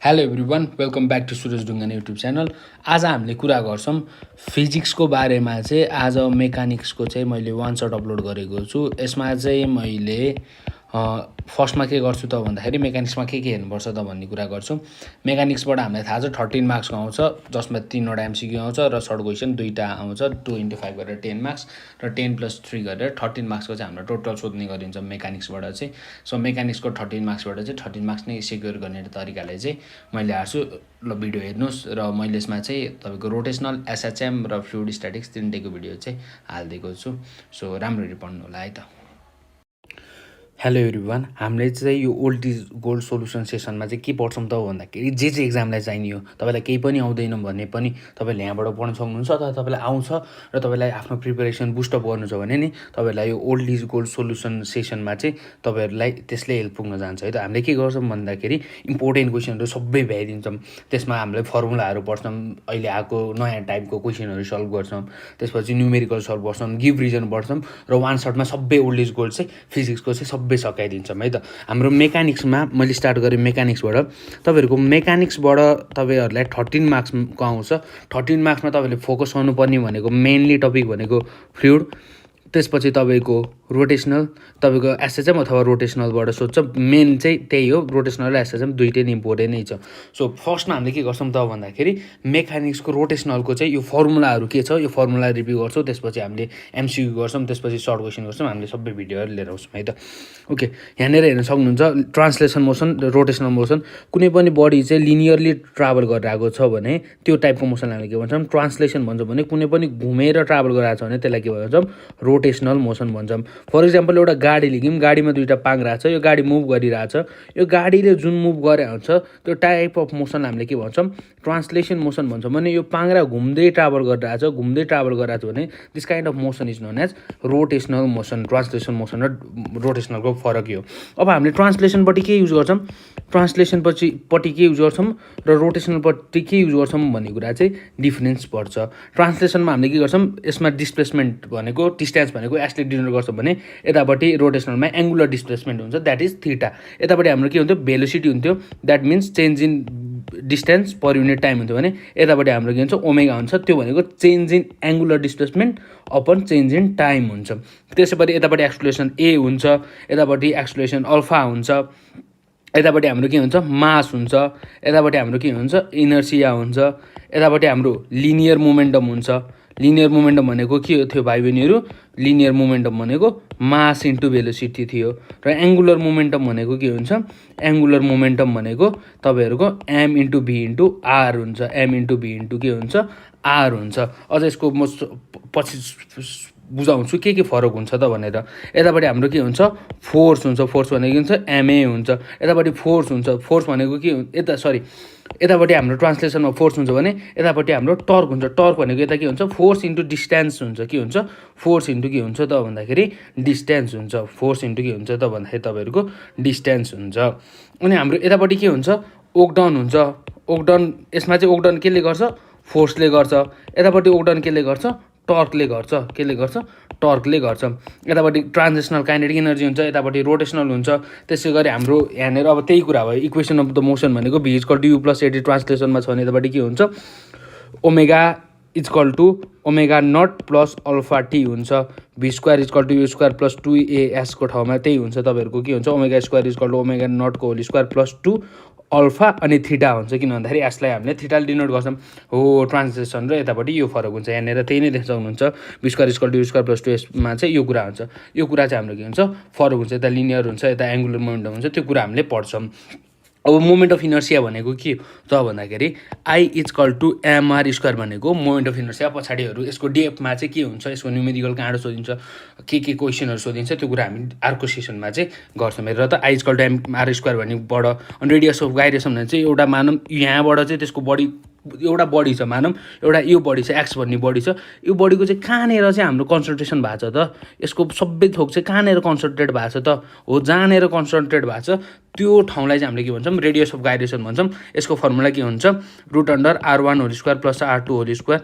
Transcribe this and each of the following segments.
Hello everyone, welcome back to Suraj Dhungana YouTube channel. आज हामीले कुरा गर्छौँ फिजिक्सको बारेमा। चाहिँ आज मेकानिक्सको चाहिँ मैले वान सर्ट अपलोड गरेको छु। यसमा चाहिँ मैले फर्स्टमा के गर्छु त भन्दाखेरि मेकानिक्समा के हेर्नुपर्छ त भन्ने कुरा गर्छु। मेकानिक्सबाट हामीलाई थाहा छ 13 मार्क्सको आउँछ, जसमा 3वटा एमसिक्यू आउँछ र सर्ट क्वेसन 2टा आउँछ। 2 × 5 गरेर 10 मार्क्स र 10 + 3 गरेर 13 मार्क्सको चाहिँ हाम्रो टोटल सोध्ने गरिन्छ मेकानिक्सबाट चाहिँ। सो मेकानिक्सको 13 मार्क्सबाट चाहिँ 13 मार्क्स नै सिक्योर गर्ने तरिकाले चाहिँ मैले हाल्छु। ल भिडियो हेर्नुहोस्। र मैले यसमा चाहिँ तपाईँको रोटेसनल, एसएचएम र फ्लुइड स्ट्याटिक्स तिनटैको भिडियो चाहिँ हालिदिएको छु। सो राम्ररी पढ्नु होला है त। हेलो एभ्रिवान, हामीले चाहिँ यो ओल्ड इज गोल्ड सोल्युसन सेसनमा चाहिँ के पढ्छौँ त भन्दाखेरि जे एक्जामलाई चाहिने हो। तपाईँलाई केही पनि आउँदैन भने पनि तपाईँले यहाँबाट पढ्न सक्नुहुन्छ, अथवा तपाईँलाई आउँछ र तपाईँलाई आफ्नो प्रिपेरेसन बुस्टअप गर्नु छ भने नि तपाईँलाई यो ओल्ड इज गोल्ड सोल्युसन सेसनमा चाहिँ तपाईँहरूलाई त्यसले हेल्प पुग्न जान्छ है त। हामीले के गर्छौँ भन्दाखेरि इम्पोर्टेन्ट क्वेसनहरू सबै भ्याइदिन्छौँ। त्यसमा हामीले फर्मुलाहरू पढ्छौँ, अहिले आएको नयाँ टाइपको क्वेसनहरू सल्भ गर्छौँ, त्यसपछि न्युमेरिकल सल्भ गर्छौँ, गिभ रिजन पढ्छौँ र वान सर्टमा सबै ओल्ड इज गोल्ड चाहिँ फिजिक्सको चाहिँ सबै सकाइदिन्छौँ है त। हाम्रो मेकानिक्समा मैले स्टार्ट गरेँ मेकानिक्सबाट। तपाईँहरूको मेकानिक्सबाट तपाईँहरूलाई 13 मार्क्सको आउँछ। 13 मार्क्समा तपाईँले फोकस गर्नुपर्ने भनेको मेनली टपिक भनेको फ्लुइड, त्यसपछि तपाईँको रोटेसनल, तपाईँको एसएचएम अथवा रोटेसनलबाट सोध्छ। मेन चाहिँ त्यही हो, रोटेसनल र एसएचएम दुइटै इम्पोर्टेन्ट नै छ। सो फर्स्टमा हामीले के गर्छौँ त भन्दाखेरि मेकानिक्सको रोटेसनलको चाहिँ यो फर्मुलाहरू के छ, यो फर्मुला रिभ्यू गर्छौँ, त्यसपछि हामीले एमसिक्यू गर्छौँ, त्यसपछि सर्ट क्वेसन गर्छौँ। हामीले सबै भिडियोहरू लिएर आउँछौँ है त। ओके, यहाँनिर हेर्न सक्नुहुन्छ ट्रान्सलेसन मोसन र रोटेसनल मोसन। कुनै पनि बडी चाहिँ लिनियरली ट्राभल गरिरहेको छ भने त्यो टाइपको मोसनलाई हामीले के भन्छौँ, ट्रान्सलेसन भन्छौँ। भने कुनै पनि घुमेर ट्राभल गरिरहेको छ भने त्यसलाई के भन्छौँ, रोटेसनल मोसन भन्छौँ। फर इक्जाम्पल एउटा गाडी लियौँ, गाडीमा दुईवटा पाङ्ग्रा छ, यो गाडी मुभ गरिरहेछ। यो गाडीले जुन मुभ गरे हुन्छ त्यो टाइप अफ मोसन हामीले के भन्छौँ, ट्रान्सलेसन मोसन भन्छौँ। भने यो पाङ्ग्रा घुम्दै ट्राभल गरिरहेछ भने this kind of motion is known as rotational motion. Translation motion र रोटेसनलको फरक यो। अब हामीले ट्रान्सलेसनपट्टि के युज गर्छौँ, ट्रान्सलेसनपट्टि के युज गर्छौँ र रोटेसनलपट्टि के युज गर्छौँ भन्ने कुरा चाहिँ डिफरेन्स पर्छ। ट्रान्सलेसनमा हामीले के गर्छौँ, यसमा डिस्प्लेसमेन्ट भनेको, डिस्टेन्स भनेको एसले डिनोट गर्छौँ भने यतापट्टि रोटेसनलमा एङ्गुलर डिस्प्लेसमेन्ट हुन्छ, द्याट इज थीटा। यतापट्टि हाम्रो के हुन्थ्यो, भेलोसिटी हुन्थ्यो, that means change in distance per unit time हुन्थ्यो। भने यतापट्टि हाम्रो के हुन्छ, ओमेगा हुन्छ, त्यो भनेको change in angular displacement upon change in time हुन्छ। त्यसैपरि यतापट्टि एक्सलेसन ए हुन्छ, यतापट्टि एक्सलेसन अल्फा हुन्छ, यतापट्टि हाम्रो के हुन्छ, मास हुन्छ, यतापट्टि हाम्रो के हुन्छ, इनर्सिया हुन्छ, यतापट्टि हाम्रो लिनियर मोमेन्टम हुन्छ। लिनियर मोमेन्टम भनेको के थियो भाइ बहिनीहरू, लिनियर मोमेन्टम भनेको मास इन्टु भेलोसिटी थियो। र एङ्गुलर मोमेन्टम भनेको के हुन्छ, एङ्गुलर मोमेन्टम भनेको तपाईँहरूको M into V into R हुन्छ। एम इन्टु भी इन्टु के हुन्छ, आर हुन्छ। अझ यसको म पछि बुझाउँछु के फरक हुन्छ त भनेर। यतापट्टि हाम्रो के हुन्छ, फोर्स हुन्छ। फोर्स भनेको के हुन्छ, एमए हुन्छ। यतापट्टि फोर्स हुन्छ। फोर्स भनेको के यतापट्टि हाम्रो ट्रान्सलेसनमा फोर्स हुन्छ भने यतापट्टि हाम्रो टर्क हुन्छ। टर्क भनेको यता के हुन्छ, फोर्स इन्टु डिस्टेन्स हुन्छ। के हुन्छ, फोर्स इन्टु के हुन्छ त भन्दाखेरि डिस्टेन्स हुन्छ। फोर्स इन्टु के हुन्छ त भन्दाखेरि तपाईँहरूको डिस्टेन्स हुन्छ। अनि हाम्रो यतापट्टि के हुन्छ, ओकडन हुन्छ। ओकडन, यसमा चाहिँ ओकडन केले गर्छ, फोर्सले गर्छ। यतापट्टि ओकडन केले गर्छ, टर्कले गर्छ। केले गर्छ, टर्कले गर्छ। यतापट्टि ट्रान्जेक्सनल काइनेटिक एनर्जी हुन्छ, यतापट्टि रोटेसनल हुन्छ। त्यसै गरी हाम्रो यहाँनिर अब त्यही कुरा भयो, इक्वेसन अफ द मोसन भनेको v equal to u plus a t ट्रान्सलेसनमा छ भने यतापट्टि के हुन्छ, omega equal to omega naught plus alpha t हुन्छ। V square equal to u square plus 2AS को ठाउँमा त्यही हुन्छ तपाईँहरूको के हुन्छ, omega square equal to omega नटको होल स्क्वायर प्लस 2 अल्फा अनि थीटा हुन्छ। किन भन्दाखेरि यसलाई हामीले थीटाले डिनोट गर्छौँ हो। ट्रान्सलेसन र यतापट्टि यो फरक हुन्छ। यहाँनिर त्यही नै देख्न सक्नुहुन्छ, v square equal to u square plus 2S चाहिँ यो कुरा हुन्छ। यो कुरा चाहिँ हाम्रो के हुन्छ, फरक हुन्छ। यता लिनियर हुन्छ, यता एङ्गुलर मोमेन्टम हुन्छ। त्यो कुरा हामीले पढ्छौँ। अब मोमेन्ट अफ इनर्सिया भनेको के त भन्दाखेरि I equal to MR square भनेको मोमेन्ट अफ इनर्सिया। पछाडिहरू यसको डिएफमा चाहिँ के हुन्छ, यसको न्युमेरिकल कहाँबाट सोधिन्छ, के क्वेसनहरू सोधिन्छ, त्यो कुरा हामी अर्को सेसनमा चाहिँ गर्छौँ। हेरेर त I equal to MR square भनेबाट अनि रेडियस अफ गाइरेसन भने चाहिँ एउटा मानौँ यहाँबाट चाहिँ त्यसको बडी एउटा बडी छ, मानौँ एउटा यो बडी छ, एक्स भन्ने बडी छ। यो बडीको चाहिँ कहाँनिर चाहिँ हाम्रो कन्सन्ट्रेसन भएको छ त, यसको सबै थोक चाहिँ कहाँनिर कन्सन्ट्रेट भएको छ त, हो जहाँनिर कन्सन्ट्रेट भएको छ त्यो ठाउँलाई चाहिँ हामीले के भन्छौँ, रेडियस अफ गाइरेसन भन्छौँ। यसको फर्मुला के हुन्छ, √R1 whole square plus R2 whole square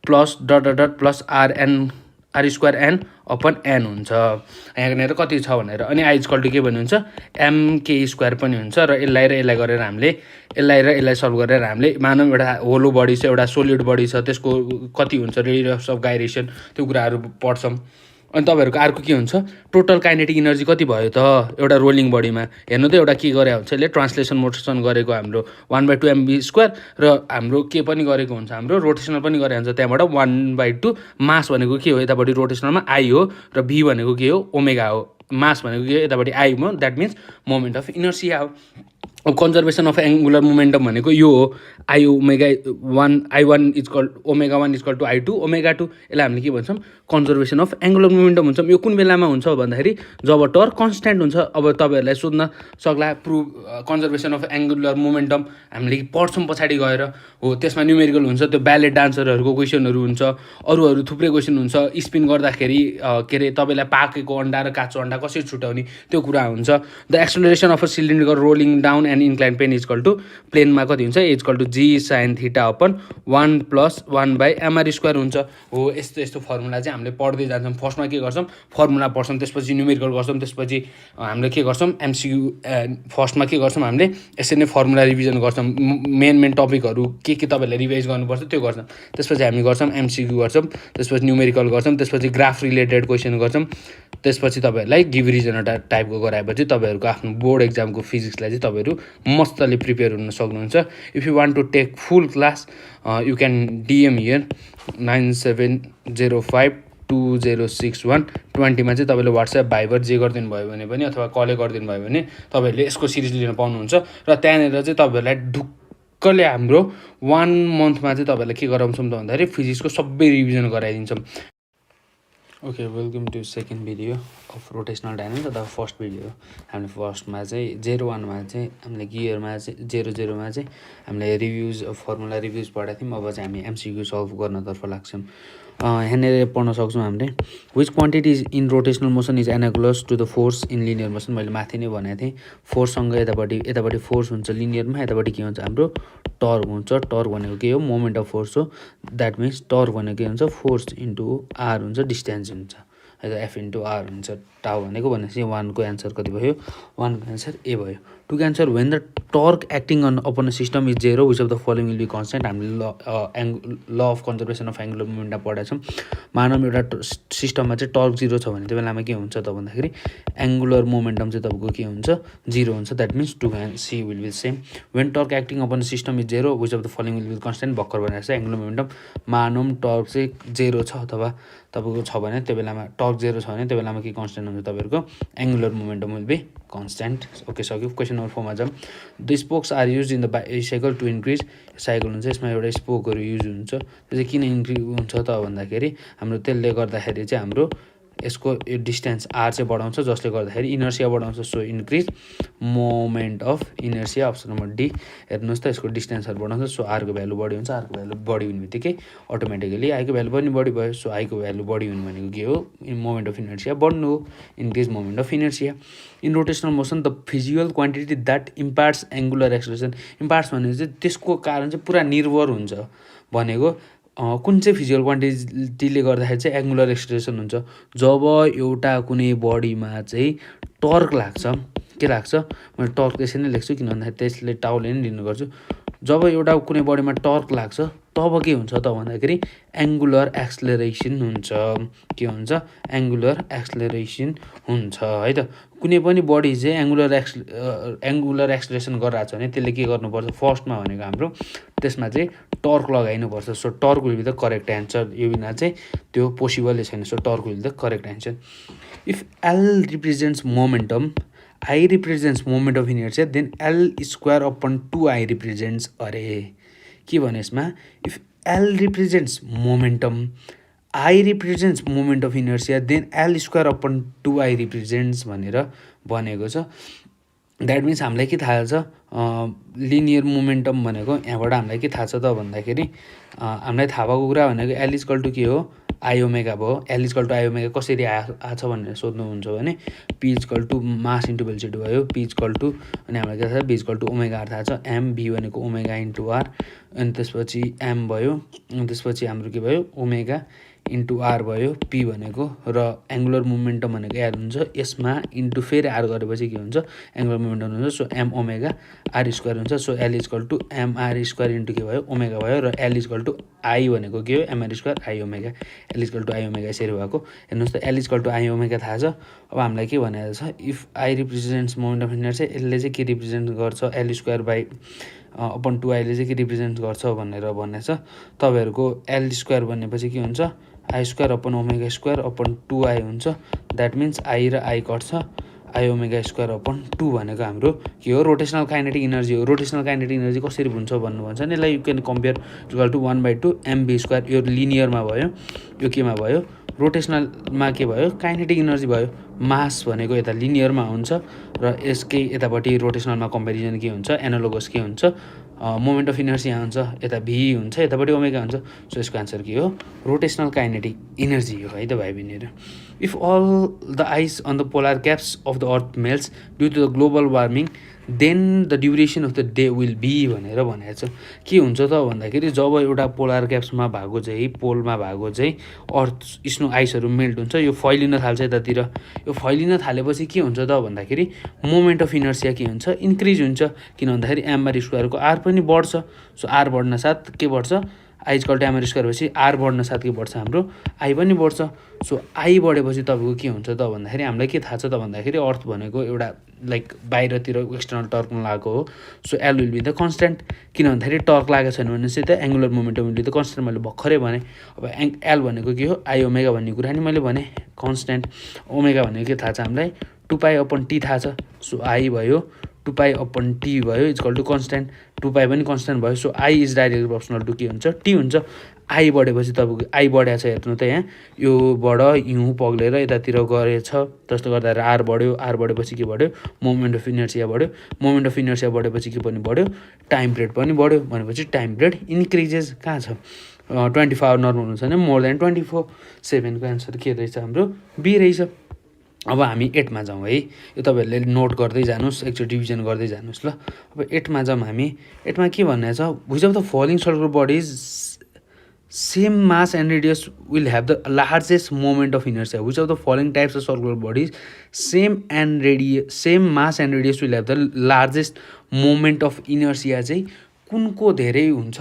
plus dot plus RN R square N upon N हुन्छ। यहाँनिर कति छ भनेर, अनि आई इक्वल टु के भन्ने हुन्छ एमके स्क्वायर पनि हुन्छ। र यसलाई गरेर हामीले यसलाई सल्भ गरेर हामीले मानौँ एउटा होलो बडी छ, एउटा सोलिड बडी छ, त्यसको कति हुन्छ रेडियस अफ गाइरेसन त्यो कुराहरू पढ्छौँ। अनि तपाईँहरूको अर्को के हुन्छ टोटल काइनेटिक इनर्जी कति भयो त एउटा रोलिङ बडीमा। हेर्नु त एउटा के गरे हुन्छ यसले ट्रान्सलेसन मोसन गरेको हाम्रो 1/2 mv² र हाम्रो के पनि गरेको हुन्छ हाम्रो रोटेसनल पनि गरे हुन्छ। त्यहाँबाट 1/2 मास भनेको के हो यतापट्टि रोटेसनलमा आई हो र भी भनेको के हो ओमेगा हो। मास भनेको के हो यतापट्टि आई हो, that means moment of inertia हो। अब कन्जर्भेसन अफ एङ्गुलर मोमेन्टम भनेको यो हो I omega 1 I1 equal omega 1 equal to I2 omega 2। यसलाई हामीले के भन्छौँ कन्जर्भेसन अफ एङ्गुलर मोमेन्टम भन्छौँ। यो कुन बेलामा हुन्छ भन्दाखेरि जब टर्क कन्सट्यान्ट हुन्छ। अब तपाईँहरूलाई सोध्न सक्ला prove conservation of angular momentum हामीले पढ्छौँ पछाडि गएर हो, त्यसमा न्युमेरिकल हुन्छ, त्यो ब्यालेट डान्सरहरूको क्वेसनहरू हुन्छ, अरू थुप्रै क्वेसन हुन्छ। स्पिन गर्दाखेरि के अरे तपाईँलाई पाकेको अन्डा र काँचो अन्डा कसरी छुट्याउने त्यो कुरा हुन्छ। The acceleration of a cylinder rolling down and incline plane equal to प्लेनमा कति हुन्छ equal to g sine theta upon 1 + 1/mr² हुन्छ। हो यस्तो फर्मुला चाहिँ हामीले पढ्दै जान्छौँ। फर्स्टमा के गर्छौँ फर्मुला पढ्छौँ, त्यसपछि न्युमेरिकल गर्छौँ, त्यसपछि हामीले के गर्छौँ एमसिक्यू फर्स्टमा के गर्छौँ हामीले यसरी नै फर्मुला रिभिजन गर्छौँ। मेन टपिकहरू के तपाईँहरूले रिभाइज गर्नुपर्छ त्यो गर्छौँ। त्यसपछि हामी गर्छौँ एमसिक्यू गर्छौँ, त्यसपछि न्युमेरिकल गर्छौँ, त्यसपछि ग्राफ रिलेटेड क्वेसन गर्छौँ, त्यसपछि तपाईँहरूलाई गिभ रिजन एउटा टाइपको गराएपछि तपाईँहरूको आफ्नो बोर्ड एक्जामको फिजिक्सलाई चाहिँ तपाईँहरू मस्तले प्रिपेयर हुन सक्नुहुन्छ। If you want to take full class you can DM here 9705206120 चाहिँ तपाईँले वाट्सएप भाइबर जे गरिदिनु भयो भने पनि अथवा कलै गरिदिनु भयो भने तपाईँहरूले यसको सिरिज लिन पाउनुहुन्छ। र त्यहाँनिर चाहिँ तपाईँहरूलाई ढुक्कले हाम्रो 1 मन्थमा चाहिँ तपाईँहरूलाई के गराउँछौँ त भन्दाखेरि फिजिक्सको सबै रिभिजन गराइदिन्छौँ। Okay welcome to second video of rotational dynamics अथवा फर्स्ट भिडियो। हामीले फर्स्टमा चाहिँ 01मा चाहिँ हामीले गियरमा चाहिँ 00मा चाहिँ हामीले रिभ्युज फर्मुला रिभ्युज पढाएको थियौँ। अब चाहिँ हामी एमसिक्यू सल्भ गर्नतर्फ लाग्छौँ। यहाँनिर पढ्न सक्छौँ हामीले which quantity is in rotational motion is analogous to the force in linear motion. मैले माथि नै भनेको थिएँ फोर्ससँग यतापट्टि फोर्स हुन्छ लिनियरमा, यतापट्टि के हुन्छ हाम्रो टर्क हुन्छ। टर्क भनेको के हो मोमेन्ट अफ फोर्स हो। द्याट मिन्स टर्क भनेको के हुन्छ फोर्स इन्टु आर हुन्छ, डिस्टेन्स हुन्छ है त एफ इन्टु आर हुन्छ। टाउ भनेको भनेपछि 1 को एन्सर कति भयो 1 को एन्सर ए भयो। To cancer when the torque acting upon system is 0 which of the following will be constant. हामीले law of conservation of angular मोमेन्टमा पढाएको छौँ। मानौँ एउटा सिस्टममा चाहिँ टर्क 0 छ भने त्यो बेलामा के हुन्छ त भन्दाखेरि एङ्गुलर मोमेन्टम चाहिँ तपाईँको के हुन्छ 0 हुन्छ। That means to can see will be same. When torque acting upon system is 0 which of the following will be constant भर्खर भनेको छ एङ्गुलर मोमेन्टम। मानौँ टर्क चाहिँ 0 छ अथवा तपाईँको छ भने त्यो बेलामा टर्क 0 छ भने त्यो बेलामा के कन्सटेन्ट हुन्छ तपाईँहरूको angular momentum will be constant. Okay सक्यो। क्वेसन नम्बर 4मा जाउँ। The spokes are use in the bicycle to increase. Cycle हुन्छ यसमा एउटा स्पोकहरू युज हुन्छ, त्यो चाहिँ किन इन्क्रिज हुन्छ त भन्दाखेरि हाम्रो त्यसले गर्दाखेरि चाहिँ हाम्रो यसको यो डिस्टेन्स आर चाहिँ बढाउँछ जसले गर्दाखेरि इनर्सिया बढाउँछ। So increase moment of inertia option number D. हेर्नुहोस् त यसको डिस्टेन्सहरू बढाउँछ सो आरको भ्यालु बढी हुन्छ। आरको भ्यालु बढी हुने बित्तिकै अटोमेटिकली आईको भ्यालु पनि बढी भयो। सो आईको भ्यालु बढी हुने भनेको के हो मोमेन्ट अफ इनर्सिया बढ्नु हो, increase moment of inertia. In rotational motion the physical quantity that imparts angular acceleration. Imparts भनेको चाहिँ त्यसको कारण चाहिँ पुरा निर्भर हुन्छ भनेको कुन चाहिँ फिजिकल क्वान्टिटीले गर्दाखेरि चाहिँ एङ्गुलर एक्सलेरेसन हुन्छ। जब एउटा कुनै बडीमा चाहिँ टर्क लाग्छ, के लाग्छ मैले टर्क त्यसरी नै लेख्छु किन भन्दाखेरि त्यसले टाउले नै लिने गर्छु। जब एउटा कुनै बडीमा टर्क लाग्छ तब के हुन्छ त भन्दाखेरि एङ्गुलर एक्सलेरेसन हुन्छ। के हुन्छ एङ्गुलर एक्सलेरेसन हुन्छ है त। कुनै पनि बडी चाहिँ एङ्गुलर एक्सलेरेसन गरिरहेको छ भने त्यसले के गर्नुपर्छ फर्स्टमा भनेको हाम्रो त्यसमा चाहिँ टर्क लगाइनुपर्छ। So torque will be the correct answer. यो बिना चाहिँ त्यो पोसिबलै छैन। So torque will be the correct answer. If L represents momentum I represents moment of inertia then L square upon 2I represents. अरे के भने यसमा if L represents momentum I represents moment of inertia then L square upon 2I represents भनेर भनेको छ। That means हामीलाई के थाहा छ लिनियर मोमेन्टम भनेको यहाँबाट हामीलाई के थाहा छ त भन्दाखेरि हामीलाई थाहा भएको कुरा भनेको एल इक्वल टु के हो आई ओमेगा भयो। L equal to I omega कसरी आछ भनेर सोध्नुहुन्छ भने P equal to mass into velocity भयो। पी इक्वल टु अनि हामीलाई के थाहा छ v equal to omega R थाहा छ। एम भी भनेको ओमेगा इन्टु आर अनि त्यसपछि एम भयो अनि त्यसपछि हाम्रो के भयो ओमेगा इन्टु आर भयो पी भनेको, र एङ्गुलर मोमेन्टम भनेको एल हुन्छ, यसमा इन्टु फेरि आर गरेपछि के हुन्छ एङ्गुलर मोमेन्टम हुन्छ। So M omega are square हुन्छ। So L equal to MR square into के भयो ओमेगा भयो, र एल इक्वल टु आई भनेको के हो MR square I omega, L equal to I omega यसरी भएको। हेर्नुहोस् त L equal to I omega थाहा छ। अब हामीलाई के भनेको छ, if I represents moment of inertia, यसले चाहिँ के रिप्रेजेन्ट गर्छ एल स्क्वायर बाई अपन 2आईले चाहिँ के रिप्रेजेन्ट गर्छ भनेर भनेछ। तपाईँहरूको एल स्क्वायर भनेपछि के हुन्छ I square upon omega square upon 2आई हुन्छ। द्याट मिन्स आई र आई कट्छ, आई ओमेगा स्क्वायर अपन 2 भनेको हाम्रो के हो रोटेसनल काइनेटिक इनर्जी हो। रोटेसनल काइनेटिक इनर्जी कसरी हुन्छ भन्नु भन्छ नि, यसलाई you can compare equal to 1/2 MB square. यो लिनियरमा भयो, यो केमा भयो रोटेसनलमा के भयो काइनेटिक इनर्जी भयो। मास भनेको यता लिनियरमा हुन्छ र यसकै यतापट्टि रोटेसनलमा कम्पेरिजन के हुन्छ एनालोगस के हुन्छ मोमेन्ट अफ इनर्सिया हुन्छ, यता भी हुन्छ यतापट्टि ओमेगा हुन्छ। सो यसको आन्सर के हो रोटेसनल काइनेटिक इनर्जी हो है त भाइ बहिनीहरू। If all the ice on the polar caps of the earth melts due to the global warming then the duration of the day will be भनेर भनेको छ। के हुन्छ त भन्दाखेरि जब एउटा पोलर क्याप्समा भएको चाहिँ पोलमा भएको चाहिँ अर्थ स्नो आइसहरू मेल्ट हुन्छ, यो फैलिन थाल्छ यतातिर। यो फैलिन थालेपछि के हुन्छ त भन्दाखेरि मोमेन्ट अफ इनर्सिया के हुन्छ इन्क्रिज हुन्छ, किन भन्दाखेरि एमआर स्क्वायरको आर पनि बढ्छ। सो आर बढ्न साथ के बढ्छ I equal to MR square भएपछि आर बढ्न साथ के बढ्छ हाम्रो आई पनि बढ्छ। सो आई बढेपछि तपाईँको के हुन्छ त भन्दाखेरि हामीलाई के थाहा छ त भन्दाखेरि अर्थ भनेको एउटा लाइक बाहिरतिर एक्सटर्नल टर्कमा लागेको हो। So L will be the constant, किन भन्दाखेरि टर्क लागेको छैन भने चाहिँ त angular momentum will be the constant. मैले भर्खरै भने अब एल भनेको के हो आई ओमेगा भन्ने कुरा नि मैले भने कन्सटेन्ट। ओमेगा भनेको के थाहा छ हामीलाई 2पाई अपन टी थाहा छ। सो आई भयो 2पाई अपन टी भयो इक्वल टु कन्सटेन्ट, 2पाई पनि कन्सटेन्ट भयो। So I is directly proportional to के हुन्छ टी हुन्छ। आई बढेपछि तपाईँको आई बढेको छ हेर्नु त यहाँ योबाट हिउँ पग्लेर यतातिर गएछ, जस्तो गर्दा आर बढ्यो, आर बढेपछि के बढ्यो मोमेन्ट अफ इनर्सिया बढ्यो, मोमेन्ट अफ इनर्सिया बढेपछि के पनि बढ्यो टाइम पिरियड पनि बढ्यो भनेपछि टाइम पिरियड इन्क्रिजेस कहाँ छ 24 आवर नर्मल हुन्छ भने मोर देन 24/7 को एन्सर के रहेछ हाम्रो बी रहेछ। अब हामी 8मा जाउँ है, यो तपाईँहरूले नोट गर्दै जानुहोस्, एकचोटि रिभिजन गर्दै जानुहोस् ल। अब 8मा जाउँ हामी। 8मा के भन्ने छ which of the following circular bodies same mass and radius will have the largest moment of inertia. Which of the following types of circular bodies same mass and radius will have the largest moment of inertia चाहिँ कुनको धेरै हुन्छ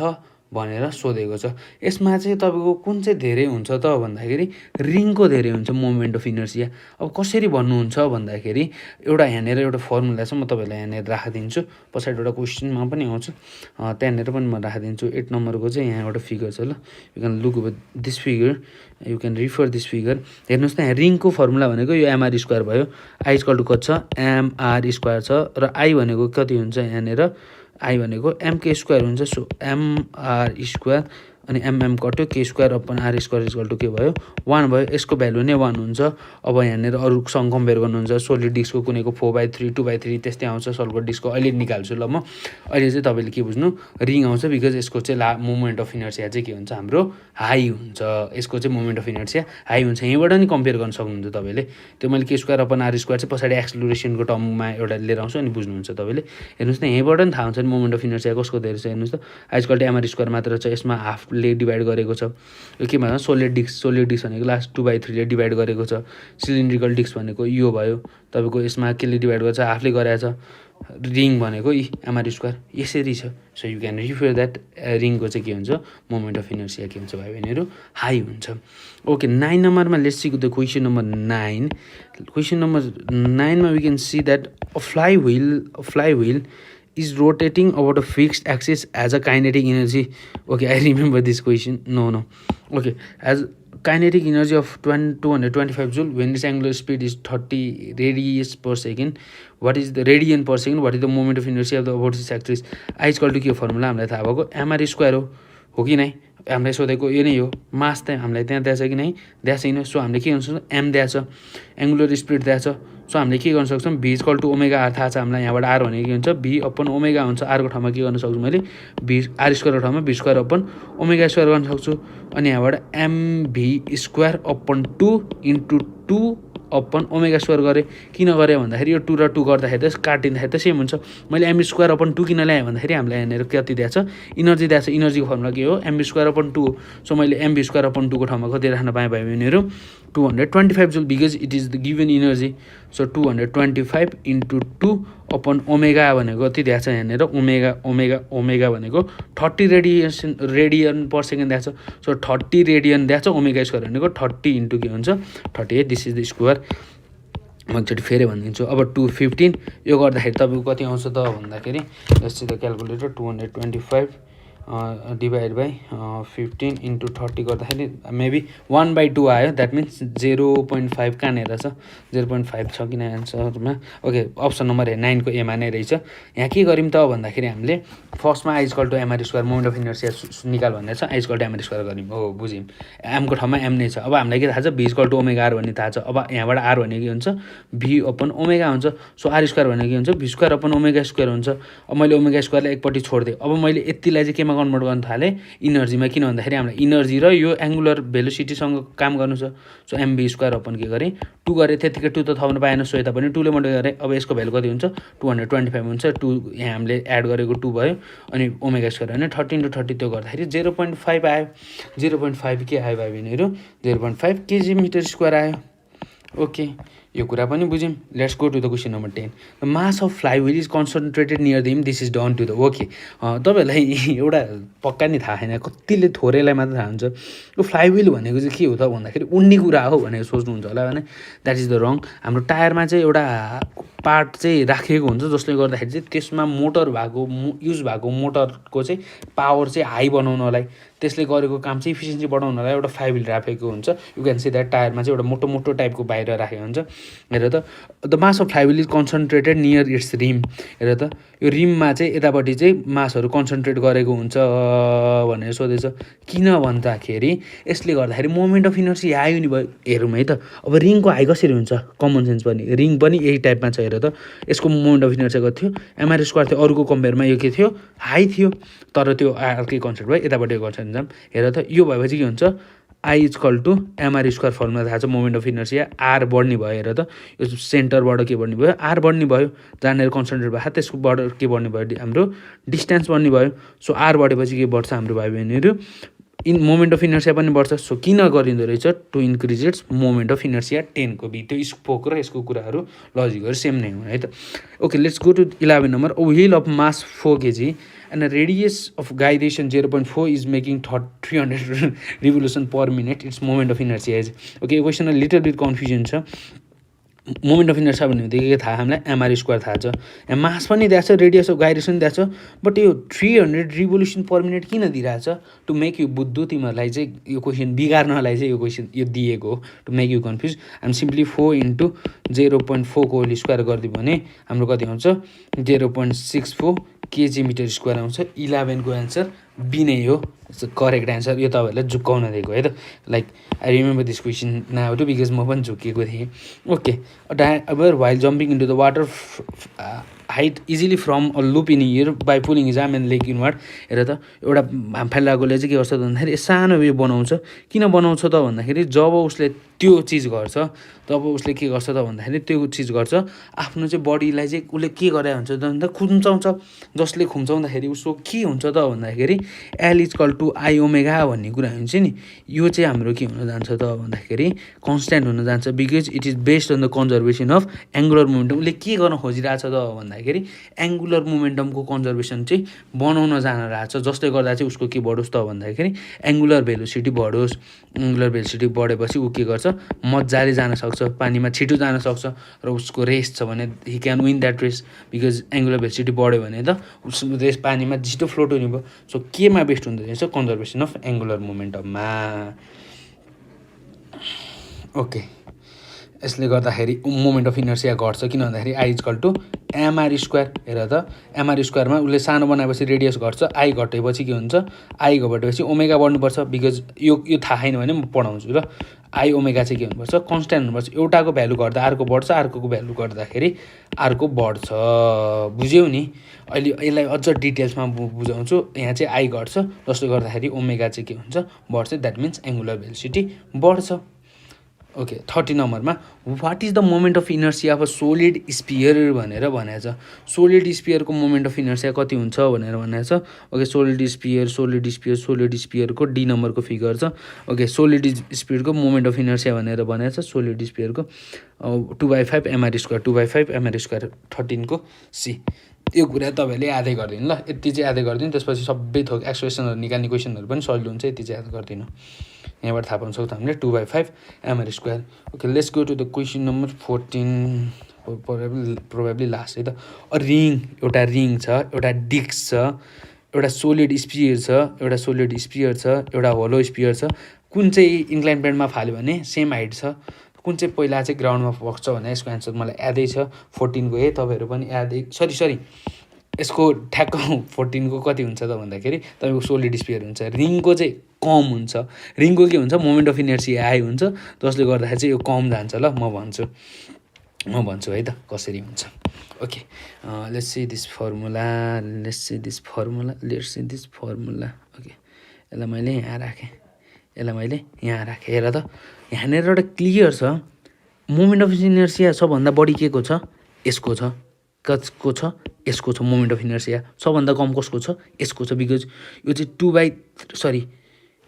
भनेर सोधेको छ। यसमा चाहिँ तपाईँको कुन चाहिँ धेरै हुन्छ त भन्दाखेरि रिङको धेरै हुन्छ मोमेन्ट अफ इनर्सिया। अब कसरी भन्नुहुन्छ भन्दाखेरि एउटा यहाँनिर एउटा फर्मुला छ, म तपाईँहरूलाई यहाँनिर राखिदिन्छु, पछाडि एउटा क्वेसनमा पनि आउँछ त्यहाँनिर पनि म राखिदिन्छु। 8 नम्बरको चाहिँ यहाँ एउटा फिगर छ ल, you can look this figure, you can refer this figure. हेर्नुहोस् त यहाँ रिङको फर्मुला भनेको यो एमआर स्क्वायर भयो, आई इक्वल टु कति छ एमआर स्क्वायर छ, र आई भनेको कति हुन्छ यहाँनिर आई भनेको एमके स्क्वायर हुन्छ। सो एमआर स्क्वायर अनि एमएम कट्यो के square upon R square equal to के भयो 1 भयो। यसको भ्यालु नै 1 हुन्छ। अब यहाँनिर अरूसँग कम्पेयर गर्नुहुन्छ सोलिड डिस्कको कुनैको 4/3 2/3 त्यस्तै आउँछ सल्फर डिस्कको, अहिले निकाल्छु ल म। अहिले चाहिँ तपाईँले के बुझ्नु रिङ आउँछ बिकज यसको चाहिँ मोमेन्ट अफ इनर्सिया चाहिँ के हुन्छ हाम्रो हाई हुन्छ, यसको चाहिँ मोमेन्ट अफ इनर्सिया हाई हुन्छ। यहीँबाट नि कम्पेयर गर्न सक्नुहुन्छ तपाईँले, त्यो मैले के स्क्वायर अपन आर स्क्वायर चाहिँ पछाडि एक्सलुरेसनको टर्ममा एउटा लिएर आउँछु अनि बुझ्नुहुन्छ तपाईँले। हेर्नुहोस् न यहीँबाट नि थाहा हुन्छ नि मोमेन्ट अफ इनर्सिया कसको धेरै छ। हेर्नुहोस् त I equal to MR square मात्र छ, यसमा हाफले डिभाइड गरेको छ। यो के भन्छ सोलिड डिस्क भनेको लास्ट 2/3ले डिभाइड गरेको छ। सिलिन्ड्रिकल डिस्क भनेको यो भयो तपाईँको, यसमा केले डिभाइड गर्छ हाफले गरेको छ। रिङ भनेको एमआर स्क्वायर यसरी छ। So you can refer that रिङको चाहिँ के हुन्छ मोमेन्ट अफ इनर्सिया के हुन्छ भाइ बहिनीहरू हाई हुन्छ। ओके 9 नम्बरमा let's see the question number 9। Question number 9मा we can see that a flywheel is rotating about a fixed axis as a kinetic energy. Okay, I remember this question. No. Okay, as kinetic energy of 225 joule when its angular speed is 30 radians per second. What is the radian per second? What is the moment of inertia of the about this axis? I is equal to के formula हामीलाई थाहा भएको MR square हो कि नै, हामीलाई सोधेको यो नै हो। मास त हामीलाई त्यहाँ दिएको छ कि नै दिएको छैन। सो हामीले के गर्नु एम दिएको छ, एङ्गुलर स्पिड दिएको छ। सो हामीले के गर्न सक्छौँ भी इक्वल टु ओमेगा आर थाहा छ हामीलाई यहाँबाट आर भनेको के हुन्छ भी अपन ओमेगा हुन्छ आरको ठाउँमा के गर्न सक्छु मैले भी आर स्क्वायरको ठाउँमा भी स्क्वायर अपन ओमेगा स्क्वायर गर्न सक्छु अनि यहाँबाट MV square upon 2 into 2 upon omega square गरेँ किन गरेँ भन्दाखेरि यो 2 र 2 गर्दाखेरि त काटिँदाखेरि त सेम हुन्छ मैले एमबी स्क्वायर अपन 2 किन ल्याएँ भन्दाखेरि हामीलाई यहाँनिर कति दिएको छ इनर्जी दिएको छ इनर्जीको फर्मुला के हो एमबी स्क्वायर अपन 2 सो मैले एमबी स्क्वायर अपन 2 को ठाउँमा कति राख्न पाएँ भाइ बहिनीहरू 225 joule because it is the given energy so 225 into 2 upon omega भनेको कति दिएको छ यहाँनिर ओमेगा ओमेगा ओमेगा भनेको 30 रेडियन पर सेकेन्ड दिएको छ सो 30 रेडियन दिएको छ ओमेगा स्क्वायर भनेको 30 इन्टु के हुन्छ 38 दिस इज द स्क्वायर म एकचोटि फेरि भनिदिन्छु अब 215 यो गर्दाखेरि तपाईँको कति आउँछ त भन्दाखेरि yes the calculator 225 divide by 15 into 30 गर्दाखेरि मेबी 1/2 आयो द्याट मिन्स 0.5 कहाँनिर छ 0.5 छ किन एन्सरमा ओके अप्सन नम्बर 9 को एमा नै रहेछ यहाँ के गर्यौँ त भन्दाखेरि हामीले फर्स्टमा I equal to MR square moment of inertia निकाल भन्ने छ I equal to MR square गर्यौँ हो बुझ्यौँ एमको ठाउँमा एम नै छ अब हामीलाई के थाहा छ भी इक्वल टु ओमेगा आर भन्ने थाहा छ अब यहाँबाट आर भनेको के हुन्छ भी अपन ओमेगा हुन्छ सो आर स्क्वायर भनेको के हुन्छ v square upon omega square हुन्छ अब मैले ओमेगा स्क्वायरलाई एकपट्टि छोडिदिएँ अब मैले यतिलाई चाहिँ केमा कन्भर्ट गर्न थालेँ इनर्जीमा किन भन्दाखेरि हामीलाई इनर्जी र यो एङ्गुलर भेलोसिटीसँग काम गर्नु छ सो एमबी स्क्वायर अपन के गरेँ 2 गरेँ त्यतिकै 2 त थाउन पाएन सो यता पनि 2 ले मल्टिप्लाई गरेँ अब यसको भ्यालु कति हुन्छ 225 हुन्छ 2 यहाँ हामीले एड गरेको 2 भयो अनि ओमेगा स्क्वायर होइन 30 इन्टु 30 त्यो गर्दाखेरि 0.5 आयो 0.5 के आयो भाइ बहिनीहरू 0.5 केजी मिटर स्क्वायर आयो ओके यो कुरा पनि बुझ्यौँ let's go to the question number 10 the mass of flywheel is concentrated near the him this is done to the okay तपाईँहरूलाई एउटा पक्का नि थाहा छैन कतिले थोरैलाई मात्र थाहा हुन्छ यो फ्लाइव्हिल भनेको चाहिँ के हो त भन्दाखेरि उड्ने कुरा हो भनेर सोच्नुहुन्छ होला भने द्याट इज द रङ हाम्रो टायरमा चाहिँ एउटा पार्ट चाहिँ राखिएको हुन्छ जसले गर्दाखेरि चाहिँ त्यसमा मोटर भएको युज भएको मोटरको चाहिँ पावर चाहिँ हाई बनाउनलाई त्यसले गरेको काम चाहिँ इफिसियन्सी बढाउनलाई एउटा फ्लाइव्हिल राखेको हुन्छ यु क्यान सी द्याट टायरमा चाहिँ एउटा मोटो मोटो टाइपको बाहिर राखेको हुन्छ हेर त the mass of flywheel is concentrated near its rim हेर त यो रिममा चाहिँ यतापट्टि चाहिँ मासहरू कन्सन्ट्रेट गरेको हुन्छ भनेर सोधेछ किन भन्दाखेरि यसले गर्दाखेरि मोमेन्ट अफ इनर्सी आयो नि भयो हेरौँ है त अब रिङको हाई कसरी हुन्छ कमन सेन्स पनि रिङ पनि यही टाइपमा छ हेर त यसको मोमेन्ट अफ इनर्सी कति थियो एमआर स्क्वायर थियो अरूको कम्पेयरमा यो के थियो हाई थियो तर त्यो अर्कै कन्सेप्ट भयो यतापट्टि कन्सेप्ट जाम हेर त यो भएपछि के हुन्छ I equal to MR square formula थाहा छ मोमेन्ट अफ इनर्सिया आर बढ्ने भयो हेर त यो सेन्टरबाट के बढ्ने भयो आर बढ्ने भयो जहाँनिर कन्सन्ट्रेट भयो त्यसकोबाट के बढ्ने भयो हाम्रो डिस्टेन्स बढ्ने भयो सो आर बढेपछि के बढ्छ हाम्रो भाइ बहिनीहरू मोमेन्ट अफ इनर्सिया पनि बढ्छ सो किन गरिँदो रहेछ to increase its moment of inertia 10 को बी त्यो स्पोक र यसको कुराहरू लजिकहरू सेम नै हो है त okay let's go to 11 number a wheel of mass 4 kg and a radius of gyration 0.4 is making 300 revolution per minute its moment of inertia is okay question a little bit confusion छ moment of inertia भन्ने बित्तिकै के थाहा हामीलाई MR square थाहा छ यहाँ मास पनि दिएको छ रेडियस अफ गाइरेसन दिएको छ बट यो 300 रिभोल्युसन पर मिनट किन दिइरहेछ टु मेक यु बुद्धु तिमीहरूलाई चाहिँ यो क्वेसन बिगार्नलाई चाहिँ यो क्वेसन यो दिएको हो टु मेक यु कन्फ्युज हामी सिम्पली 4 इन्टु 0.4 को होल स्क्वायर गरिदियो भने हाम्रो कति आउँछ 0.64 केजी मिटर स्क्वायर आउँछ 11 को एन्सर बी नै हो करेक्ट एन्सर यो तपाईँहरूलाई झुक्काउन दिएको है त like I remember this question now to because म पनि झुकिएको थिएँ ओके अब while jumping into the water height easily from a loop in air by pulling is arm and leg inward हेर त एउटा हामफाइलाकोले चाहिँ के गर्छ त भन्दाखेरि सानो उयो बनाउँछ किन बनाउँछ त भन्दाखेरि जब उसले त्यो चिज गर्छ तब उसले के गर्छ त भन्दाखेरि त्यो चिज गर्छ आफ्नो चाहिँ बडीलाई चाहिँ उसले के गरे हुन्छ त भन्दा खुम्चाउँछ जसले खुम्चाउँदाखेरि उसको के हुन्छ त भन्दाखेरि L equal to I omega भन्ने कुरा हुन्छ नि यो चाहिँ हाम्रो के हुन जान्छ त भन्दाखेरि कन्सट्यान्ट हुन जान्छ because it is based on the conservation of angular momentum उसले के गर्न खोजिरहेछ त भन्दाखेरि एङ्गुलर मोमेन्टमको कन्जर्भेसन चाहिँ बनाउन जान रहेछ जसले गर्दा चाहिँ उसको के बढोस् त भन्दाखेरि एङ्गुलर भेलोसिटी बढोस् एङ्गुलर भेलोसिटी बढेपछि ऊ के गर्छ मजाले जान सक्छ पानीमा छिटो जान सक्छ र उसको रेस छ भने he can win that race because angular velocity बढ्यो भने त उस रेस पानीमा छिटो फ्लोट हुने भयो सो केमा बेस्ट हुँदो रहेछ कन्जर्भेसन अफ एङ्गुलर मोमेन्टममा ओके यसले गर्दाखेरि मोमेन्ट अफ इनर्सिया घट्छ किन भन्दाखेरि I equal to MR square हेर त एमआर स्क्वायरमा उसले सानो बनाएपछि रेडियस घट्छ आई घटेपछि के हुन्छ आई घटेपछि ओमेगा बढ्नुपर्छ बिकज यो थाहा छैन भने म पढाउँछु ल आई ओमेगा चाहिँ के हुनुपर्छ कन्स्ट्यान्ट हुनुपर्छ एउटाको भ्यालु घट्दा अर्को बढ्छ अर्कोको भ्यालु गर्दाखेरि अर्को बढ्छ बुझ्यौ नि अहिले यसलाई अझ डिटेल्समा बुझाउँछु यहाँ चाहिँ आई घट्छ जसले गर्दाखेरि ओमेगा चाहिँ के हुन्छ बढ्छ द्याट मिन्स एङ्गुलर भेलोसिटी बढ्छ ओके 30 नम्बरमा what is the moment of inertia of a solid sphere भनेर भनेको छ सोलिड स्पियरको मोमेन्ट अफ इनर्सिया कति हुन्छ भनेर भनेको छ ओके सोलिड स्पियरको डी नम्बरको फिगर छ ओके सोलिड स्पियरको मोमेन्ट अफ इनर्सिया भनेर भनेको छ सोलिड स्पियरको 2/5 एमआर स्क्वायर 2/5 एमआर स्क्वायर 13 को सी यो कुरा तपाईँहरूले यादै गरिदिनु ल यति चाहिँ यादै गरिदिनु त्यसपछि सबै थोक एक्सप्रेसनहरू निकाल्ने क्वेसनहरू पनि सजिलो हुन्छ यति चाहिँ याद गरिदिनु यहाँबाट थाहा पाउन सक्छौँ हामीले 2/5 MR square okay let's go to the question number 14 probably last है त रिङ एउटा रिङ छ एउटा डिस्क छ एउटा सोलिड स्पियर छ एउटा होलो स्पियर छ कुन चाहिँ इन्क्लाइन प्लेनमा फाल्यो भने सेम हाइट छ कुन चाहिँ पहिला चाहिँ ग्राउन्डमा बस्छ भने यसको एन्सर मलाई यादै छ 14 को तपाईँहरू पनि यादै सरी यसको ठ्याक्क 14 को कति हुन्छ त भन्दाखेरि तपाईँको सोलिड स्पियर हुन्छ रिङको चाहिँ कम हुन्छ रिङको के हुन्छ मोमेन्ट अफ इनर्सिया हाई हुन्छ जसले गर्दाखेरि चाहिँ यो कम जान्छ ल म भन्छु है त कसरी हुन्छ okay let's see this formula okay यसलाई मैले यहाँ राखेँ हेर त यहाँनिर एउटा क्लियर छ मोमेन्ट अफ इनर्सिया सबभन्दा बढी के को छ यसको छ कसको छ यसको छ मोमेन्ट अफ इनर्सिया सबभन्दा कम कसको छ यसको छ बिकज यो चाहिँ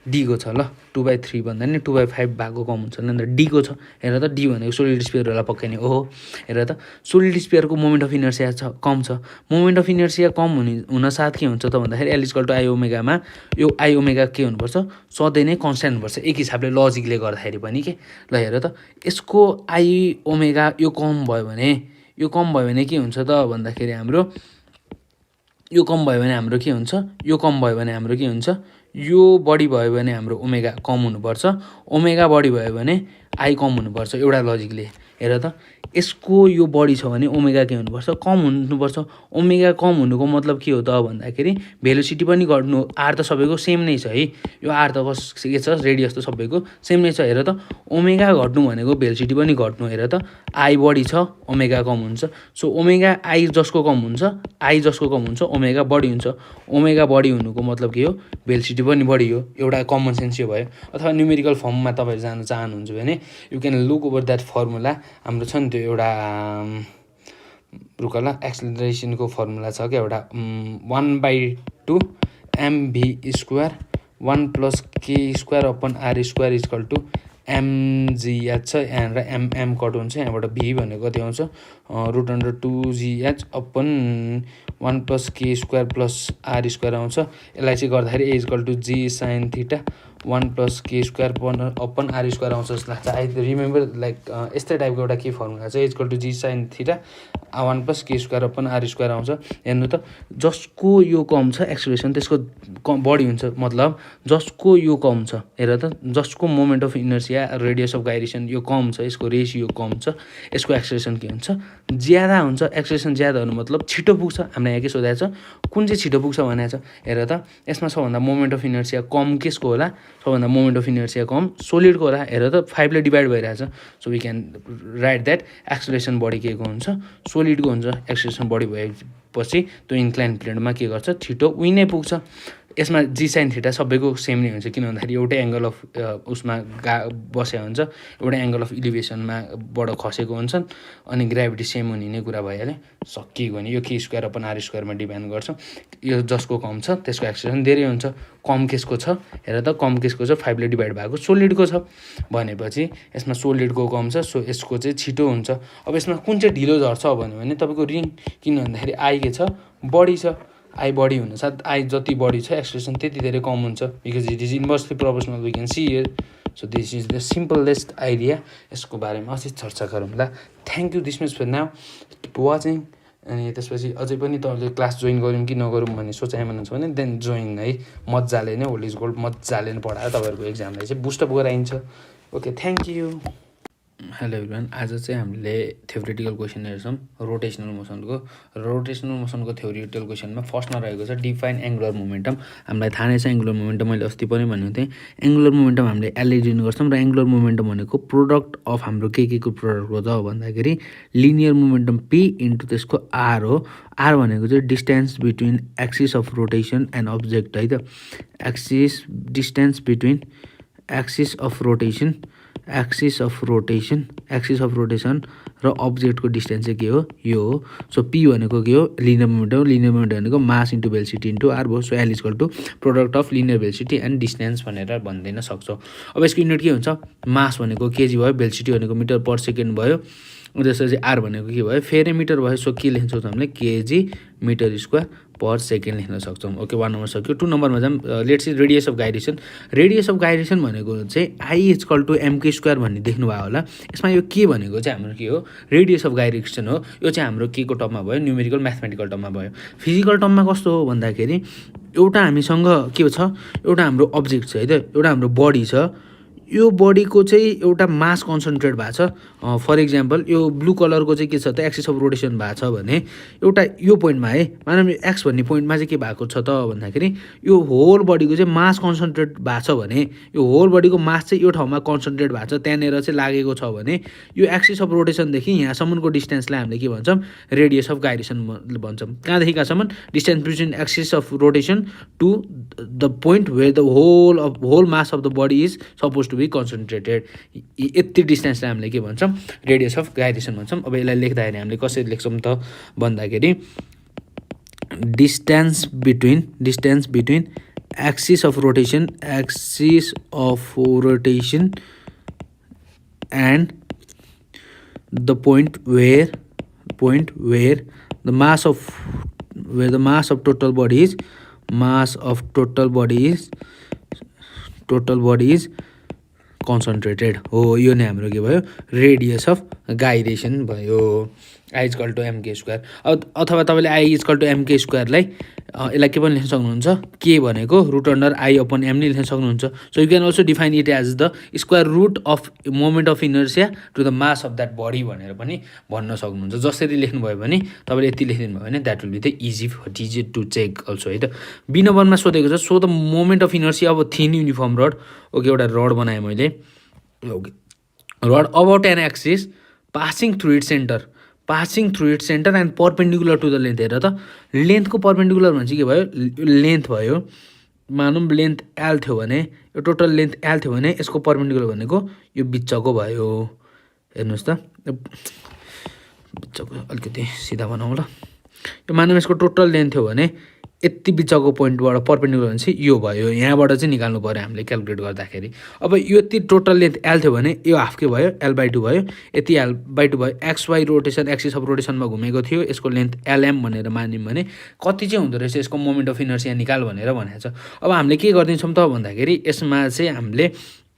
डी को छ ल 2/3 भन्दा नि 2/5 भएको कम हुन्छ अन्त डी को छ हेर त डी भनेको सोलिड स्पियरहरूलाई पक्कै नै ओहो हेर त सोलिड स्पियरको मोमेन्ट अफ इनर्सिया कम छ मोमेन्ट अफ इनर्सिया कम हुन साथ के हुन्छ त भन्दाखेरि एल इक्वल टु आई ओमेगामा यो आई ओमेगा के हुनुपर्छ सधैँ नै कन्स्ट्यान्ट हुनुपर्छ एक हिसाबले लजिकले गर्दाखेरि पनि के ल हेर त यसको आई ओमेगा यो कम भयो भने के हुन्छ त भन्दाखेरि हाम्रो यो कम भयो भने हाम्रो के हुन्छ यो बढी भयो भने हाम्रो ओमेगा कम हुनुपर्छ ओमेगा बढी भयो भने आई कम हुनुपर्छ एउटा लजिकले हेर त यसको यो बढी छ भने ओमेगा के हुनुपर्छ कम हुनुपर्छ ओमेगा कम हुनुको मतलब के हो त भन्दाखेरि भेलोसिटी पनि घट्नु आर त सबैको सेम नै छ है यो आर त के छ रेडियस त सबैको सेम नै छ हेर त ओमेगा घट्नु भनेको भेलोसिटी पनि घट्नु हेर त आई बढी छ ओमेगा कम हुन्छ सो ओमेगा आई जसको कम हुन्छ ओमेगा बढी हुन्छ ओमेगा बढी हुनुको मतलब के हो भेलोसिटी पनि बढी हो एउटा कमन सेन्स यो भयो अथवा न्युमेरिकल फर्ममा तपाईहरु जान चाहनुहुन्छ भने you can look over that formula हाम्रो छ नि त्यो एउटा रुकला एक्सेलरेसनको फर्मुला छ के एउटा 1/2 mv² 1 + k² upon r² equal to mgh छ यहाँबाट mm कट हुन्छ यहाँबाट v भनेको कति आउँछ √2gh अपन 1 + k² + r² आउँछ यसलाई चाहिँ गर्दाखेरि a = g sin θ 1 + k² upon r² आउँछ जस्तो लाग्छ आई रिमेम्बर लाइक यस्तै टाइपको एउटा के फर्मुला छ a = g sin θ 1 + k² upon r² आउँछ हेर्नु त जसको यो कम छ एक्सेलरेसन त्यसको कम बढी हुन्छ मतलब जसको यो कम छ हेर त जसको moment of inertia radius of gyration यो कम छ यसको रेसियो कम छ यसको एक्सेलरेसन के हुन्छ ज्यादा हुन्छ एक्सेलरेसन ज्यादा हुनु मतलब छिटो पुग्छ हामीलाई यहाँ के सोधेको छ कुन चाहिँ छिटो पुग्छ भनेको छ हेर त यसमा सबभन्दा मोमेन्ट अफ इनर्सिया कम केसको होला सबभन्दा मोमेन्ट अफ इनर्सिया कम सोलिडको होला हेर त 5 ले डिभाइड भइरहेछ so we can write that acceleration बढी के को हुन्छ सोलिडको हुन्छ एक्सेलरेसन बढी भएपछि त्यो इन्क्लाइन प्लेनमा के गर्छ छिटो उइनै पुग्छ यसमा जी साइन थीटा सबैको सेम नै हुन्छ किन भन्दाखेरि एउटै एङ्गल अफ उसमा बसे हुन्छ एउटै एङ्गल अफ इलिभेसनमा बाट खसेको हुन्छन् अनि ग्राभिटी सेम हुने नै कुरा भइहाल्यो सकियो भने यो k² अपन r² मा डिपेन्ड गर्छ यो जसको कम छ त्यसको एक्सेलरेसन धेरै हुन्छ कम केसको छ हेर त कम केसको छ 5 ले डिभाइड भएको सोलिडको छ भनेपछि यसमा सोलिडको कम छ सो यसको चाहिँ छिटो हुन्छ अब यसमा कुन चाहिँ ढिलो झर्छ भने तपाईको रिङ किन भन्दाखेरि आई के छ बढी छ आई बढी हुन साथ आई जति बढी छ एक्सेलरेसन त्यति धेरै कम हुन्छ because it is inversely proportional we can see here so this is the simplest idea यसको बारेमा अझै चर्चा गरौँला thank you this much for now watching अनि त्यसपछि अझै पनि तपाईँले क्लास जोइन गरौँ कि नगरौँ भन्ने सोचाइ हुनुहुन्छ भने देन जोइन है मजाले नै ओल्ड इज गोल्ड मजाले नै पढाएर तपाईँहरूको एक्जामलाई चाहिँ बुस्टअप गराइन्छ okay thank you hello everyone, आज चाहिँ हामीले थ्योरिटिकल क्वेसन हेर्छौँ रोटेसनल मोसनको। रोटेसनल मोसनको थ्योरिटिकल क्वेसनमा फर्स्टमा रहेको छ डिफाइन एङ्गुलर मोमेन्टम। हामीलाई थाहा नै छ एङ्गुलर मोमेन्टम, मैले अस्ति पनि भनेको थिएँ। एङ्गुलर मोमेन्टम हामीले एलले डिनो गर्छौँ र एङ्गुलर मोमेन्टम भनेको प्रोडक्ट अफ हाम्रो के को प्रोडक्ट हो त भन्दाखेरि लिनियर मोमेन्टम पी इन्टु त्यसको आर हो। आर भनेको चाहिँ distance between axis of rotation and object है त। Distance between axis of rotation र अब्जेक्टको डिस्टेन्स चाहिँ के हो, यो हो। सो पी भनेको के हो, लिनियर मोमेन्टम हो। लिनियर मोमेन्टम भनेको mass into velocity into R भयो। So L equal to product of linear velocity and distance भनेर भनिदिन सक्छौँ। अब यसको युनिट के हुन्छ, मास भनेको केजी भयो, भेलोसिटी भनेको मिटर पर सेकेन्ड भयो, त्यसपछि आर भनेको के भयो, फेरि मिटर भयो। सो के लेख्न सक्छौँ हामीले, KG metre square per second लेख्न सक्छौँ। ओके, 1 नम्बर सक्यो। 2 नम्बरमा जाऊँ। Let's see radius of gyration. Radius of gyration भनेको चाहिँ I equal to MK square भन्ने देख्नुभयो होला। यसमा यो के भनेको चाहिँ हाम्रो के हो, रेडियस अफ गाइरेसन हो। यो चाहिँ हाम्रो के को टर्ममा भयो, न्युमेरिकल म्याथमेटिकल टर्ममा भयो। फिजिकल टर्ममा कस्तो हो भन्दाखेरि एउटा हामीसँग के छ, एउटा हाम्रो अब्जेक्ट छ है त, एउटा हाम्रो बडी छ। यो बडीको चाहिँ एउटा मास कन्सन्ट्रेट भएको छ। फर इक्जाम्पल यो ब्लू कलरको चाहिँ के छ त, एक्सिस अफ रोटेसन भएको छ भने एउटा यो पोइन्टमा है, मानव एक्स भन्ने पोइन्टमा चाहिँ के भएको छ त भन्दाखेरि यो होल बडीको चाहिँ मास कन्सन्ट्रेट भएको छ भने यो होल बडीको मास चाहिँ यो ठाउँमा कन्सन्ट्रेट भएको छ, त्यहाँनिर चाहिँ लागेको छ भने यो एक्सिस अफ रोटेसनदेखि यहाँसम्मको डिस्टेन्सलाई हामीले के भन्छौँ, रेडियस अफ गाइरेसन भन्छौँ। कहाँदेखि कहाँसम्म, distance between axis of rotation to the point where the whole mass of the body is suppose to be concentrated. यति डिस्टेन्सलाई हामीले के भन्छौँ, रेडियस अफ गाइरेसन भन्छौँ। अब यसलाई लेख्दाखेरि हामीले कसरी लेख्छौँ त भन्दाखेरि distance between axis of rotation and the point where the mass of total body is concentrated हो। यो नै हाम्रो के भयो, रेडियस अफ गाइरेसन भयो। I equal to MK square. अथवा तपाईँले आई इक्वल टु एमके स्क्वायरलाई यसलाई के पनि लेख्न सक्नुहुन्छ, के भनेको root under I upon M नै लेख्न सक्नुहुन्छ। So you can also define it as the square root of moment of inertia to the mass of that body भनेर पनि भन्न सक्नुहुन्छ। जसरी लेख्नुभयो भने तपाईँले यति लेखिदिनु भयो भने that will be the easy to check also है त। बी नम्बरमा सोधेको छ, so the moment of inertia अब थिन युनिफर्म रड। ओके, एउटा रड बनाएँ मैले। Okay, rod about an axis passing through its centre and perpendicular to the length. हेर त, लेन्थको परपेन्डिकुलर भने चाहिँ के भयो, लेन्थ भयो। मानौँ लेन्थ एल थियो भने, यो टोटल लेन्थ एल थियो भने यसको परपेन्डिकुलर भनेको यो बिचको भयो। हेर्नुहोस् त, बिचको अलिकति सिधा बनाउँ ल। यो मानौँ यसको टोटल लेन्थ थियो भने यति बिचको पोइन्टबाट परपेन्डिकुलर भने चाहिँ यो भयो। यहाँबाट चाहिँ निकाल्नु पऱ्यो हामीले क्यालकुलेट गर्दाखेरि। अब यो यति टोटल लेन्थ एल थियो भने यो हाफकै भयो, L/2 भयो। यति L/2 भयो। XY रोटेसन, एक्सिस अफ रोटेसनमा घुमेको थियो, यसको लेन्थ LM भनेर मान्यौँ भने कति चाहिँ हुँदो रहेछ यसको मोमेन्ट अफ इनर्सिया निकाल भनेर भनेको छ। अब हामीले के गरिदिन्छौँ त भन्दाखेरि यसमा चाहिँ हामीले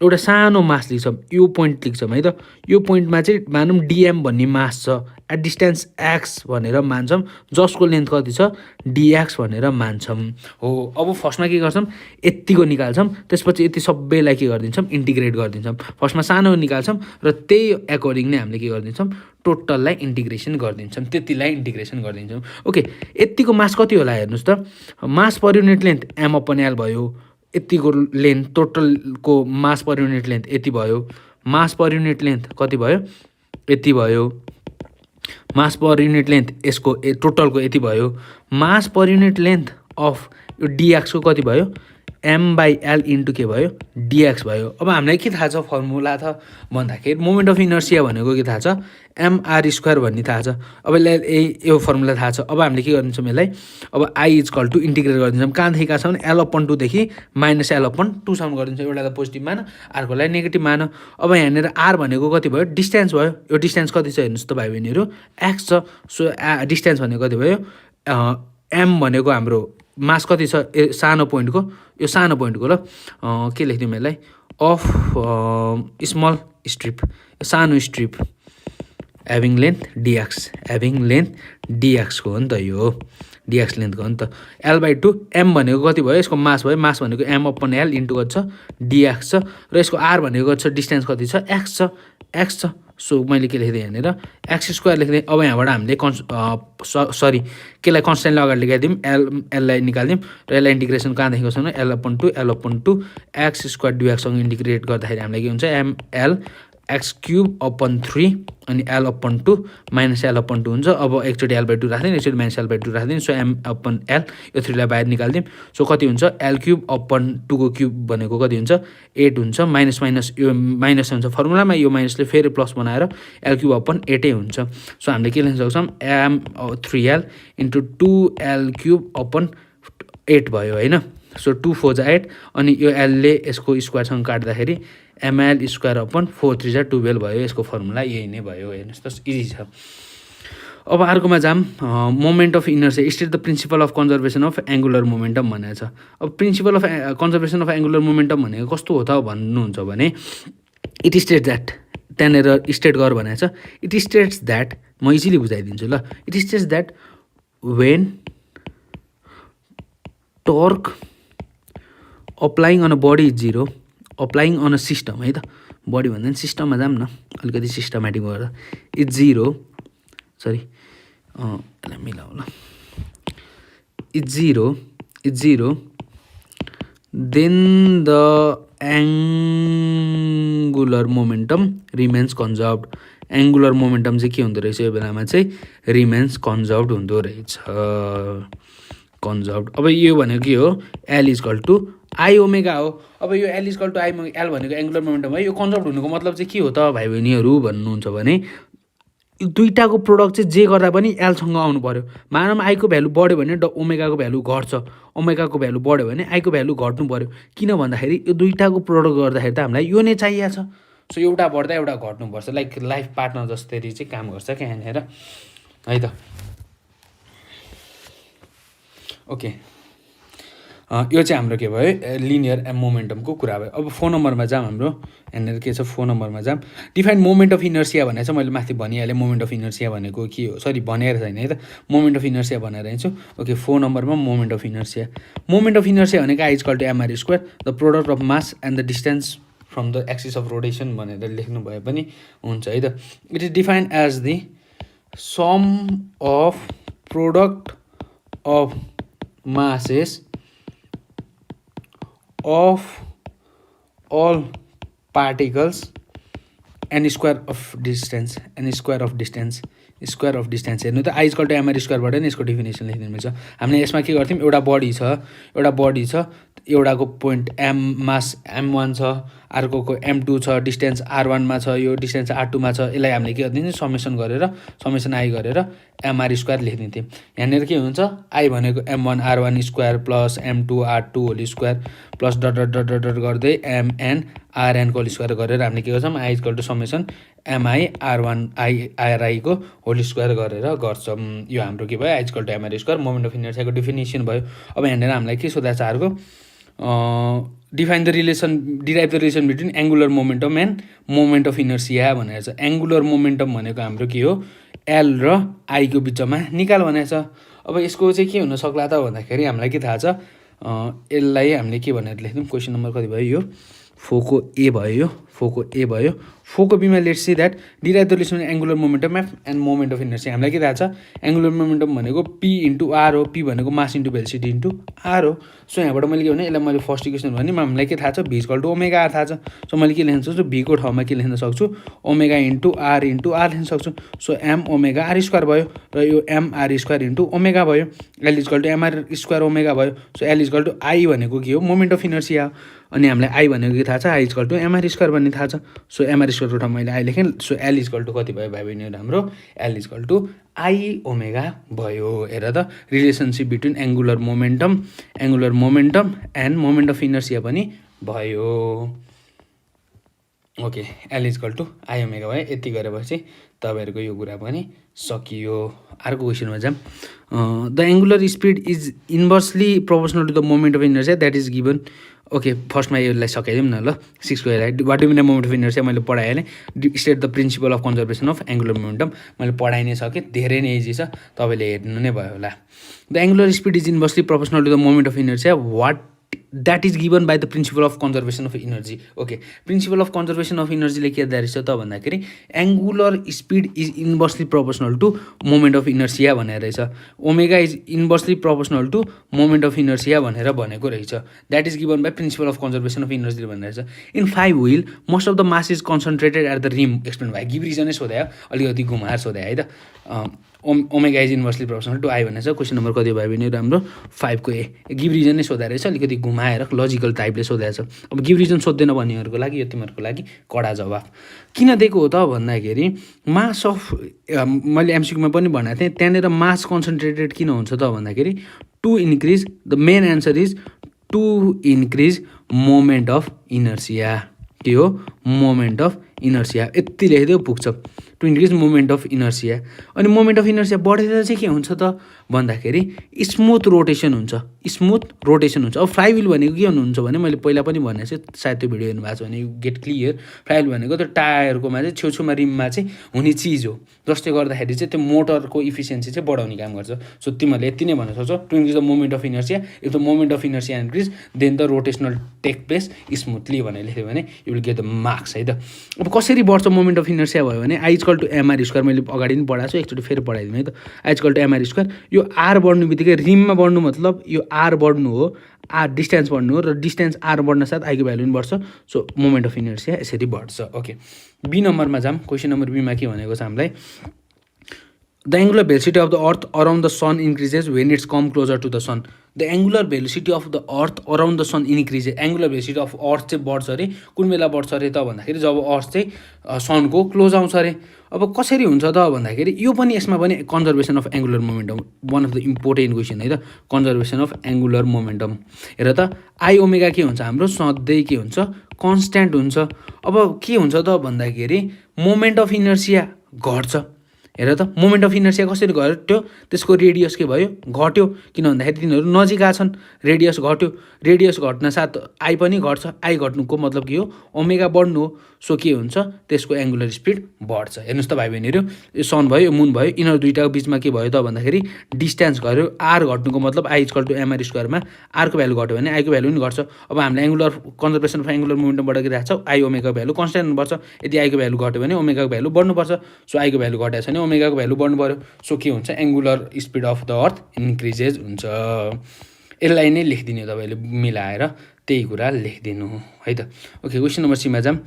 एउटा सानो मास लिन्छौँ, यो पोइन्ट लेख्छौँ है त। यो पोइन्टमा चाहिँ मानौँ डिएम भन्ने मास छ, एट डिस्टेन्स एक्स भनेर मान्छौँ, जसको लेन्थ कति छ, डिएक्स भनेर मान्छौँ हो। अब फर्स्टमा के गर्छौँ, यत्तिको निकाल्छौँ, त्यसपछि यति सबैलाई के गरिदिन्छौँ, इन्टिग्रेट गरिदिन्छौँ। फर्स्टमा सानो निकाल्छौँ र त्यही एकोर्डिङ नै हामीले के गरिदिन्छौँ, टोटललाई इन्टिग्रेसन गरिदिन्छौँ, त्यतिलाई इन्टिग्रेसन गरिदिन्छौँ। ओके, यत्तिको मास कति होला हेर्नुहोस् त, मास पर युनिट लेन्थ M/L भयो। यतिको लेन्थ, टोटलको मास पर युनिट लेन्थ यति भयो। मास पर युनिट लेन्थ कति भयो, यति भयो। मास पर युनिट लेन्थ यसको टोटलको यति भयो। मास पर युनिट लेन्थ अफ यो डिएक्सको कति भयो, M/L इन्टु के भयो, डिएक्स भयो। अब हामीलाई के थाहा छ फर्मुला त भन्दाखेरि मोमेन्ट अफ इनर्सिया भनेको के थाहा छ, MR² भन्ने थाहा छ। अब यसलाई यो फर्मुला थाहा छ। अब हामीले के गरिदिन्छौँ यसलाई, अब आई इक्वल टु इन्टिग्रेट गरिदिन्छौँ। कहाँदेखि कहाँसम्म, L/2 देखि -L/2सम्म गरिदिन्छौँ। एउटालाई पोजिटिभ मान, अर्कोलाई नेगेटिभ मान। अब यहाँनिर आर भनेको कति भयो, डिस्टेन्स भयो। यो डिस्टेन्स कति छ हेर्नुहोस् त भाइ बहिनीहरू, एक्स छ। सो डिस्टेन्स भनेको कति भयो, एम भनेको हाम्रो मास कति छ सानो पोइन्टको, यो सानो पोइन्टको ल के लेख्दिउँ यसलाई, अफ स्मल स्ट्रिप, सानो स्ट्रिप, ह्याभिङ लेन्थ डिएक्सको हो नि त, यो डिएक्स लेन्थको हो नि त। L/2 एम भनेको कति भयो, यसको मास भयो, मास भनेको M/L इन्टु कति छ, डिएक्स छ। र यसको आर भनेको कति छ, डिस्टेन्स कति छ, एक्स छ। सो मैले के लेखिदिएँ यहाँनिर एक्स स्क्वायर लेखिदिएँ। अब यहाँबाट हामीले सरी केलाई कन्सटेन्टलाई अगाडि लेखाइदिउँ, एललाई निकालिदिउँ र यसलाई इन्टिग्रेसन कहाँ देखेको छ भने L upon two X square डिएक्ससँग इन्टिग्रेट गर्दाखेरि हामीलाई के हुन्छ एमएल एक्स क्युब अपन 3 अनि L upon two minus L upon two हुन्छ। अब एकचोटि एल/2 राखिदिउँ, एकचोटि माइनस एल/2 राखिदिउँ। सो एम अपन एल यो 3लाई बाहिर निकालिदिउँ। सो कति हुन्छ एल क्युब अपन 2 को क्युब भनेको कति हुन्छ 8 हुन्छ। माइनस माइनस यो माइनस हुन्छ फर्मुलामा, यो माइनसले फेरि प्लस बनाएर एल क्युब अपन 8 हुन्छ। सो हामीले के लेख्न सक्छौँ am 3l into 2l cube upon 8 भयो होइन। सो 2 4 जा 8 अनि यो एलले यसको स्क्वायरसँग काट्दाखेरि एमएल स्क्वायर अपन 4 3 जा 12 भयो। यसको फर्मुला यही नै भयो, हेर्नुहोस् त इजी छ। अब अर्कोमा जाम moment of inertia state the principle of conservation of angular momentum भनेको छ। अब principle of conservation of angular momentum भनेको कस्तो हो त भन्नुहुन्छ भने इट स्टेट्स द्याट, त्यहाँनिर स्टेट गर भनेको छ। इट स्टेट्स द्याट, म इजिली बुझाइदिन्छु ल। It states that when torque applying on a body is 0, applying on a system है त, बडी भन्दा पनि सिस्टममा जाऊँ न अलिकति सिस्टमेटिक भएर, इज 0 सरी यसलाई मिलाऊ ल, is 0 then the angular momentum remains conserved. Angular momentum चाहिँ के हुँदो रहेछ यो बेलामा चाहिँ रिमेन्स कन्जर्भड हुँदो रहेछ, कन्जर्भड। अब यो भनेको के हो L equal to I omega हो। अब यो L equal to I L भनेको एङ्गुलर मोमेन्टम हो। यो कन्जर्भड हुनुको मतलब चाहिँ के हो त भाइ बहिनीहरू भन्नुहुन्छ भने यो दुईटाको प्रोडक्ट चाहिँ जे गर्दा पनि एलसँग आउनु पऱ्यो। मानौँ आईको भ्यालु बढ्यो भने ओमेगाको भ्यालु घट्छ, ओमेगाको भ्यालु बढ्यो भने आईको भ्यालु घट्नु पऱ्यो। किन भन्दाखेरि यो दुईटाको प्रोडक्ट गर्दाखेरि त हामीलाई यो नै चाहिएको छ। सो एउटा बढ्दा एउटा घट्नुपर्छ, लाइक लाइफ पार्टनर जस्तै चाहिँ काम गर्छ क्या यहाँनिर है त। ओके यो चाहिँ हाम्रो के भयो लिनियर मोमेन्टमको कुरा भयो। अब 4 नम्बरमा जाऊँ, हाम्रो यहाँनिर के छ 4 नम्बरमा जाऊँ। डिफाइन मोमेन्ट अफ इनर्सिया भनेको चाहिँ मैले माथि भनिहालेँ मोमेन्ट अफ इनर्सिया भनेको के हो, सरी भनेर छैन है त, मोमेन्ट अफ इनर्सिया भनेर हिँड्छु। ओके 4 नम्बरमा moment of inertia. Moment of inertia भनेको I equal to MR square the product of mass and the distance from the axis of rotation भनेर लेख्नु भए पनि हुन्छ है त। It is defined as the sum of product of masses of all particles and square of distance हेर्नु त I equal to MR स्क्वायरबाट नै यसको डेफिनेसन लेखिदिनु मिल्छ। हामीले यसमा के गर्थ्यौँ एउटा बडी छ एउटाको पोइन्ट एम मास M1 छ, अर्कोको M2 छ, डिस्टेन्स R1मा छ, यो डिस्टेन्स R2मा छ। यसलाई हामीले के गरिदिन्छौँ समेसन आई गरेर एमआर स्क्वायर लेखिदिन्थ्यौँ। यहाँनिर के हुन्छ आई भनेको M1 R1 square plus M2 R2 whole square plus dot dot dot dot dot गर्दै MN RN को होल स्क्वायर गरेर हामीले के गर्छौँ I equal to summation MI R1 RI को होल स्क्वायर गरेर गर्छौँ। यो हाम्रो के भयो I equal to MR square moment of इनर्सियाको डेफिनेसन भयो। अब यहाँनिर हामीलाई के सोधेको छ अर्को derive the relation between angular momentum and moment of inertia भनेको छ। एङ्गुलर मोमेन्टम भनेको हाम्रो के हो एल र आईको बिचमा निकाल भनेको छ। अब यसको चाहिँ के हुन सक्ला त भन्दाखेरि हामीलाई के थाहा छ, यसलाई हामीले के भनेर लेख्यौँ, क्वेसन नम्बर कति भयो यो 4 को ए भयो, 4 को ए भयो। 4 को बीमा let's see that derive the relation angular momentum and moment of inertia. हामीलाई के थाहा छ एङ्गुलर मोमेन्टम भनेको पी इन्टु आर हो, पी भनेको mass into velocity into R हो। सो यहाँबाट मैले के भने यसलाई मैले फर्स्ट इक्वेसन भने हामीलाई के थाहा छ भी इक्वल टु ओमेगा आर थाहा छ। सो मैले के लेख्न सक्छु भीको ठाउँमा के लेख्न सक्छु ओमेगा इन्टु आर लेख्न सक्छु। So M omega are square भयो र यो M R square into omega भयो। L equal to MR square omega भयो। So L equal to I भनेको के हो मोमेन्ट अफ इनर्सिया, अनि हामीलाई आई भनेको के थाहा छ I equal to MR square भन्ने थाहा छ। सो एमआर स्क्वायरको ठाउँमा मैले आई लेखेँ। सो एल इक्वल टु कति भयो भाइ बहिनीहरू हाम्रो L equal to I omega भयो। हेर त relationship between angular momentum and moment of inertia पनि भयो। Okay L equal to I omega भयो। यति गरेपछि तपाईँहरूको यो कुरा पनि सकियो। अर्को क्वेसनमा जाऊँ। The angular speed is inversely proportional to the moment of inertia that is given. Okay फर्स्टमा यसलाई सकाइदिउँ न ल। 6 को यसलाई what do mean moment of inertia मैले पढाइहालेँ। State the principle of conservation of angular momentum मैले पढाइ नै सकेँ, धेरै नै इजी छ, तपाईँले हेर्नु नै भयो होला। The angular speed is inversely proportional to the moment of inertia what that is given by the principle of conservation of energy. Okay, principle of conservation of इनर्जीले के रहेछ त भन्दाखेरि angular speed is inversely proportional to moment of inertia भनेर रहेछ। Omega is inversely proportional to moment of inertia भनेर भनेको रहेछ। That is given by principle of conservation of energy भनेर रहेछ। In 5 wheel most of the mass is concentrated at the rim explain भयो। Give रिजनै सोध्यो, अलिकति घुमाएर सोध्यो है त। Omega is inversely proportional to I भनेर छ। क्वेसन नम्बर कति भयो भने राम्रो 5 को ए। गिभ रिजन नै सोधा रहेछ, अलिकति घुमाएर लजिकल टाइपले सोधाएको छ। अब गिभ रिजन सोध्दैन भन्नेहरूको लागि यो तिमीहरूको लागि कडा जवाफ। किन दिएको हो त भन्दाखेरि मास अफ मैले एमसिक्यूमा पनि भनेको थिएँ, त्यहाँनिर मास कन्सन्ट्रेटेड किन हुन्छ त भन्दाखेरि to increase the main answer is to increase moment of inertia. के हो? Moment of inertia. यति लेखिदियो पुग्छ, to increase moment of inertia. अनि मोमेन्ट अफ इनर्सिया बढेर चाहिँ के हुन्छ त भन्दाखेरि स्मुथ रोटेसन हुन्छ, स्मुथ रोटेसन हुन्छ। अब फ्लाइव्हिल भनेको के हुनुहुन्छ भने मैले पहिला पनि भनेको छु, सायद त्यो भिडियो हेर्नु भएको छ भने यु गेट क्लियर। फ्लाइव्हिल भनेको त्यो टायरकोमा चाहिँ छेउछेउमा रिममा चाहिँ हुने चिज हो, जसले गर्दाखेरि चाहिँ त्यो मोटरको इफिसियन्सी चाहिँ बढाउने काम गर्छ। सो तिमीहरूले यति नै भन्न सक्छौ, to increase the moment of inertia. If the moment of inertia increase then the rotational take place smoothly भनेर लेख्यो भने you will get the marks है त। अब कसरी बढ्छ मोमेन्ट अफ इनर्सिया भयो भने I equal to MR square. मैले अगाडि पनि पढाएको छु, एकचोटि फेरि पढाइदिउँ है त। I equal to MR square. यो आर बढ्नु बित्तिकै रिममा बढ्नु मतलब यो आर बढ्नु हो, आर डिस्टेन्स बढ्नु हो, र डिस्टेन्स आर बढ्न साथ आईको भ्यालु पनि बढ्छ। सो मोमेन्ट अफ इनर्सिया यसरी बढ्छ। ओके, बी नम्बरमा जाऊँ। क्वेसन नम्बर बीमा के भनेको छ हामीलाई, the angular velocity of the earth around the sun increases when it's come closer to the sun. The angular velocity of the earth around the sun increases. Angular velocity of earth चाहिँ बढ्छ अरे, कुन बेला बढ्छ अरे त भन्दाखेरि जब अर्थ चाहिँ सनको क्लोज आउँछ अरे। अब कसरी हुन्छ त भन्दाखेरि यो पनि यसमा पनि conservation of angular momentum one of the important question है त, कन्जर्भेसन अफ एङ्गुलर मोमेन्टम। हेर त आई ओमेगा के हुन्छ हाम्रो सधैँ के हुन्छ, कन्सट्यान्ट हुन्छ। अब के हुन्छ त भन्दाखेरि मोमेन्ट अफ इनर्सिया घट्छ। हेर त मोमेन्ट अफ इनर्सिया कसरी घट्यो, त्यसको रेडियस के भयो, घट्यो। किन भन्दाखेरि तिनीहरू नजिक आछन्, रेडियस घट्यो। रेडियस घट्न साथ आई पनि घट्छ। आई घट्नुको मतलब के हो, ओमेगा बढ्नु हो। सो के हुन्छ, त्यसको एङ्गुलर स्पिड बढ्छ। हेर्नुहोस् त भाइ बहिनीहरू, यो सन भयो, यो मुन भयो, यिनीहरू दुइटाको बिचमा के भयो त भन्दाखेरि डिस्टेन्स घट्यो। आर घट्नुको मतलब आई इक्वल टु एमआर स्क्वायरमा आरको भ्यालु घट्यो भने आईको भ्यालु पनि घट्छ। अब हामीले angular conservation of angular momentum बढाइरहेको छ, आई ओमेगाको भ्यालु कन्सट्यान्ट हुनुपर्छ। यदि आईको भ्यालु घट्यो भने ओमेगाको भ्यालु बढ्नुपर्छ। सो आईको भ्यालु घटेको छ भने ओमेगाको भ्यालु बढ्नु पऱ्यो। सो के हुन्छ, angular speed of the earth increases हुन्छ। यसलाई नै लेखिदिनु तपाईँले मिलाएर, त्यही कुरा लेखिदिनु है त। ओके, क्वेसन नम्बर सीमा जाऊँ।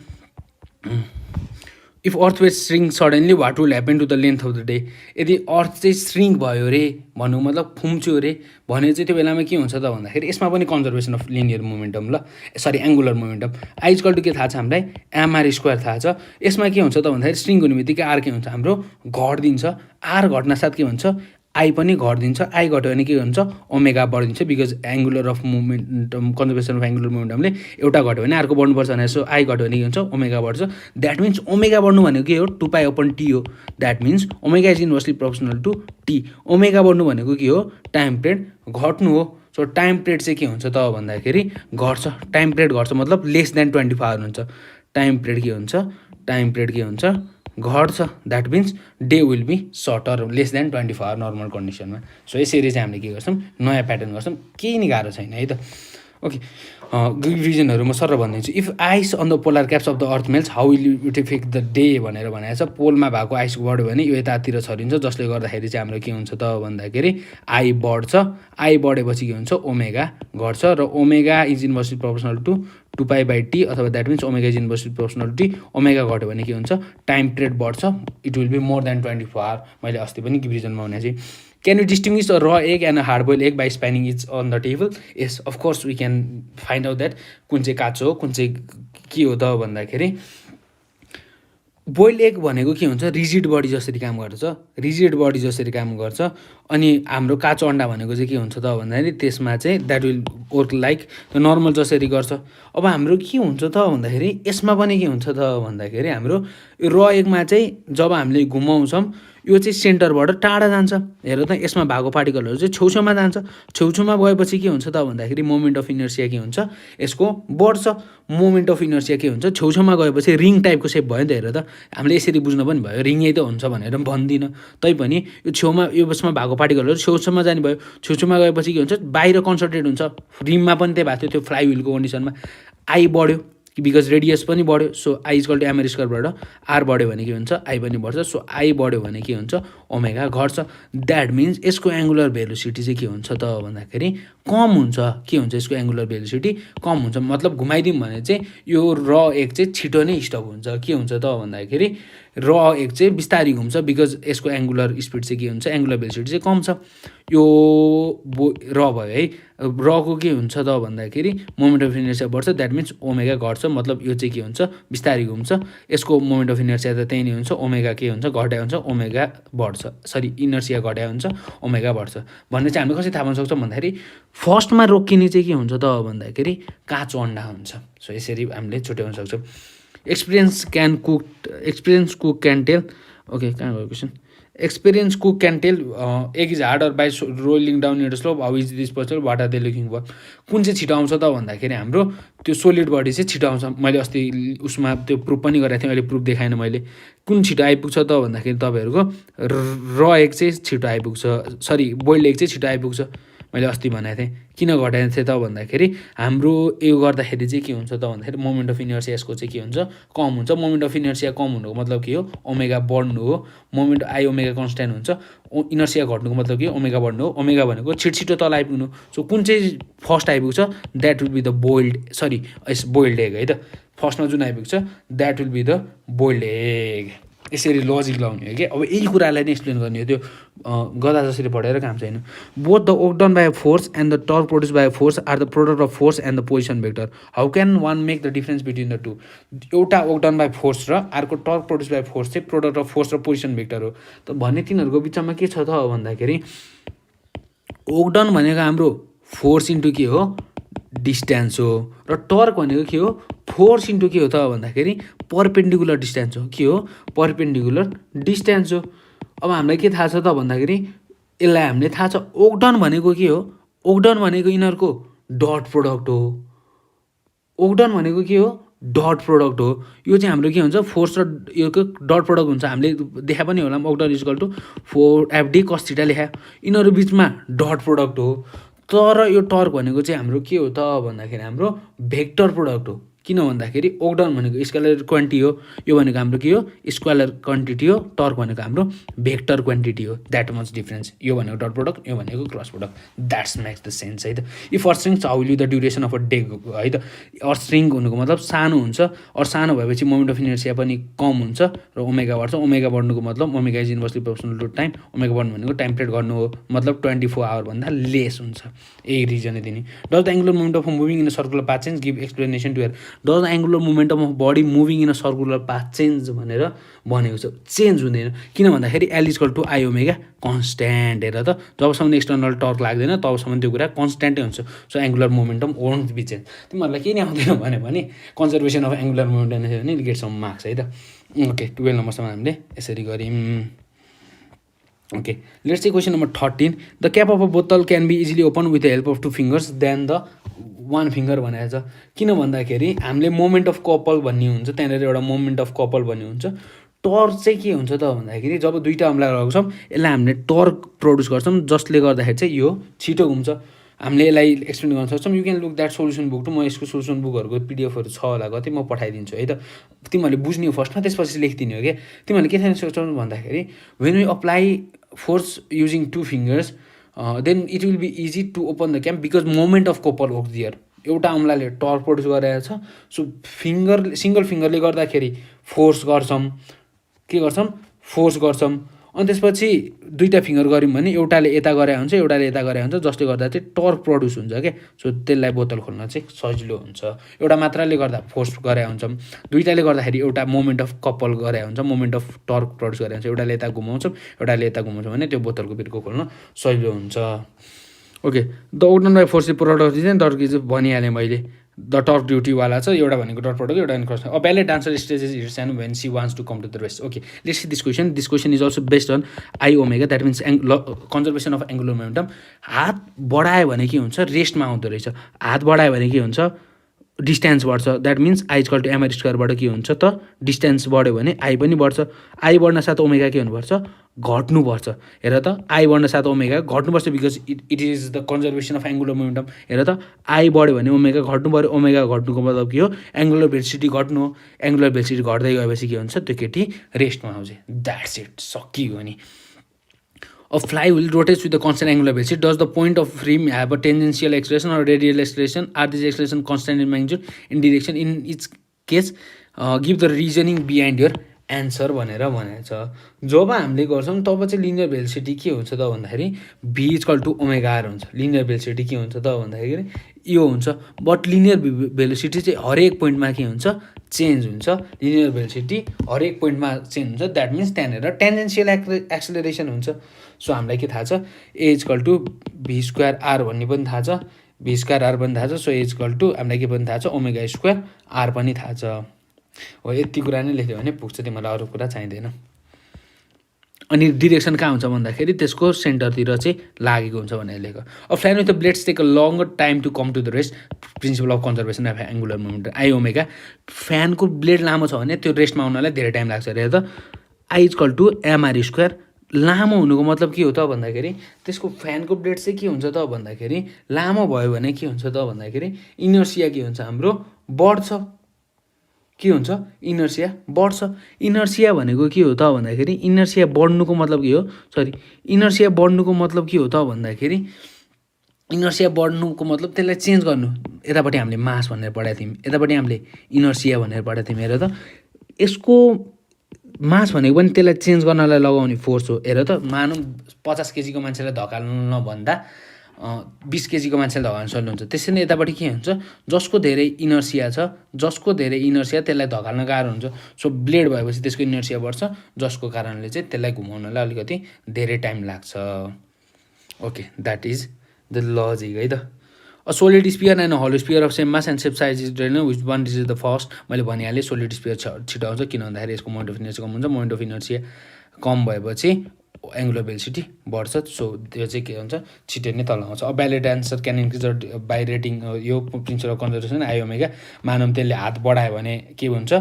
If earth was shrink suddenly what will happen to the length of the day. यदि अर्थ चाहिँ श्रिङ्क भयो अरे भन्नु मतलब फुम्च्यो अरे भने चाहिँ त्यो बेलामा के हुन्छ त भन्दाखेरि यसमा पनि कन्जर्भेसन अफ लिनियर मोमेन्टम, ल sorry angular momentum. I equal to के थाहा छ हामीलाई, एमआर स्क्वायर थाहा छ। यसमा के हुन्छ त भन्दाखेरि श्रिङ्क हुने बित्तिकै आर के हुन्छ हाम्रो घटिदिन्छ। आर घट्न साथ के हुन्छ, आई पनि घटिदिन्छ। आई घट्यो भने के हुन्छ, ओमेगा बढिदिन्छ। Because angular of momentum conservation of angular मोमेन्टमले एउटा घट्यो भने अर्को बढ्नुपर्छ भने, सो आई घट्यो भने के हुन्छ, ओमेगा बढ्छ। द्याट मिन्स ओमेगा बढ्नु भनेको के हो, 2π/t हो। That means omega is inversely proportional to T. Omega बढ्नु भनेको के हो, टाइम पिरियड घट्नु हो। सो टाइम पिरियड चाहिँ के हुन्छ त भन्दाखेरि घट्छ। टाइम पिरियड घट्छ मतलब लेस देन 24 आवर हुन्छ। टाइम पिरियड के हुन्छ, टाइम पिरियड के हुन्छ, घट्छ। That means day will be shorter, less than 24 hour normal कन्डिसनमा। सो यसरी चाहिँ हामीले के गर्छौँ, नयाँ प्याटर्न गर्छौँ। केही नि गाह्रो छैन है त। ओके, रिजनहरू म सर भनिदिन्छु। If ice on the polar caps of the earth melts how will it effect the day भनेर भनेको छ। पोलमा भएको आइस बढ्यो भने यो यतातिर छरिन्छ, जसले गर्दाखेरि चाहिँ हाम्रो के हुन्छ त भन्दाखेरि आई बढ्छ। आई बढेपछि के हुन्छ, ओमेगा घट्छ। र omega is inversely proportional to 2π/t अथवा that means omega is inversely proportional to T. Omega घट्यो भने के हुन्छ, टाइम पिरियड बढ्छ। It will be more than 24 hour. मैले अस्ति पनि रिजनमा भने चाहिँ can you distinguish a raw egg and a hard boil egg by spinning is on the table. Yes of course we can find out that कुन चाहिँ काँचो हो, कुन चाहिँ के हो त भन्दाखेरि बोइल्ड एग भनेको के हुन्छ, रिजिड बडी जसरी काम गर्छ, रिजिड बडी जसरी काम गर्छ। अनि हाम्रो काँचो अन्डा भनेको चाहिँ के हुन्छ त भन्दाखेरि त्यसमा चाहिँ that will work like normal जसरी गर्छ। अब हाम्रो के हुन्छ त भन्दाखेरि यसमा पनि के हुन्छ त भन्दाखेरि हाम्रो र एगमा चाहिँ जब हामीले घुमाउँछौँ यो चाहिँ सेन्टरबाट टाढा जान्छ। हेर त यसमा भएको पार्टिकलहरू चाहिँ छेउछेउमा जान्छ। छेउछेउमा गएपछि के हुन्छ त भन्दाखेरि मोमेन्ट अफ इनर्सिया के हुन्छ, यसको बढ्छ। मोमेन्ट अफ इनर्सिया के हुन्छ, छेउछेउमा गएपछि रिङ टाइपको सेप भयो नि त। हेर त हामीले यसरी बुझ्न पनि भयो, रिङै त हुन्छ भनेर पनि भन्दिनँ। तैपनि यो छेउमा यो बसमा भएको पार्टिकलहरू छेउछेउमा जाने भयो। छेउछेउमा गएपछि के हुन्छ, बाहिर कन्सन्ट्रेट हुन्छ। रिममा पनि त्यही भएको थियो, त्यो फ्लाइ व्हिलको कन्डिसनमा आई बढ्यो बिकज रेडियस पनि बढ्यो। So I equal to M स्क्वायरबाट आर बढ्यो भने के हुन्छ, आई पनि बढ्छ। सो आई बढ्यो भने के हुन्छ, ओमेगा घट्छ। द्याट मिन्स यसको एङ्गुलर भेलोसिटी चाहिँ के हुन्छ त भन्दाखेरि कम हुन्छ। के हुन्छ, यसको एङ्गुलर भेलोसिटी कम हुन्छ। मतलब घुमाइदिउँ भने चाहिँ यो र एक चाहिँ छिटो नै स्टप हुन्छ। के हुन्छ त भन्दाखेरि र एक चाहिँ बिस्तारी घुम्छ बिकज यसको एङ्गुलर स्पिड चाहिँ के हुन्छ, एङ्गुलर भेलोसिटी चाहिँ कम छ। यो र भयो है। रको के हुन्छ त भन्दाखेरि मोमेन्ट अफ इनर्सिया बढ्छ। द्याट मिन्स ओमेगा घट्छ। मतलब यो चाहिँ के हुन्छ, बिस्तारी घुम्छ। यसको मोमेन्ट अफ इनर्सिया त त्यही नै हुन्छ। ओमेगा के हुन्छ, घट्या हुन्छ, ओमेगा बढ्छ। सरी, इनर्सिया घट्या हुन्छ, ओमेगा बढ्छ भन्ने चाहिँ हामीले कसरी थाहा पाउन सक्छौँ भन्दाखेरि फर्स्टमा रोकिने चाहिँ के हुन्छ त भन्दाखेरि काँचो अन्डा हुन्छ। सो यसरी हामीले छुट्याउन सक्छौँ। Experience cook can tell. Okay, कहाँ गयो question? Experience cook can tell egg is hard or by rolling down it slope, how is this posture, what are they looking for. कुन चाहिँ छिटो आउँछ त भन्दाखेरि हाम्रो त्यो सोलिड बडी चाहिँ छिटो आउँछ। मैले अस्ति उसमा त्यो प्रुफ पनि गरेको थिएँ, अहिले प्रुफ देखाएन मैले। कुन छिटो आइपुग्छ त भन्दाखेरि तपाईँहरूको र एग चाहिँ छिटो आइपुग्छ। सरी, बोइल्ड एग चाहिँ छिटो आइपुग्छ। मैले अस्ति भनेको थिएँ। किन घटाएको थिएँ त भन्दाखेरि हाम्रो यो गर्दाखेरि चाहिँ के हुन्छ त भन्दाखेरि मोमेन्ट अफ इनर्सिया यसको चाहिँ के हुन्छ, कम हुन्छ। मोमेन्ट अफ इनर्सिया कम हुनुको मतलब के हो, ओमेगा बढ्नु हो। मोमेन्ट आई ओमेगा कन्सट्यान्ट हुन्छ। इनर्सिया घट्नुको मतलब के हो, ओमेगा बढ्नु हो। ओमेगा भनेको छिटो तल आइपुग्नु। सो कुन चाहिँ फर्स्ट आइपुग्छ, that will be the boiled egg है त। फर्स्टमा जुन आइपुग्छ that will be the boiled egg. यसरी लजिक लाउने हो कि। अब यही कुरालाई नै एक्सप्लेन गर्ने हो। त्यो गदा जसरी पढेर काम छैन। Both the work done by a force and the torque produce by a force are the product of force and the position vector, how can one make the difference between the two. एउटा work done by force र अर्को torque produce by force चाहिँ product of force र position vector हो। त भन्ने तिनीहरूको बिचमा के छ त भन्दाखेरि वर्क डन भनेको हाम्रो फोर्स इन्टु के हो, डिस्टेन्स हो। र टर्क भनेको के हो, फोर्स इन्टु के हो त भन्दाखेरि परपेन्डिकुलर डिस्टेन्स हो। के हो, परपेन्डिकुलर डिस्टेन्स हो। अब हामीलाई के थाहा छ त भन्दाखेरि यसलाई हामीले थाहा छ वर्क डन भनेको के हो, वर्क डन भनेको यिनीहरूको डट प्रोडक्ट हो। वर्क डन भनेको के हो, डट प्रोडक्ट हो। यो चाहिँ हाम्रो के हुन्छ, फोर्स र यो डट प्रोडक्ट हुन्छ। हामीले देखा पनि होला, work done equal to 4FD cos theta लेखा। यिनीहरू बिचमा डट प्रोडक्ट हो। तर यो टर्क भनेको चाहिँ हाम्रो के हो त भन्दाखेरि हाम्रो भेक्टर प्रोडक्ट हो। किन भन्दाखेरि वर्क डन भनेको स्केलर क्वान्टिटी हो। यो भनेको हाम्रो के हो, स्केलर क्वान्टिटी हो। टर्क भनेको हाम्रो भेक्टर क्वान्टिटी हो। That much difference. यो भनेको डट प्रोडक्ट, यो भनेको cross product. That's makes the sense है त। If earth strings how will the duration of a day है त। अर्थ स्ट्रिङ हुनुको मतलब सानो हुन्छ। और सानो भएपछि मोमेन्ट अफ इनर्सिया पनि कम हुन्छ र ओमेगा बढ्छ। ओमेगा बढ्नुको मतलब omega is inversely proportional to time. Omega बढ्नु भनेको टाइम पिरियड गर्नु हो, मतलब 24 आवर लेस हुन्छ। यही रिजन दिने। Does the angular movement of moving in a circular path change, give explanation to here. Does the angular momentum of body moving in a circular path change भनेर भनेको छ। Change हुँदैन। किन भन्दाखेरि L equal to I omega constant. हेर त, जबसम्म external torque लाग्दैन तबसम्म त्यो कुरा कन्सट्यान्टै हुन्छ। So angular momentum won't be change. तिमीहरूलाई केही नै आउँदैन भने कन्जर्भेसन अफ एङ्गुलर मोमेन्टम भने गेट सम मार्क्स है त। ओके, 12 नम्बरसम्म हामीले यसरी गऱ्यौँ। Okay, let's see question number 13। The cap of a बोतल can be easily open with the help of 2 fingers than the 1 finger भनेको छ। किन भन्दाखेरि हामीले मोमेन्ट अफ कपल भन्ने हुन्छ, त्यहाँनिर एउटा मोमेन्ट अफ कपल भन्ने हुन्छ। टर्क चाहिँ के हुन्छ त भन्दाखेरि जब दुईवटा अम्ला लगाउँछौँ यसलाई हामीले टर्क प्रोड्युस गर्छौँ, जसले गर्दाखेरि चाहिँ यो छिटो घुम्छ। हामीले यसलाई एक्सप्लेन गर्न सक्छौँ। You can look that solution book too. म यसको सोल्युसन बुकहरूको पिडिएफहरू छ होला कति, म पठाइदिन्छु है त। तिमीहरूले बुझ्ने हो फर्स्टमा, त्यसपछि लेखिदिने हो क्या। तिमीहरूले के थाहा सक्छौ भन्दाखेरि when we apply force using 2 fingers then it will be easy to open the cap because moment of couple work there. एउटा अम्लाले टर्क प्रोड्युस गरिरहेको छ। सो सिङ्गल फिङ्गरले गर्दाखेरि फोर्स गर्छौँ, के गर्छौँ, फोर्स गर्छौँ। अनि त्यसपछि दुईवटा फिङ्गर गऱ्यौँ भने एउटाले यता गरे हुन्छ, एउटाले यता गरे हुन्छ, जसले गर्दा चाहिँ टर्क प्रोड्युस हुन्छ क्या। सो त्यसलाई बोतल खोल्न चाहिँ सजिलो हुन्छ। एउटा मात्रले गर्दा फोर्स गरे हुन्छौँ, दुईवटाले गर्दाखेरि एउटा मोमेन्ट अफ कपल गरे हुन्छ, मोमेन्ट अफ टर्क प्रोड्युस गरे हुन्छ। एउटाले यता घुमाउँछौँ, एउटाले यता घुमाउँछौँ भने त्यो बोतलको बिर्को खोल्न सजिलो हुन्छ। Okay, the work done by force product चाहिँ टर्क इज भनिहालेँ मैले। द टर्क ड्युटीवाला छ, एउटा भनेको डट प्रडक्ट, एउटा भनेको cross. A ballet dancer stages its end when she wants to come to the rest. Okay, let's see this question. This question is also based on I omega, that means conservation of angular momentum. हात बढायो भने के हुन्छ, रेस्टमा आउँदो रहेछ। हात बढायो भने के हुन्छ, डिस्टेन्स बढ्छ। That means I equal to MR स्क्वायरबाट के हुन्छ त, डिस्टेन्स बढ्यो भने आई पनि बढ्छ। आई बढ्न साथ ओमेगा के हुनुपर्छ, घट्नुपर्छ। हेर त, आई बढ्न साथ ओमेगा घट्नुपर्छ, because it is the conservation of angular momentum. हेर त, आई बढ्यो भने ओमेगा घट्नु पऱ्यो। ओमेगा घट्नुको मतलब के हो, एङ्गुलर भेलोसिटी घट्नु हो। एङ्गुलर भेलोसिटी घट्दै गएपछि के हुन्छ, त्यो केटी रेस्टमा आउँछ। द्याट्स इट, सकियो नि। A flywheel rotates with a constant angular velocity. Does the point of frame have a tangential acceleration or radial acceleration? Are these acceleration constant in magnitude, in direction? In its case, give the reasoning behind your answer भनेर भनेको छ। जब हामीले गर्छौँ तब चाहिँ linear velocity के हुन्छ त भन्दाखेरि v equal to omega are हुन्छ। लिनियर भेलोसिटी के हुन्छ त भन्दाखेरि यो हुन्छ। बट लिनियर भेलोसिटी चाहिँ हरेक पोइन्टमा के हुन्छ, चेन्ज हुन्छ। लिनियर भेलोसिटी हरेक पोइन्टमा चेन्ज हुन्छ। द्याट मिन्स त्यहाँनिर टेन्जेन्सियल एक्सेलरेसन हुन्छ। सो हामीलाई के थाहा छ, A equal to V square R भन्ने पनि थाहा छ, भी स्क्वायर आर पनि थाहा छ। सो ए इक्वल टु हामीलाई के पनि थाहा छ, ओमेगा स्क्वायर आर पनि थाहा छ। हो, यति कुरा नै लेख्यो भने पुग्छ, तिमीलाई अरू कुरा चाहिँदैन। अनि डिरेक्सन कहाँ हुन्छ भन्दाखेरि त्यसको सेन्टरतिर चाहिँ लागेको हुन्छ भनेर लेख। अब fan with the blades take a longer time to come to the rest, principle of conservation of angular momentum I omega. फ्यानको ब्लेड लामो छ भने त्यो रेस्टमा आउनलाई धेरै टाइम लाग्छ अरे। त I equal to MR square. लामो हुनुको मतलब के हो त भन्दाखेरि त्यसको फ्यानको ब्लेड चाहिँ के हुन्छ त भन्दाखेरि लामो भयो भने के हुन्छ त भन्दाखेरि इनर्सिया के हुन्छ, हाम्रो बढ्छ। के हुन्छ, इनर्सिया बढ्छ। इनर्सिया भनेको के हो त भन्दाखेरि इनर्सिया बढ्नुको मतलब के हो, इनर्सिया बढ्नुको मतलब के हो त भन्दाखेरि इनर्सिया बढ्नुको मतलब त्यसलाई चेन्ज गर्नु। यतापट्टि हामीले मास भनेर पढाएको थियौँ, यतापट्टि हामीले इनर्सिया भनेर पढाएको थियौँ। हेर त, यसको मास भनेको पनि त्यसलाई चेन्ज गर्नलाई लगाउने फोर्स हो। हेर त, मानौँ 50 केजीको मान्छेलाई धकाल्न भन्दा 20 केजीको मान्छेलाई धकाल्न सक्नुहुन्छ। त्यसरी नै यतापट्टि के हुन्छ, जसको धेरै इनर्सिया छ, जसको धेरै इनर्सिया त्यसलाई धकाल्न गाह्रो हुन्छ। सो ब्लेड भएपछि त्यसको इनर्सिया बढ्छ, जसको कारणले चाहिँ त्यसलाई घुमाउनलाई अलिकति धेरै टाइम लाग्छ। Okay, that is the logic है त। A solid sphere and a hollow sphere of same mass and shape size is determined which one is the first। मैले भनिहालेँ सोलिड स्पियर छिटो आउँछ, किन भन्दाखेरि यसको मोमेन्ट अफ इनर्सिया कम हुन्छ। मोमेन्ट अफ इनर्सिया कम भएपछि एङ्गुलर भेलोसिटी बढ्छ। सो त्यो चाहिँ के हुन्छ, छिटो नै तल आउँछ। अब ballet dancer can increase by rating, यो principle of conservation I omega. मानौँ त्यसले हात बढायो भने के हुन्छ,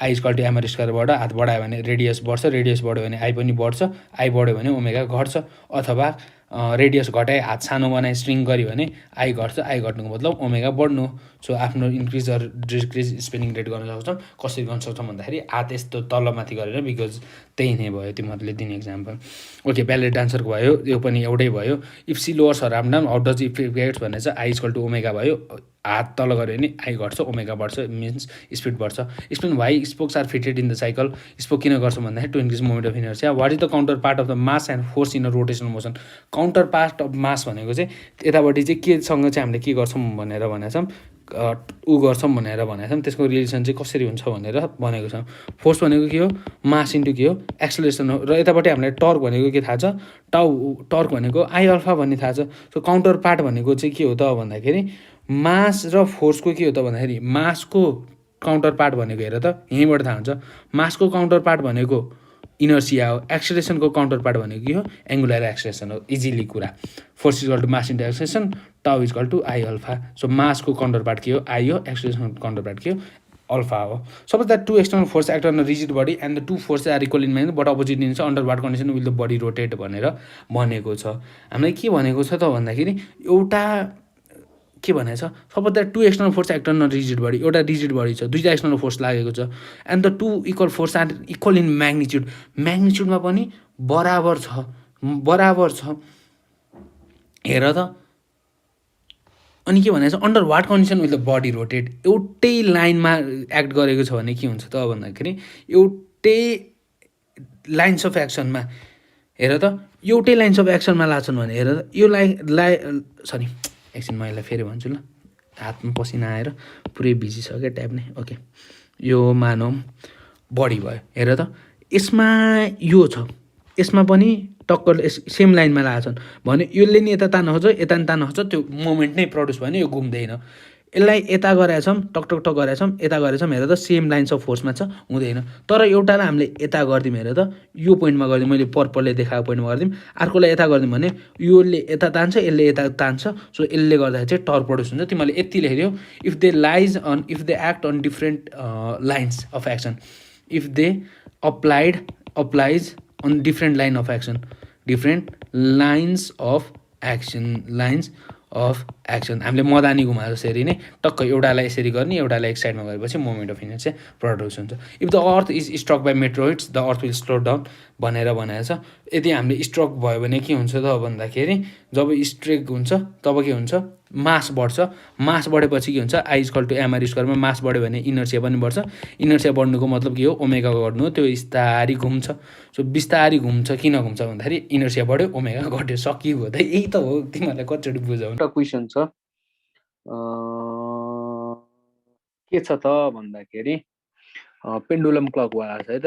आई इक्वल टु एमआर स्क्वायरबाट हात बढायो भने रेडियस बढ्छ, रेडियस बढ्यो भने आई पनि बढ्छ, आई बढ्यो भने ओमेगा घट्छ। अथवा रेडियस घटाए हात सानो बनाए स्ट्रिङ गऱ्यो भने आई घट्छ, आई घट्नुको मतलब ओमेगा बढ्नु। सो आफ्नो increase or decrease spinning rate गर्न सक्छौँ। कसरी गर्न सक्छौँ भन्दाखेरि हात यस्तो तलमाथि गरेर, बिकज त्यही नै भयो तिमीहरूले दिने इक्जाम्पल। ओके, ब्याले डान्सरको भयो, यो पनि एउटै भयो। If she lowers her arm down how does if gets भने चाहिँ आई इक्वल टु ओमेगा भयो। हात तल गऱ्यो भने आई घट्छ, ओमेगा बढ्छ, मिन्स स्पिड बढ्छ। Explain why spokes are fitted in the cycle. Spoke किन गर्छौँ भन्दाखेरि to increase moment of inertia. What is the counter part of the mass and force in a rotational motion. Counter part of mass भनेको चाहिँ यतापट्टि चाहिँ केसँग चाहिँ हामीले के गर्छौँ भनेर भनेको छौँ, गर्छौँ भनेर भनेको छौँ। त्यसको रिलेसन चाहिँ कसरी हुन्छ भनेर भनेको छौँ। फोर्स भनेको के हो, मास इन्टु के हो, एक्सेलरेसन हो। र यतापट्टि हामीलाई टर्क भनेको के थाहा छ, टर्क भनेको आई अल्फा भन्ने थाहा छ। सो काउन्टर पार्ट भनेको चाहिँ के हो त भन्दाखेरि मास र फोर्सको के हो त भन्दाखेरि मासको काउन्टर पार्ट भनेको, हेर त यहीँबाट थाहा हुन्छ, मासको काउन्टर पार्ट भनेको इनर्सिया हो। एक्सेलरेसनको काउन्टर पार्ट भनेको के हो, एङ्गुलर एक्सेलरेसन हो। इजिली कुरा, force equal to mass into acceleration, tau equal to I alpha. So मासको काउन्टर पार्ट के हो, आई हो, एक्सेलरेसनको काउन्टर पार्ट के हो, अल्फा हो। Suppose that two external force act on a rigid body and the two forces are equal in mind but opposite in under what condition will the body rotate भनेर भनेको छ। हामीलाई के भनेको छ त भन्दाखेरि एउटा के भनेको छ, suppose that two external force act on a rigid body, एउटा रिजिड बडी छ, दुईवटा एक्सटर्नल फोर्स लागेको छ and the two equal force are equal in magnitude. म्याग्निच्युडमा पनि बराबर छ, बराबर छ। हेर त, अनि के भनेको छ, under what condition with the body rotate. एउटै लाइनमा एक्ट गरेको छ भने के हुन्छ त भन्दाखेरि एउटै लाइन्स अफ एक्सनमा, हेर त एउटै लाइन्स अफ एक्सनमा लाग्छन् भने, हेर त यो सरी एकछिन म यसलाई फेरि भन्छु ल, हातमा पसिना आएर पुरै भिजी छ क्या ट्याब नै। ओके, यो मानौँ बडी भयो, हेर त यसमा यो छ, यसमा पनि टक्कर सेम लाइनमा लागेछन् भने यसले नि यता तान्न खोज्छ, यता नि तान्न खोज्छ, त्यो मोमेन्ट नै प्रड्युस भयो भने यो घुम्दैन। यसलाई यता गरेछौँ टक टक टक गरेछौँ यता गरेछौँ हेर त सेम लाइन्स अफ फोर्समा छ हुँदैन तर एउटालाई हामीले यता गरिदिउँ हेर त यो पोइन्टमा गरिदिउँ मैले पर्पलले देखाएको पोइन्टमा गरिदिउँ अर्कोलाई यता गरिदिउँ भने योले यता तान्छ यसले यता तान्छ सो यसले गर्दाखेरि चाहिँ टर्क प्रड्युस हुन्छ तिमीहरूले यति लेखिदियो if they act on different lines of action if they applies on different line of action different lines of action हामीले मदानी घुमा जसरी नै टक्क एउटालाई यसरी गर्ने एउटालाई एक साइडमा गरेपछि मोमेन्ट अफ इनर्सिया प्रड्युस हुन्छ if the earth is struck by meteoroids the earth will slow down भनेर भनेको छ यदि हामीले स्ट्रोक भयो भने के हुन्छ त भन्दाखेरि जब स्ट्रेक हुन्छ तब के हुन्छ मास बढेपछि के हुन्छ आई इक्वल टु एमआर स्क्वायरमा मास बढ्यो भने इनर्सिया पनि बढ्छ इनर्सिया बढ्नुको मतलब के हो ओमेगा घट्नु हो त्यो बिस्तारी घुम्छ सो बिस्तारी घुम्छ किन घुम्छ भन्दाखेरि इनर्सिया बढ्यो ओमेगा घट्यो सकियो त यही त हो तिमीहरूलाई कतिचोटि बुझाउनु एउटा क्वेसन छ के छ त भन्दाखेरि पेन्डुलम क्लकवाला छ है त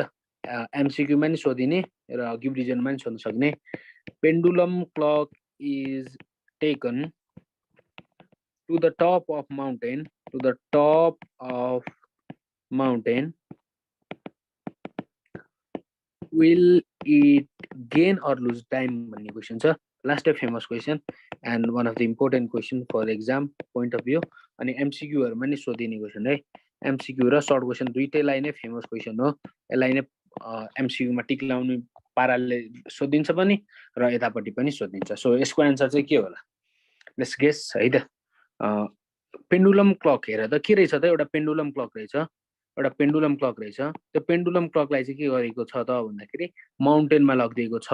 एमसिक्यूमा नि सोधिने र गिभ रिजनमा नि सोध्न सक्ने pendulum clock is taken to the top of mountain will it gain or lose time भन्ने क्वेसन छ last famous question and one of the important question for exam point of view अनि एमसिक्यूहरूमा नि सोधिने question है MCQ र short question दुइटैलाई नै फेमस क्वेसन हो यसलाई नै एमसिक्यूमा टिक लाउने पाराले सोधिन्छ पनि र यतापट्टि पनि सोधिन्छ सो यसको एन्सर चाहिँ के होला लेट्स गेस है त पेन्डुलम क्लक हेर त के रहेछ त एउटा पेन्डुलम क्लक रहेछ त्यो पेन्डुलम क्लकलाई चाहिँ के गरेको छ त भन्दाखेरि माउन्टेनमा लगिदिएको छ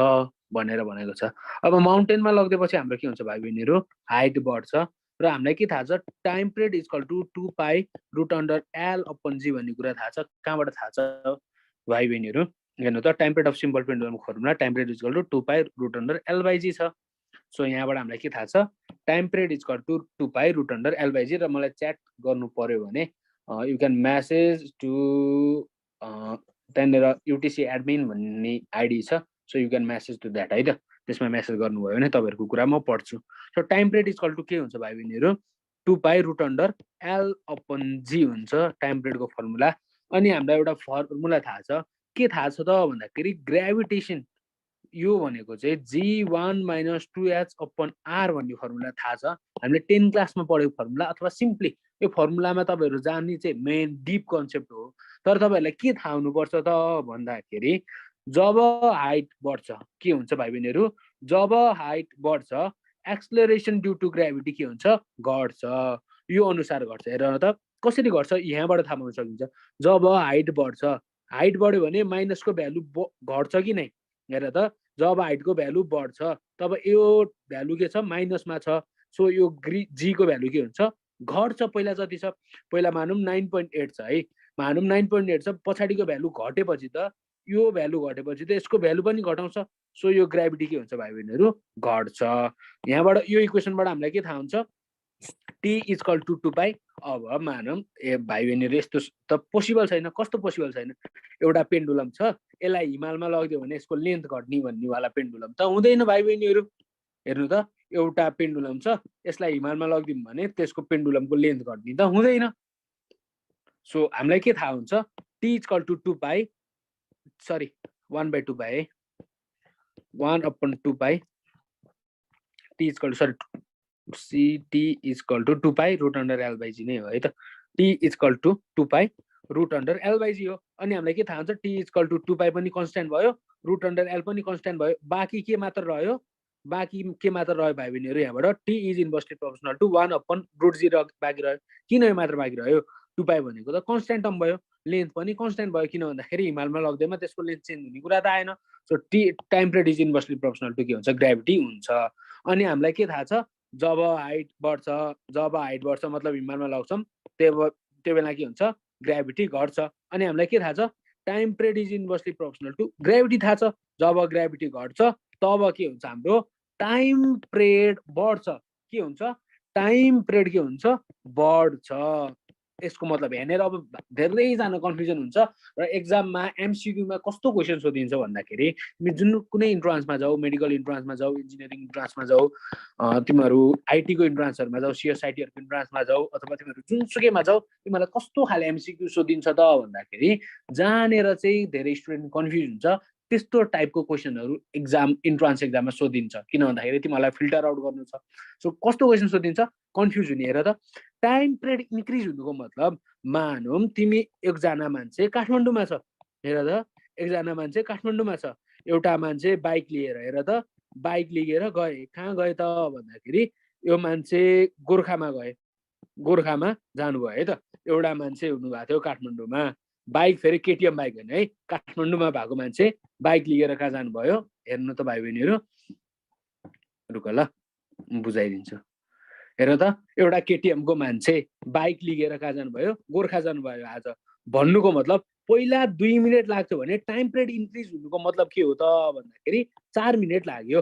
भनेर भनेको छ अब माउन्टेनमा लगिदिएपछि हाम्रो के हुन्छ भाइ बहिनीहरू हाइट बढ्छ र हामीलाई के थाहा छ time period is equal to 2π√L/g भन्ने कुरा थाहा छ कहाँबाट थाहा छ भाइ बहिनीहरू हेर्नु त time period of simple pendulum formula time period is equal to 2π√L/g छ सो यहाँबाट हामीलाई के थाहा छ time period is equal to 2π√L/g र मलाई च्याट गर्नु पर्यो भने यु क्यान म्यासेज टु त्यहाँनिर युटिसी एडमिन भन्ने आइडी छ so you can message to that है त त्यसमा म्यासेज गर्नुभयो भने तपाईँहरूको कुरा म पढ्छु so time period is equal to के हुन्छ भाइ बहिनीहरू 2π√L/g हुन्छ टाइम पिरियडको फर्मुला अनि हामीलाई एउटा फर्मुला थाहा छ के थाहा छ त भन्दाखेरि ग्राभिटेसन यो भनेको चाहिँ G1 - 2h/r भन्ने फर्मुला थाहा छ हामीले 10 क्लासमा पढेको फर्मुला अथवा सिम्पली यो फर्मुलामा तपाईँहरू जान्ने चाहिँ मेन डिप कन्सेप्ट हो तर तपाईँहरूलाई के थाहा हुनुपर्छ त भन्दाखेरि जब हाइट बढ्छ के हुन्छ भाइ बहिनीहरू जब हाइट बढ्छ एक्सलरेसन ड्यू टु ग्राभिटी के हुन्छ घट्छ यो अनुसार घट्छ हेर त कसरी घट्छ यहाँबाट थाहा पाउन सकिन्छ जब हाइट बढ्यो भने माइनसको भ्यालु घट्छ कि नै हेर त जब हाइटको भ्यालु बढ्छ तब यो भ्यालु के छ माइनसमा छ सो यो जी को भ्यालु के हुन्छ घट्छ पहिला जति छ पहिला मानौँ 9.8 छ है मानौँ 9.8 छ पछाडिको भ्यालु घटेपछि त यो भ्यालु घटेपछि त यसको भ्यालु पनि घटाउँछ सो यो ग्राभिटी के हुन्छ भाइ बहिनीहरू घट्छ यहाँबाट यो इक्वेसनबाट हामीलाई के थाहा हुन्छ t इज इक्वल टु 2π अब मानौँ ए भाइ बहिनीहरू यस्तो त पोसिबल छैन कस्तो पोसिबल छैन एउटा पेन्डुलम छ यसलाई हिमालमा लगिदियो भने यसको लेन्थ घट्ने भन्नेवाला पेन्डुलम त हुँदैन भाइ बहिनीहरू हेर्नु त एउटा पेन्डुलम छ यसलाई हिमालमा लगिदिउँ भने त्यसको पेन्डुलमको लेन्थ घट्ने त हुँदैन सो हामीलाई के थाहा हुन्छ t is equal to 2π sorry 1/2π 1/2π t is equal to sorry t is equal to 2π√L/g नै हो है त t is equal to 2π√L/g हो अनि हामीलाई के थाहा हुन्छ t इज इक्वल टु 2π पनि कन्स्ट्यान्ट भयो √L पनि कन्स्ट्यान्ट भयो बाँकी के मात्र रह्यो भाइ बहिनीहरू यहाँबाट t is inversely proportional to 1/√g बाँकी रह्यो किन यो मात्र बाँकी रह्यो 2π भनेको त कन्स्ट्यान्ट टर्म भयो लेन्थ पनि कन्स्ट्यान्ट भयो किन भन्दाखेरि हिमालमा लग्दैमा त्यसको लेन्थ चेन्ज हुने कुरा त आएन so time period is inversely proportional to के हुन्छ ग्राभिटी हुन्छ अनि हामीलाई के थाहा छ जब हाइट बढ्छ मतलब हिमालमा लग्छौँ त्यो बेला के हुन्छ ग्राभिटी घट्छ अनि हामीलाई के थाहा छ time period is inversely proportional to gravity थाहा छ जब ग्राभिटी घट्छ तब के हुन्छ हाम्रो टाइम पिरियड बढ्छ के हुन्छ टाइम पिरियड के हुन्छ बढ्छ यसको मतलब हेरेर अब धेरैजना कन्फ्युजन हुन्छ र एक्जाममा एमसिक्यूमा कस्तो क्वेसन सोधिन्छ भन्दाखेरि तिमी जुन कुनै इन्ट्रान्समा जाऊ, मेडिकल इन्ट्रान्समा जाऊ, इन्जिनियरिङ इन्ट्रान्समा जाऊ, तिमीहरू आइटीको इन्ट्रान्सहरूमा जाऊ, सिएसआइटीहरूको इन्ट्रान्समा जाऊ, अथवा तिमीहरू जुनसुकैमा जाऊ, तिमीहरूलाई कस्तो खाले एमसिक्यू सोधिन्छ त भन्दाखेरि जहाँनिर चाहिँ धेरै स्टुडेन्ट कन्फ्युज हुन्छ त्यस्तो टाइपको क्वेसनहरू इन्ट्रान्स एक्जाममा सोधिन्छ। किन भन्दाखेरि तिमीहरूलाई फिल्टर आउट गर्नु छ। सो कस्तो क्वेसन सोधिन्छ कन्फ्युज हुने। हेर त टाइम पिरियड इन्क्रिज हुनुको मतलब मानौँ तिमी एकजना मान्छे काठमाडौँमा छ, हेर त एकजना मान्छे काठमाडौँमा छ, एउटा मान्छे बाइक लिएर, हेर त बाइक लिएर गए, कहाँ गए त भन्दाखेरि यो मान्छे गोर्खामा गए, गोर्खामा जानुभयो है त। एउटा मान्छे हुनुभएको थियो काठमाडौँमा, बाइक फेरि केटिएम बाइक होइन है, काठमाडौँमा भएको मान्छे बाइक लिएर कहाँ जानुभयो हेर्नु त भाइ बहिनीहरू, रुक ल बुझाइदिन्छु। हेर त एउटा केटिएमको मान्छे बाइक लिएर कहाँ जानुभयो, गोर्खा जानुभयो। आज भन्नुको मतलब पहिला 2 मिनट लाग्थ्यो भने टाइम पिरियड इन्क्रिज हुनुको मतलब के हो त भन्दाखेरि 4 मिनट लाग्यो।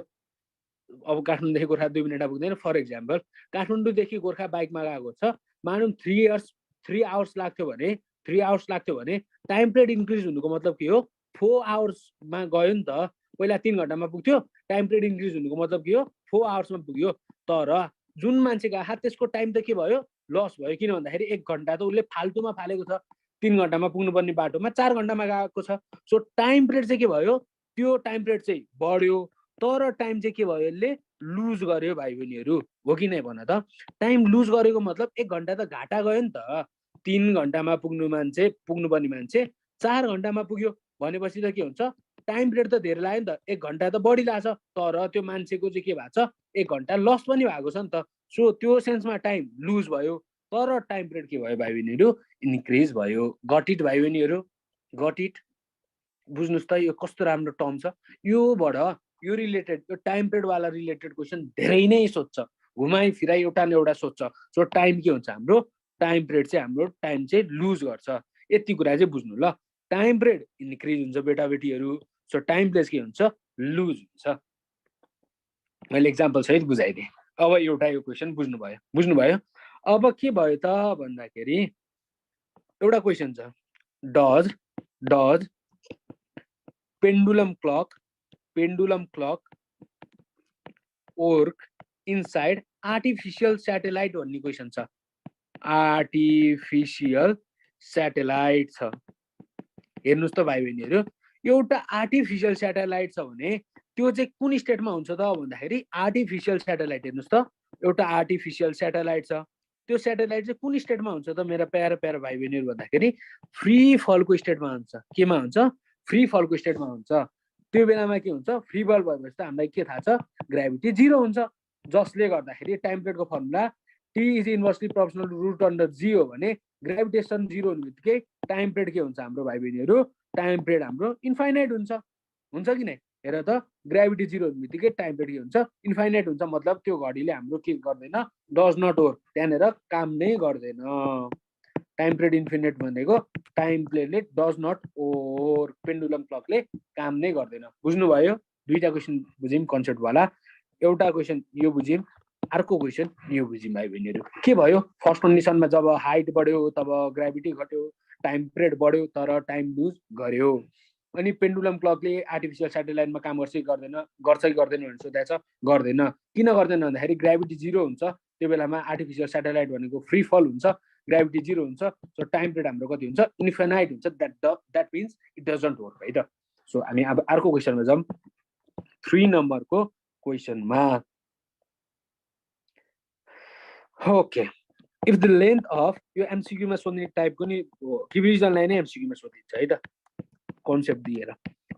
अब काठमाडौँदेखि गोर्खा 2 मिनटमा पुग्दैन। फर एक्जाम्पल काठमाडौँदेखि गोर्खा बाइकमा गएको छ, मानौँ 3 आवर्स लाग्थ्यो भने 3 आवर्स लाग्थ्यो भने टाइम पिरियड इन्क्रिज हुनुको मतलब के हो 4 आवर्समा गयो नि त। पहिला 3 घन्टामा पुग्थ्यो, टाइम पिरियड इन्क्रिज हुनुको मतलब के हो 4 आवर्समा पुग्यो। तर जुन मान्छे गएको त्यसको टाइम त के भयो लस भयो। किन भन्दाखेरि 1 घन्टा त उसले फाल्टुमा फालेको छ, 3 घन्टामा पुग्नुपर्ने बाटोमा 4 घन्टामा गएको छ। सो टाइम पिरियड चाहिँ के भयो, त्यो टाइम पिरियड चाहिँ बढ्यो, तर टाइम चाहिँ के भयो यसले लुज गर्यो भाइ बहिनीहरू, हो कि नै भन त। टाइम लुज गरेको मतलब 1 घन्टा त घाटा गयो नि त। 3 घन्टामा पुग्नुपर्ने मान्छे 4 घन्टामा पुग्यो भनेपछि त के हुन्छ टाइम पिरियड त धेरै लाग्यो नि त, 1 घन्टा त बढी लाग्छ, तर त्यो मान्छेको चाहिँ के भएको छ 1 घन्टा लस पनि भएको छ नि त। सो त्यो सेन्समा टाइम लुज भयो, तर टाइम पिरियड के भयो भाइ बहिनीहरू इन्क्रिज भयो। गट इट भाइ बहिनीहरू, गट इट। बुझ्नुहोस् त यो कस्तो राम्रो टर्म छ। योबाट यो रिलेटेड यो टाइम पिरियडवाला रिलेटेड क्वेसन धेरै नै सोध्छ, घुमाइ फिराइ एउटा न एउटा सोध्छ। सो टाइम के हुन्छ हाम्रो टाइम पिरियड चाहिँ हाम्रो टाइम चाहिँ लुज गर्छ। यति कुरा चाहिँ बुझ्नु ल। टाइम पिरियड इन्क्रिज हुन्छ बेटा बेटीहरू, सो टाइम पिरियड के हुन्छ लुज हुन्छ। मैले एक्जाम्पल सहित बुझाइदिएँ। अब एउटा यो क्वेसन बुझ्नुभयो। अब के भयो त भन्दाखेरि एउटा क्वेसन छ, does pendulum clock work inside artificial satellite भन्ने क्वेसन छ। आर्टिफिसियल स्याटेलाइट छ, हेर्नुहोस् त भाइ बहिनीहरू, एउटा आर्टिफिसियल स्याटेलाइट छ भने त्यो चाहिँ कुन स्टेटमा हुन्छ त भन्दाखेरि आर्टिफिसियल स्याटेलाइट। हेर्नुहोस् त एउटा आर्टिफिसियल स्याटेलाइट छ, त्यो स्याटेलाइट चाहिँ कुन स्टेटमा हुन्छ त मेरा प्यारा भाइ बहिनीहरू भन्दाखेरि फ्री फलको स्टेटमा हुन्छ। केमा हुन्छ फ्री फलको स्टेटमा हुन्छ। त्यो बेलामा के हुन्छ फ्री फल भएपछि त हामीलाई के थाहा छ ग्राभिटी 0 हुन्छ, जसले गर्दाखेरि टाइम पिरियडको formula T is inversely proportional to root under G हो भने ग्राभिटेसन 0 हुने बित्तिकै टाइम पिरियड के हुन्छ हाम्रो भाइ बहिनीहरू टाइम पिरियड हाम्रो इन्फाइनाइट हुन्छ कि नै। हेर त ग्राभिटी 0 हुने बित्तिकै टाइम पिरियड के हुन्छ इन्फाइनाइट हुन्छ, मतलब त्यो घडीले हाम्रो के गर्दैन डज नट वर्क, त्यहाँनिर काम नै गर्दैन। टाइम पिरियड इन्फिनिट भनेको टाइम पिरियडले डज नट वर्क, पेन्डुलम क्लकले काम नै गर्दैन। बुझ्नुभयो? दुईटा क्वेसन बुझ्यौँ कन्सेप्टवाला, एउटा क्वेसन यो बुझ्यौँ, अर्को क्वेसन यो बुझ्यौँ भाइ बहिनीहरू। के भयो फर्स्ट कन्डिसनमा जब हाइट बढ्यो तब ग्राभिटी घट्यो, टाइम पिरियड बढ्यो तर टाइम लुज गर्यो। अनि पेन्डुलम क्लकले आर्टिफिसियल स्याटेलाइटमा काम गर्छ कि गर्दैन भनेर सोधेको छ, गर्दैन। किन गर्दैन भन्दाखेरि ग्राभिटी 0 हुन्छ, त्यो बेलामा आर्टिफिसियल स्याटेलाइट भनेको फ्री फल हुन्छ, ग्राभिटी 0 हुन्छ, सो टाइम पिरियड हाम्रो कति हुन्छ इन्फाइनाइट हुन्छ। That means it doesn't work है त। सो हामी अब अर्को क्वेसनमा जाउँ, 3 नम्बरको क्वेसनमा। Okay, if the length of यो एमसिक्यूमा सोध्ने टाइपको नि रिभिजनलाई नै एमसिक्यूमा सोधिन्छ है त कन्सेप्ट दिएर।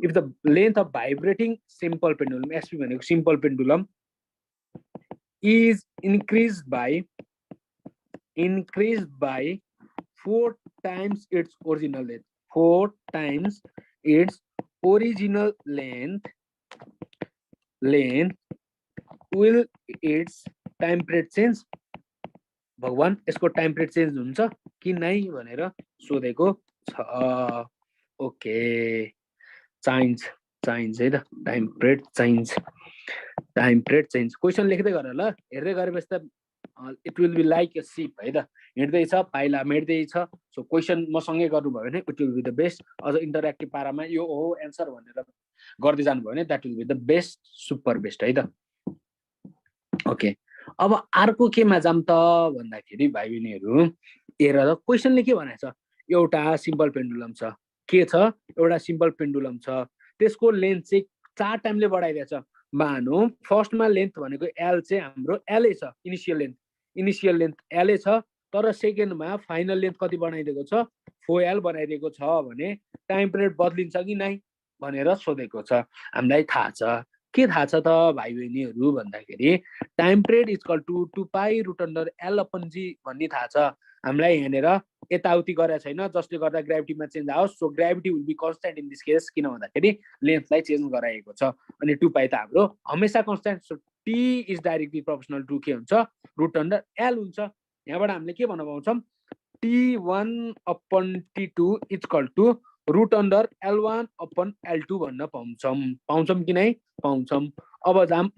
If the length of vibrating simple pendulum, SP भनेको simple pendulum, is increase by 4 times its original length, 4 times its original length will its time period change? भगवान यसको टाइम पिरियड चेन्ज हुन्छ कि नै भनेर सोधेको छ। ओके, चाहिन्छ है त टाइम पिरियड चेन्ज। क्वेसन लेख्दै गर ल, हेर्दै गरेपछि त it will be like a sip है त, हिँड्दैछ पाइला मेट्दैछ। सो क्वेसन मसँगै गर्नुभयो भने it will be the best. अझ इन्टरेक्टिभ पारामा यो हो एन्सर भनेर गर्दै जानुभयो भने that will be the best, super best है त। ओके, अब अर्को केमा जाम त भन्दाखेरि भाइ बहिनीहरू, हेर त क्वेसनले के भनेको छ, एउटा सिम्पल पेन्डुलम छ, के छ, एउटा सिम्पल पेन्डुलम छ, त्यसको लेन्थ चाहिँ 4 टाइमले बढाइदिएछ। मानौ फर्स्टमा लेन्थ भनेको एल चाहिँ हाम्रो एलै छ, इनिसियल लेन्थ एलै छ, तर सेकेन्डमा फाइनल लेन्थ कति बनाइदिएको छ, 4L बनाइदिएको छ भने टाइम पिरियड बदलिन्छ कि नै भनेर सोधेको छ। हामीलाई थाहा छ, के थाहा छ त भाइ बहिनीहरू भन्दाखेरि time period equal to 2π√L/g भन्ने थाहा छ हामीलाई। यहाँनिर यताउति गरेको छैन जसले गर्दा ग्राभिटीमा चेन्ज आओस्। So gravity will be constant in this case, किन भन्दाखेरि लेन्थलाई चेन्ज गराएको छ। अनि 2π त हाम्रो हमेसा constant. So T is directly proportional to के हुन्छ, √L हुन्छ। यहाँबाट हामीले के भन्न पाउँछौँ, T1/T2 इक्वल टु √L1/L2 भन्न पाउँछौँ कि नै पाउँछौँ। अब जाम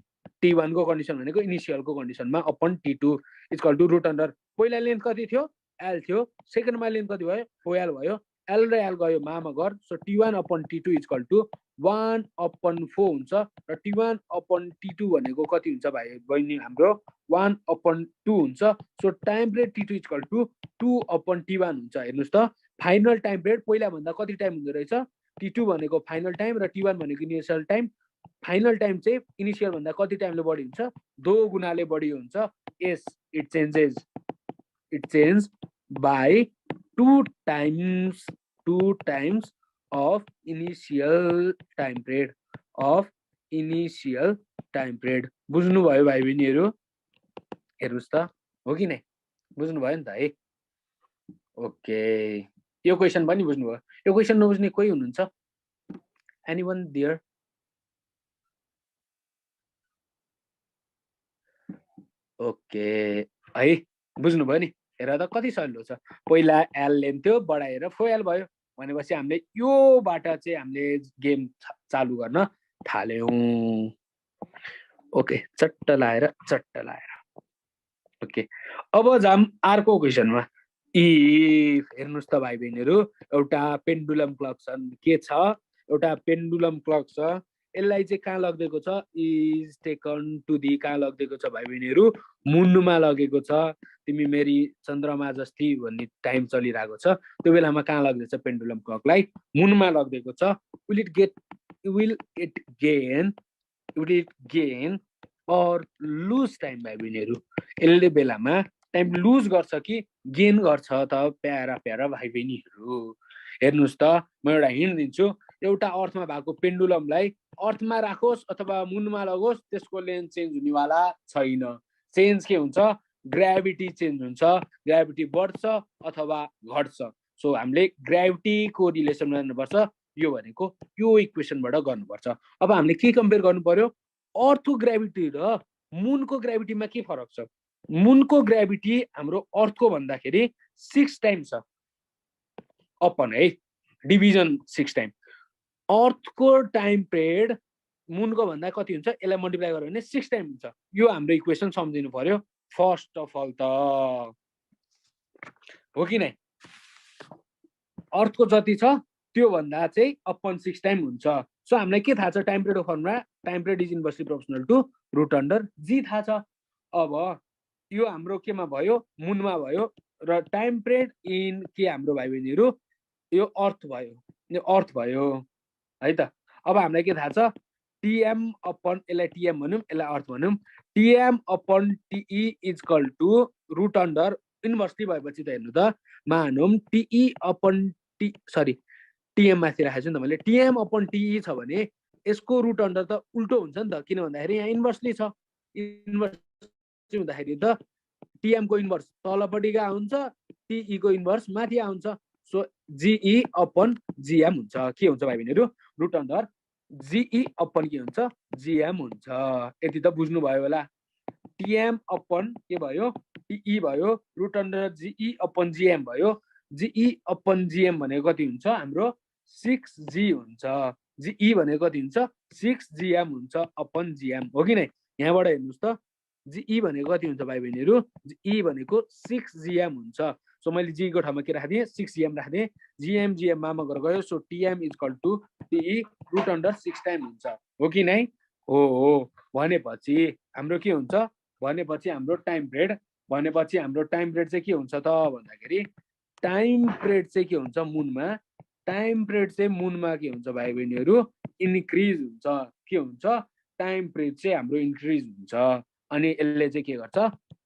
T1 को कन्डिसन भनेको इनिसियलको कन्डिसनमा अपन T2 इक्वल टु √, पहिला लेन्थ कति थियो, L थियो, सेकेन्डमा लेन्थ कति भयो, 4L भयो, L र L गयो मामा घर। सो T1/T2 इक्वल टु 1/4 हुन्छ र T1/T2 भनेको कति हुन्छ भाइ बहिनी, हाम्रो 1/2 हुन्छ। So time period T2 equal to 2/T1 हुन्छ। हेर्नुहोस् त, फाइनल टाइम पिरियड पहिला भन्दा कति टाइम हुँदो रहेछ, T2 भनेको फाइनल टाइम र T1 भनेको इनिसियल टाइम। फाइनल टाइम चाहिँ इनिसियल भन्दा कति टाइमले बढी हुन्छ, 2 गुणाले बढी हुन्छ। Yes, it change by 2 times of initial time period बुझ्नुभयो भाइ बहिनीहरू, हेर्नुहोस् त, हो कि नै, बुझ्नुभयो नि त है। ओके, यो क्वेसन पनि बुझ्नुभयो। यो क्वेसन नबुझ्ने कोही हुनुहुन्छ, एनीवन देयर? ओके है, बुझ्नुभयो नि। हेर त कति सजिलो छ, पहिला एल लेन्थ थियो बढाएर 4L भयो भनेपछि हामीले योबाट चाहिँ हामीले गेम चालु गर्न थाल्यौँ। ओके, चट्ट लाएर। ओके, अब जाम अर्को क्वेसनमा। हेर्नुहोस् त भाइ बहिनीहरू, एउटा पेन्डुलम क्लक छ, के छ, एउटा पेन्डुलम क्लक छ। यसलाई चाहिँ कहाँ लगिदिएको छ, इज टेकन टु दी, कहाँ लगिदिएको छ भाइ बहिनीहरू, मुनमा लगेको छ। तिमी मेरी चन्द्रमा जस्ती भन्ने टाइम चलिरहेको छ, त्यो बेलामा कहाँ लगिदिएको छ पेन्डुलम क्लकलाई, मुनमा लगिदिएको छ। Will it gain or lose time भाइ बहिनीहरू, यसले बेलामा टाइम लुज गर्छ कि गेन गर्छ त प्यारा भाइ बहिनीहरू। हेर्नुहोस् त, म एउटा हिन्ट दिन्छु, एउटा अर्थमा भएको पेन्डुलमलाई अर्थमा राखोस् अथवा मुनमा लगोस्, त्यसको लेन्थ चेन्ज हुनेवाला छैन। चेन्ज के हुन्छ, ग्राभिटी चेन्ज हुन्छ, ग्राभिटी बढ्छ अथवा घट्छ। सो हामीले ग्राभिटीको रिलेसन गर्नुपर्छ, यो भनेको यो इक्वेसनबाट गर्नुपर्छ। अब हामीले के कम्पेयर गर्नु पर्यो, अर्थको ग्राभिटी र मुनको ग्राभिटीमा के फरक छ। मुनको ग्राभिटी हाम्रो अर्थको भन्दाखेरि 6 टाइम छ अपन है, डिभिजन 6 टाइम। अर्थको टाइम पिरियड मुनको भन्दा कति हुन्छ, यसलाई मल्टिप्लाई गर्यो भने 6 टाइम हुन्छ। यो हाम्रो इक्वेसन सम्झिनु पर्यो फर्स्ट अफ अल त, हो कि नै। अर्थको जति छ त्यो भन्दा चाहिँ अपन 6 टाइम हुन्छ। सो हामीलाई के थाहा छ, टाइम पिरियडको formula, time period is inversely proportional to √G थाहा छ। अब यो हाम्रो केमा भयो, मुनमा भयो, र टाइम पिरियड इन के हाम्रो भाइ बहिनीहरू, यो अर्थ भयो है त। अब हामीलाई के थाहा छ, यसलाई टिएम भनौँ, यसलाई अर्थ भनौँ, TM/TE इक्वल टु √, इन्भर्सली भएपछि त हेर्नु त, मानौँ टिएम माथि राखेको छु नि त मैले, TM/TE छ भने यसको √, त उल्टो हुन्छ नि त, किन भन्दाखेरि यहाँ इन्भर्सली छ। इन्भर्स हुँदाखेरि त टिएम को इन्भर्स तलपट्टि कहाँ हुन्छ, टिई को इन्भर्स माथि आउँछ। सो GE/GM हुन्छ। के हुन्छ भाइ बहिनीहरू, √, GE/ के हुन्छ, GM हुन्छ। यति त बुझ्नुभयो होला। TM/ के भयो, TE भयो, √, GE/GM भयो। GE/GM भनेको कति हुन्छ, हाम्रो 6G हुन्छ। GE भनेको कति हुन्छ, 6GM हुन्छ अपन GM, हो कि नै। यहाँबाट हेर्नुहोस् त, जी भनेको कति हुन्छ भाइ बहिनीहरू जी भनेको 6 GM हुन्छ सो मैले जी को ठाउँमा के राखिदिएँ 6 GM राखिदिएँ GM GM मा गरेर गयो so TM equal to T root under 6 time हुन्छ हो कि नै हो भनेपछि हाम्रो के हुन्छ भनेपछि हाम्रो टाइम पिरियड भनेपछि हाम्रो टाइम पिरियड चाहिँ के हुन्छ त भन्दाखेरि टाइम पिरियड चाहिँ के हुन्छ मुनमा टाइम पिरियड चाहिँ मुनमा के हुन्छ भाइ बहिनीहरू इन्क्रिज हुन्छ के हुन्छ टाइम पिरियड चाहिँ हाम्रो इन्क्रिज हुन्छ अनि यसले चाहिँ के गर्छ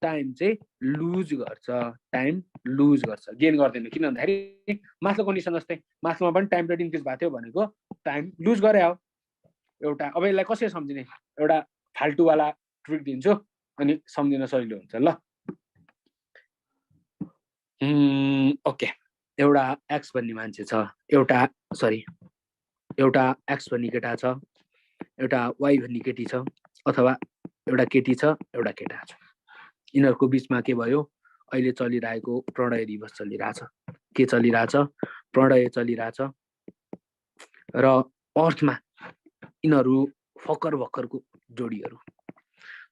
टाइम चाहिँ लुज गर्छ टाइम लुज गर्छ गेन गर्दैन किन भन्दाखेरि माथिल्लो कन्डिसन जस्तै माथिल्लोमा पनि टाइम पिरियड इन्क्रिज भएको थियो भनेको टाइम लुज गरे हो एउटा अब यसलाई कसरी सम्झिने एउटा फाल्टुवाला ट्रिक दिन्छु अनि सम्झिन सजिलो हुन्छ ल ओके एउटा एक्स भन्ने मान्छे छ एउटा एक्स भन्ने केटा छ एउटा वाइ भन्ने केटी छ अथवा एउटा केटी छ एउटा केटा छ यिनीहरूको बिचमा के भयो अहिले चलिरहेको प्रणय दिवस चलिरहेछ के चलिरहेछ प्रणय चलिरहेछ र अर्थमा यिनीहरू भर्खरको जोडीहरू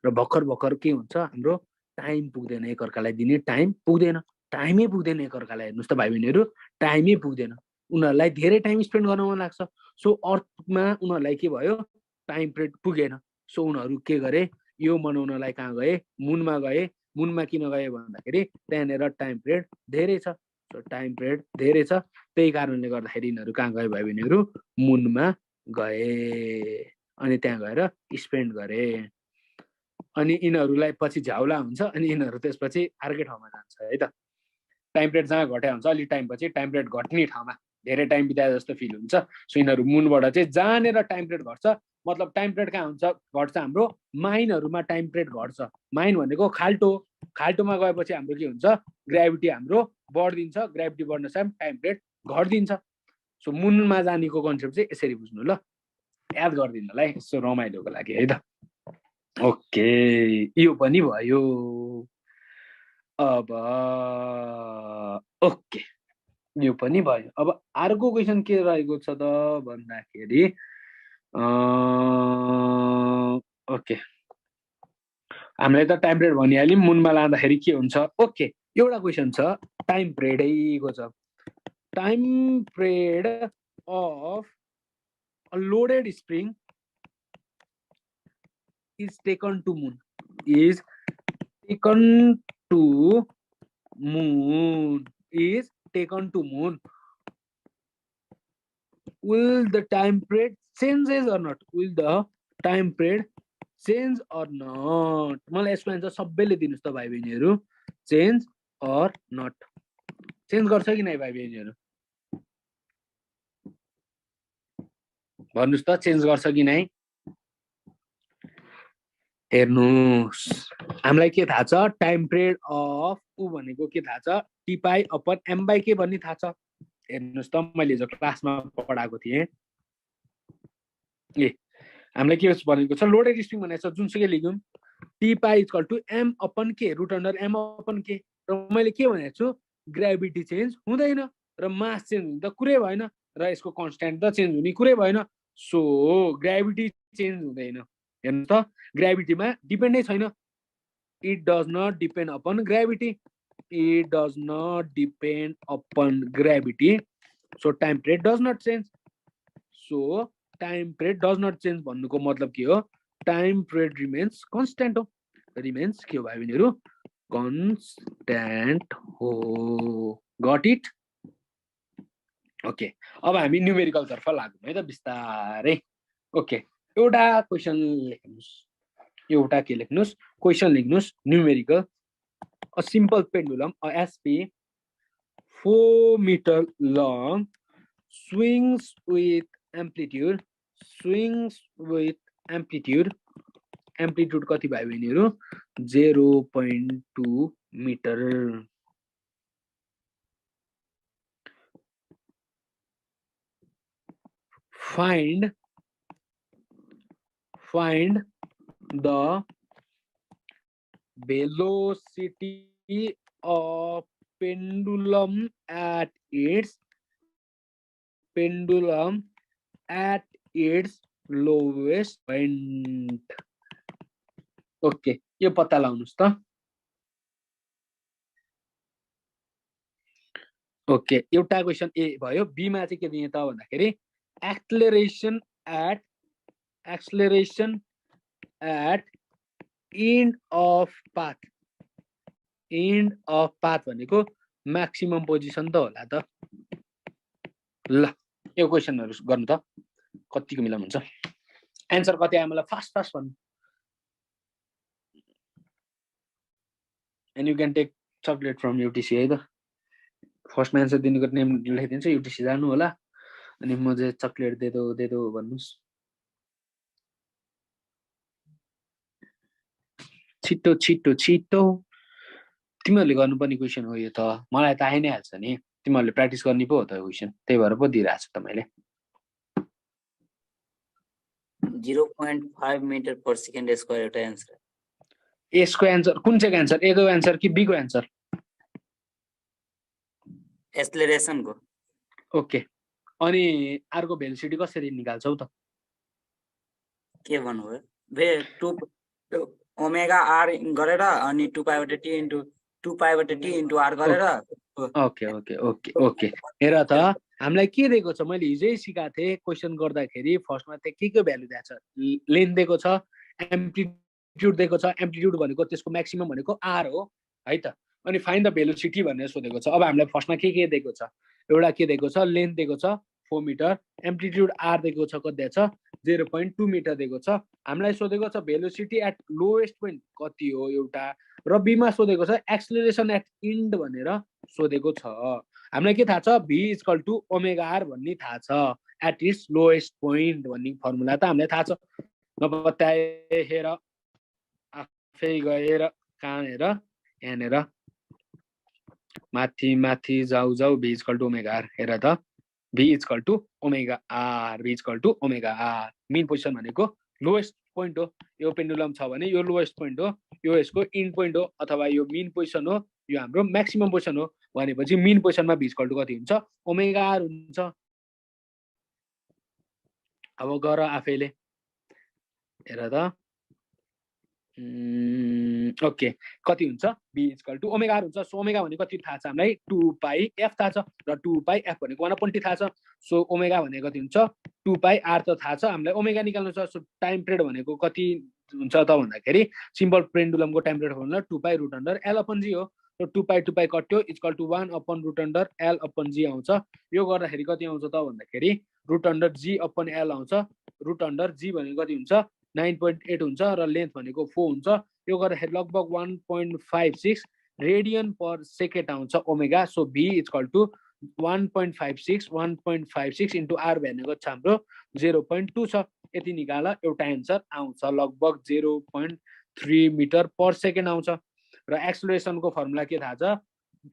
र भर्खर के हुन्छ हाम्रो टाइम पुग्दैन एकअर्कालाई दिने टाइम पुग्दैन टाइमै पुग्दैन एकअर्कालाई हेर्नुहोस् त भाइ बहिनीहरू टाइमै पुग्दैन उनीहरूलाई धेरै टाइम स्पेन्ड गर्न मन लाग्छ सो अर्थमा उनीहरूलाई के भयो टाइम पिरियड पुगेन सो उनीहरू के गरे यो मनाउनलाई कहाँ गए मुनमा गए मुनमा किन गए भन्दाखेरि त्यहाँनिर टाइम पिरियड धेरै छ सो टाइम पिरियड धेरै छ त्यही कारणले गर्दाखेरि यिनीहरू कहाँ गए भाइ बहिनीहरू मुनमा गए अनि त्यहाँ गएर स्पेन्ड गरे अनि यिनीहरूलाई पछि झ्याउला हुन्छ अनि यिनीहरू त्यसपछि अर्कै ठाउँमा जान्छ है त टाइम पिरियड जहाँ घट्या हुन्छ अलिक टाइम पछि टाइम पिरियड घट्ने ठाउँमा धेरै टाइम बिताए जस्तो फिल हुन्छ सो यिनीहरू मुनबाट चाहिँ जहाँनिर टाइम पिरियड घट्छ मतलब टाइम पिरियड कहाँ हुन्छ घट्छ हाम्रो माइनहरूमा टाइम पिरियड घट्छ माइन भनेको खाल्टोमा गएपछि हाम्रो के हुन्छ ग्राभिटी हाम्रो बढ्दिन्छ ग्राभिटी बढ्न साथ टाइम पिरियड घट्दिन्छ सो मुनमा जानेको कन्सेप्ट चाहिँ यसरी बुझ्नु ल याद गरिदिनु ल यसो रमाइलोको लागि है त ओके यो पनि भयो अब ओके यो पनि भयो अब अर्को क्वेसन के रहेको छ त भन्दाखेरि ओके हामीले त टाइम पिरियड भनिहाल्यौँ मुनमा लाँदाखेरि के हुन्छ ओके एउटा क्वेसन छ टाइम पिरियडैको छ time period of a loaded spring is taken to moon is taken to moon will the time period changes or not will the time period change or not मलाई यसको answer सबैले दिनुस् त भाइ बहिनीहरु change or not change गर्छ कि नै भाइ बहिनीहरु भन्नुस् त चेन्ज गर्छ कि नै हेर्नुस् हामीलाई के थाहा छ टाइम पिरियड अफ उ भनेको के थाहा छ T pi upon M by K भन्ने थाहा छ हेर्नुस् त मैले जो क्लासमा पढाएको थिएँ ए हामीलाई के भनेको छ लोडेड स्ट्रिङ भनेको छ जुनसुकै लेख्यौं T pi equal to M upon K root under M upon K र मैले के भनेको छु ग्राभिटी चेन्ज हुँदैन र मास चेन्ज हुने त कुरै भएन र यसको कन्स्ट्यान्ट त चेन्ज हुने कुरै भएन सो ग्राभिटी चेन्ज हुँदैन हेर्नु त ग्राभिटीमा डिपेन्डै छैन it does not depend upon gravity it does not depend upon gravity so time period does not change so time period does not change भन्नुको मतलब के हो time period remains constant हो remains के हो भाइ बहिनीहरु constant हो got it ओके अब हामी न्यूमेरिकल तर्फ लागौं है त बिस्तारै ओके एउटा क्वेशन लेख्नुस् एउटा के लेख्नुस् क्वेशन लेख्नुस् numerical a simple pendulum, a SP, 4 meter long, swings with amplitude कति भाइ बहिनीहरु 0.2 metre find the velocity of pendulum at its lowest point okay यो पत्ता लगाउनुस् त। ओके, एउटा क्वेसन ए भयो। बी मा चाहिँ के दिए त भन्दाखेरि acceleration at end of path भनेको म्याक्सिमम पोजिसन त होला त। ल यो क्वेसनहरु गर्नु त कतिको मिलाउनु हुन्छ। एन्सर कति आयो मलाई फास्ट भन्नु। And you can take chocolate from UTC है त। फर्स्टमा एन्सर दिनुको नेम लेखिदिन्छ, युटिसी जानु होला, अनि म चाहिँ चकलेट दे दो भन्नुस्। छिटो छिटो छिटो, तिमीहरूले गर्नुपर्ने क्वेसन हो यो त, मलाई त आइ नै हाल्छ नि, तिमीहरूले प्र्याक्टिस गर्ने पो हो त क्वेसन, त्यही भएर पो दिइरहेको छु तपाईँले। 0.5 मिटर पर सेकेन्ड स्क्वायर एउटा एन्सर। यसको एन्सर कुन चाहिँ एन्सर, ए को एन्सर कि बी को एन्सर? एक्सेलरेसनको। ओके, अनि अर्को भेलोसिटी कसरी निकाल्छौ त? के भन्नुभयो? भे 2 ओमेगा आर गरेर अनि 2 t into 2 t into r गरेर। ओके ओके ओके ओके, हेर त हामीलाई के दिएको छ, मैले हिजै सिकाएको थिएँ क्वेसन गर्दाखेरि। फर्स्टमा चाहिँ के भ्यालु दिएको छ, लेन्थ दिएको छ, एम्प्लिट्युड दिएको छ। एम्प्लिट्युड भनेको त्यसको म्याक्सिमम भनेको आर हो है त। अनि फाइन्ड द भेलोसिटी भनेर सोधेको छ। अब हामीलाई फर्स्टमा के दिएको छ, एउटा के दिएको छ, लेन्थ दिएको छ 4 मिटर, एम्प्लिट्युड आर दिएको छ कति छ 0.2 मिटर दिएको छ। हामीलाई सोधेको छ भेलोसिटी एट लोएस्ट पोइन्ट कति हो एउटा, र बीमा सोधेको छ एक्सेलरेसन एट इन्ड भनेर सोधेको छ। हामीलाई के थाहा छ, v equal to omega r भन्ने थाहा छ, एट इट्स लोएस्ट पोइन्ट भन्ने फर्मुला त हामीलाई थाहा छ। नपत्याए हेर, आफै गएर कहाँ हेर, यहाँनिर माथि माथि जाऊ v equal to omega r. हेर त v equal to omega r, v equal to omega r. Mean position भनेको लोएस्ट पोइन्ट हो, यो पेन्डुलम छ भने यो लोएस्ट पोइन्ट हो, यो यसको इन्ड पोइन्ट हो, अथवा यो मेन पोजिसन हो, यो हाम्रो म्याक्सिमम पोजिसन हो। भनेपछि मेन पोजिसनमा v इक्वल टु कति हुन्छ, ओमेगा आर हुन्छ। अब गर आफैले, हेर त। ओके, कति हुन्छ, v equal to omega are हुन्छ। सो ओमेगा भनेको कति थाहा छ हामीलाई, 2 पाई एफ थाहा छ, र 2 पाई एफ भनेको 1/20 थाहा छ। सो ओमेगा भनेको कति हुन्छ, 2 पाई आर त थाहा छ हामीलाई, ओमेगा निकाल्नु छ। सो टाइम पिरियड भनेको कति हुन्छ त भन्दाखेरि, सिम्पल पेन्डुलमको time period formula 2 pi root under l upon g हो। र 2 पाई कट्यो equal to 1 upon root under l upon g आउँछ। यो गर्दाखेरि कति आउँछ त भन्दाखेरि root under g upon l आउँछ। रुट अन्डर जी भनेको कति हुन्छ, 9.8 हुन्छ, र लेन्थ भनेको 4 हुन्छ। यो गर्दाखेरि लगभग 1.56 रेडियन पर सेकेन्ड आउँछ omega. So v equal to 1.56 into r भनेको छ हाम्रो 0.2 छ। यति निकाल, एउटा एन्सर आउँछ लगभग 0.3 मिटर पर सेकेन्ड आउँछ। र एक्सेलरेसनको फर्मुला के थाहा छ,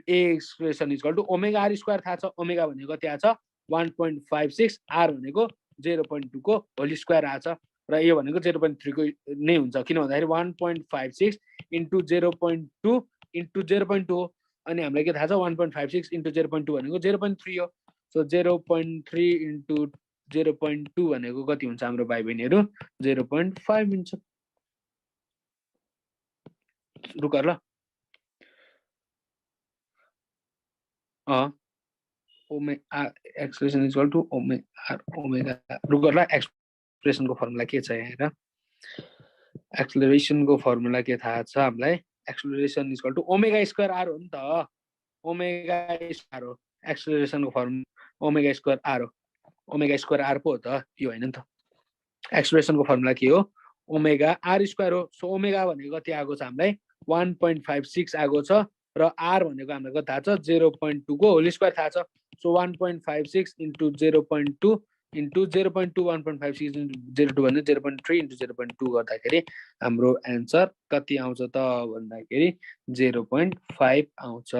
a acceleration equal to omega are square थाहा छ। ओमेगा भनेको कति आछ 1.56, आर भनेको 0.2 को होल स्क्वायर आछ, र यो भनेको 0.3 को नै हुन्छ। किन भन्दाखेरि 1.56 इन्टु 0.2 इन्टु 0.2 हो, अनि हामीलाई के थाहा छ 1.56 इन्टु 0.2 भनेको 0.3 हो। सो 0.3 इन्टु 0.2 भनेको कति हुन्छ हाम्रो भाइ बहिनीहरू, 0.5 हुन्छ। रुक ल, एक्सप्रेसन इक्वल टु ओमेगा। रुक ल, एक्सप्रेसनको फर्मुला के छ यहाँ, एक्सेलरेसनको फर्मुला के थाहा छ हामीलाई, acceleration equal to omega square r हो नि त, ओमेगा स्क्वायर हो एक्सेलरेसनको फर्मुला, ओमेगा स्क्वायर आर हो, ओमेगा स्क्वायर आर पो हो त, यो होइन नि त। एक्सेलरेसनको फर्मुला के हो, ओमेगा आर स्क्वायर हो। सो ओमेगा भनेको कति आएको छ हामीलाई 1.56 आएको छ, र आर भनेको हामीलाई थाहा छ 0.2 को होल स्क्वायर थाहा छ। सो 1.56 इन्टु 0.2 इन्टु 0.2, 1.56 इन्टु 0.2 भने 0.3 इन्टु 0.2 गर्दाखेरि हाम्रो एन्सर कति आउँछ त भन्दाखेरि 0.5 आउँछ।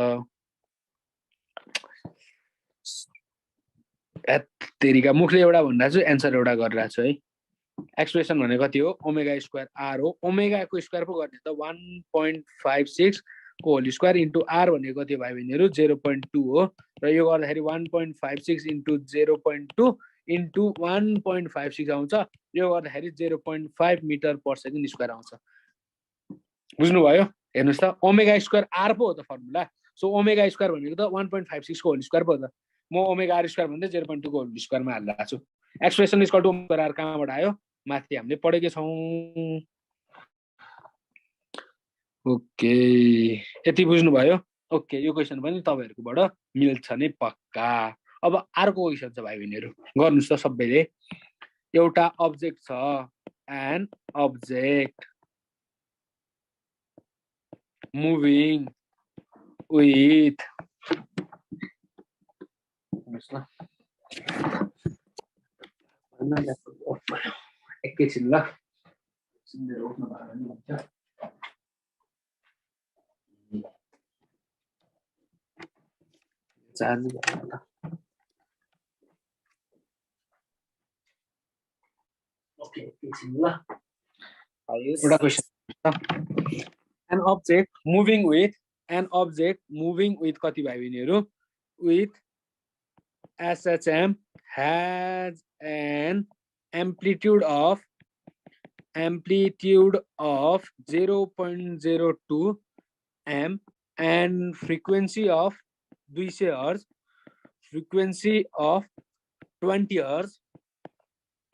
तेरिका मुखले एउटा भनिरहेको छु, एन्सर एउटा गरिरहेको छु है। एक्सप्रेसन भनेको कति हो, ओमेगा स्क्वायर आर हो। ओमेगाको स्क्वायर पो गर्ने त 1.56 को होल स्क्वायर इन्टु आर भनेको कति भाइ बहिनीहरू 0.2 हो, र यो गर्दाखेरि 1.56 इन्टु 0.2 इन्टु 1.56 आउँछ। यो गर्दाखेरि 0.5 मिटर पर सेकेन्ड स्क्वायर आउँछ। बुझ्नुभयो हेर्नुस् त ओमेगा स्क्वायर आर पो हो त फर्मुला सो ओमेगा स्क्वायर भनेको त 1.56 को होल स्क्वायर पो हो त म ओमेगा आर स्क्वायर भन्दै 0.2 को होल स्क्वायरमा हालिरहेको छु expression equal to omega r कहाँबाट आयो माथि हामीले पढेकै छौँ ओके यति बुझ्नुभयो ओके यो क्वेसन पनि तपाईहरुकोबाट मिल्छ नि पक्का अब अर्को क्वेसन छ भाइ बहिनीहरु गर्नुस् त सबैले एउटा अब्जेक्ट छ एन अब्जेक्ट moving with एकैछिन ल चार्ज ओके एकैछिन ल एउटा question an object moving with कति भाइ बहिनीहरु with SHM has an amplitude of 0.02 m and frequency of 200 Hz frequency of 20 Hz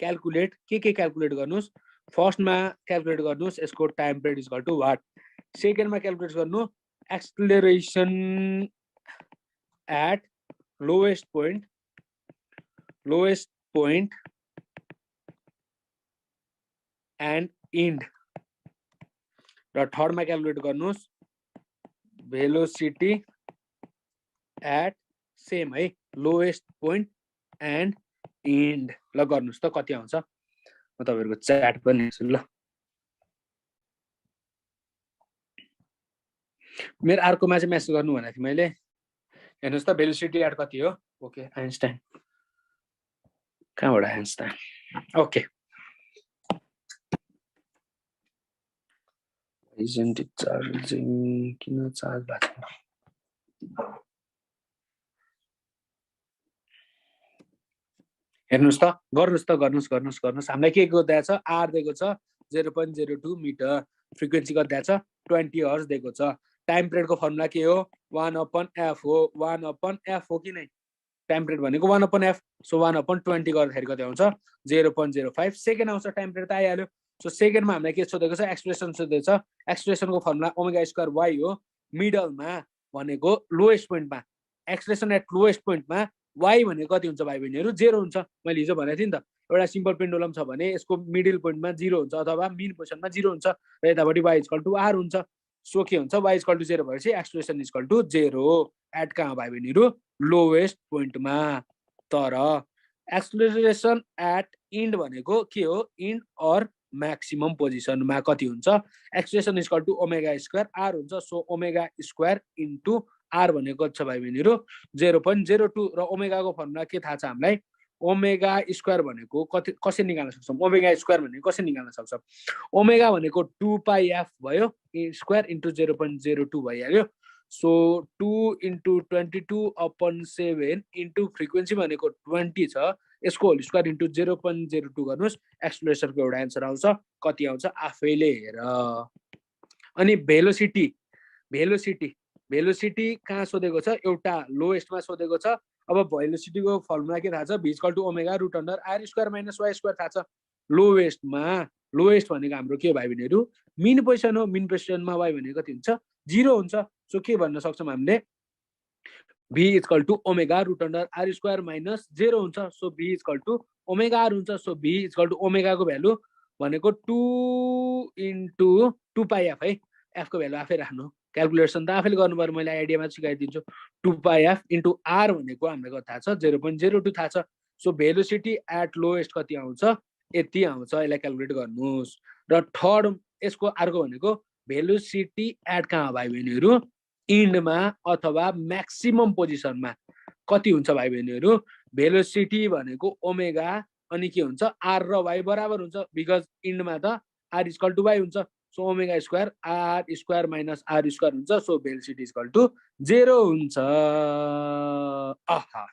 calculate के calculate गर्नुस् फर्स्ट मा क्याल्कुलेट गर्नुस् यसको time period is equal to what second मा क्याल्कुलेट गर्नु acceleration at lowest point and end र third मा calculate गर्नुस् भेलोसिटी एट सेम है लोएस्ट पोइन्ट एन्ड इन्ड ल गर्नुस् त कति आउँछ म तपाईहरुको च्याट पनि हेर्छु ल मेरो अर्कोमा चाहिँ मेसेज गर्नु भनेको थिएँ मैले हेर्नुस् त भेलोसिटी एट कति हो ओके आइन्स्टाइन कहाँबाट Einstein okay isn't it charging किन चार्ज भएको छैन हेर्नुस् त गर्नुस् हामीलाई के दिएको छ आर दिएको छ 0.02 मिटर फ्रिक्वेन्सी कति दिएको छ 20 हर्ज दिएको छ टाइम पिरियडको फर्मुला के हो 1/f हो 1/f हो कि नै टाइम पिरियड भनेको 1/f सो 1/20 गर्दाखेरि कति आउँछ 0.05 सेकेन्ड आउँछ टाइम पिरियड त आइहाल्यो सो सेकेन्डमा हामीलाई के सोधेको छ एक्सप्रेसन सोधेको छ एक्सप्रेसनको फर्मुला ओमेगा स्क्वायर y हो मिडलमा भनेको लोएस्ट पोइन्टमा एक्सप्रेसन एट लोएस्ट पोइन्टमा y भनेको कति हुन्छ भाइ बहिनीहरु 0 हुन्छ मैले हिजो भनेको थिएँ नि त एउटा सिम्पल पेन्डुलम छ भने यसको मिडल पोइन्टमा 0 हुन्छ अथवा मिन पोजिसनमा 0 हुन्छ र यतापटि y = r हुन्छ सो के हुन्छ y = 0 भएपछि एक्सप्रेसन = 0 एट कहाँ भाइ बहिनीहरु लोएस्ट पोइन्टमा तर एक्सेलरेसन एट इन्ड भनेको के हो इन्ड अर म्याक्सिमम पोजिसनमा कति हुन्छ एक्सप्रेसन = ओमेगा स्क्वायर r हुन्छ so omega square into r भनेको छ भाइ बहिनीहरु 0.02 र ओमेगा को फर्मुला के थाहा छ हामीलाई ओमेगा स्क्वायर भनेको कति कसरी निकाल्न सक्छौं ओमेगा स्क्वायर भनेको कसरी निकाल्न सक्छौं ओमेगा भनेको 2 पाइ f भयो स्क्वायर इन्टु 0.02 भइहाल्यो सो 2 इन्टु 22/7 इन्टु फ्रिक्वेन्सी भनेको 20 छ यसको होल स्क्वायर इन्टु 0.02 गर्नुस् एक्सेलरेसनको एउटा आन्सर आउँछ कति आउँछ आफैले हेर अनि भेलोसिटी कहाँ सोधेको छ एउटा लोएस्टमा सोधेको छ अब भेलोसिटीको फर्मुला के थाहा छ v = omega root under r square minus y square थाहा छ लोएस्ट भनेको हाम्रो के भाइ बहिनीहरु मिन पोजिसन हो मिन पोजिसनमा y भनेको कति हुन्छ 0 हुन्छ सो के भन्न सक्छौं हामीले v = omega root under r square minus 0 हुन्छ सो v = ओमेगा r हुन्छ सो v = ओमेगा को भ्यालु भनेको 2 इन्टु 2 पाइ f है f को भ्यालु आफै राख्नु क्याल्कुलेसन त आफैले गर्नु पर्यो मैले आइडियामा सिकाइदिन्छु 2 पाइ f इन्टु r भनेको हामीलाई कति थाहा छ 0.02 थाहा छ सो भेलोसिटी एट लोएस्ट कति आउँछ यति आउँछ यसलाई क्याल्कुलेट गर्नुस् र थर्ड यसको अर्को भनेको भेलोसिटी एट कहाँ भाइ बहिनीहरु इन्डमा अथवा म्याक्सिमम पोजिसनमा कति हुन्छ भाइ बहिनीहरु भेलोसिटी भनेको ओमेगा अनि के हुन्छ r र y बराबर हुन्छ बिकज इन्डमा त r = y हुन्छ so omega square r square minus r square हुन्छ सो भेलोसिटी = 0 हुन्छ आहा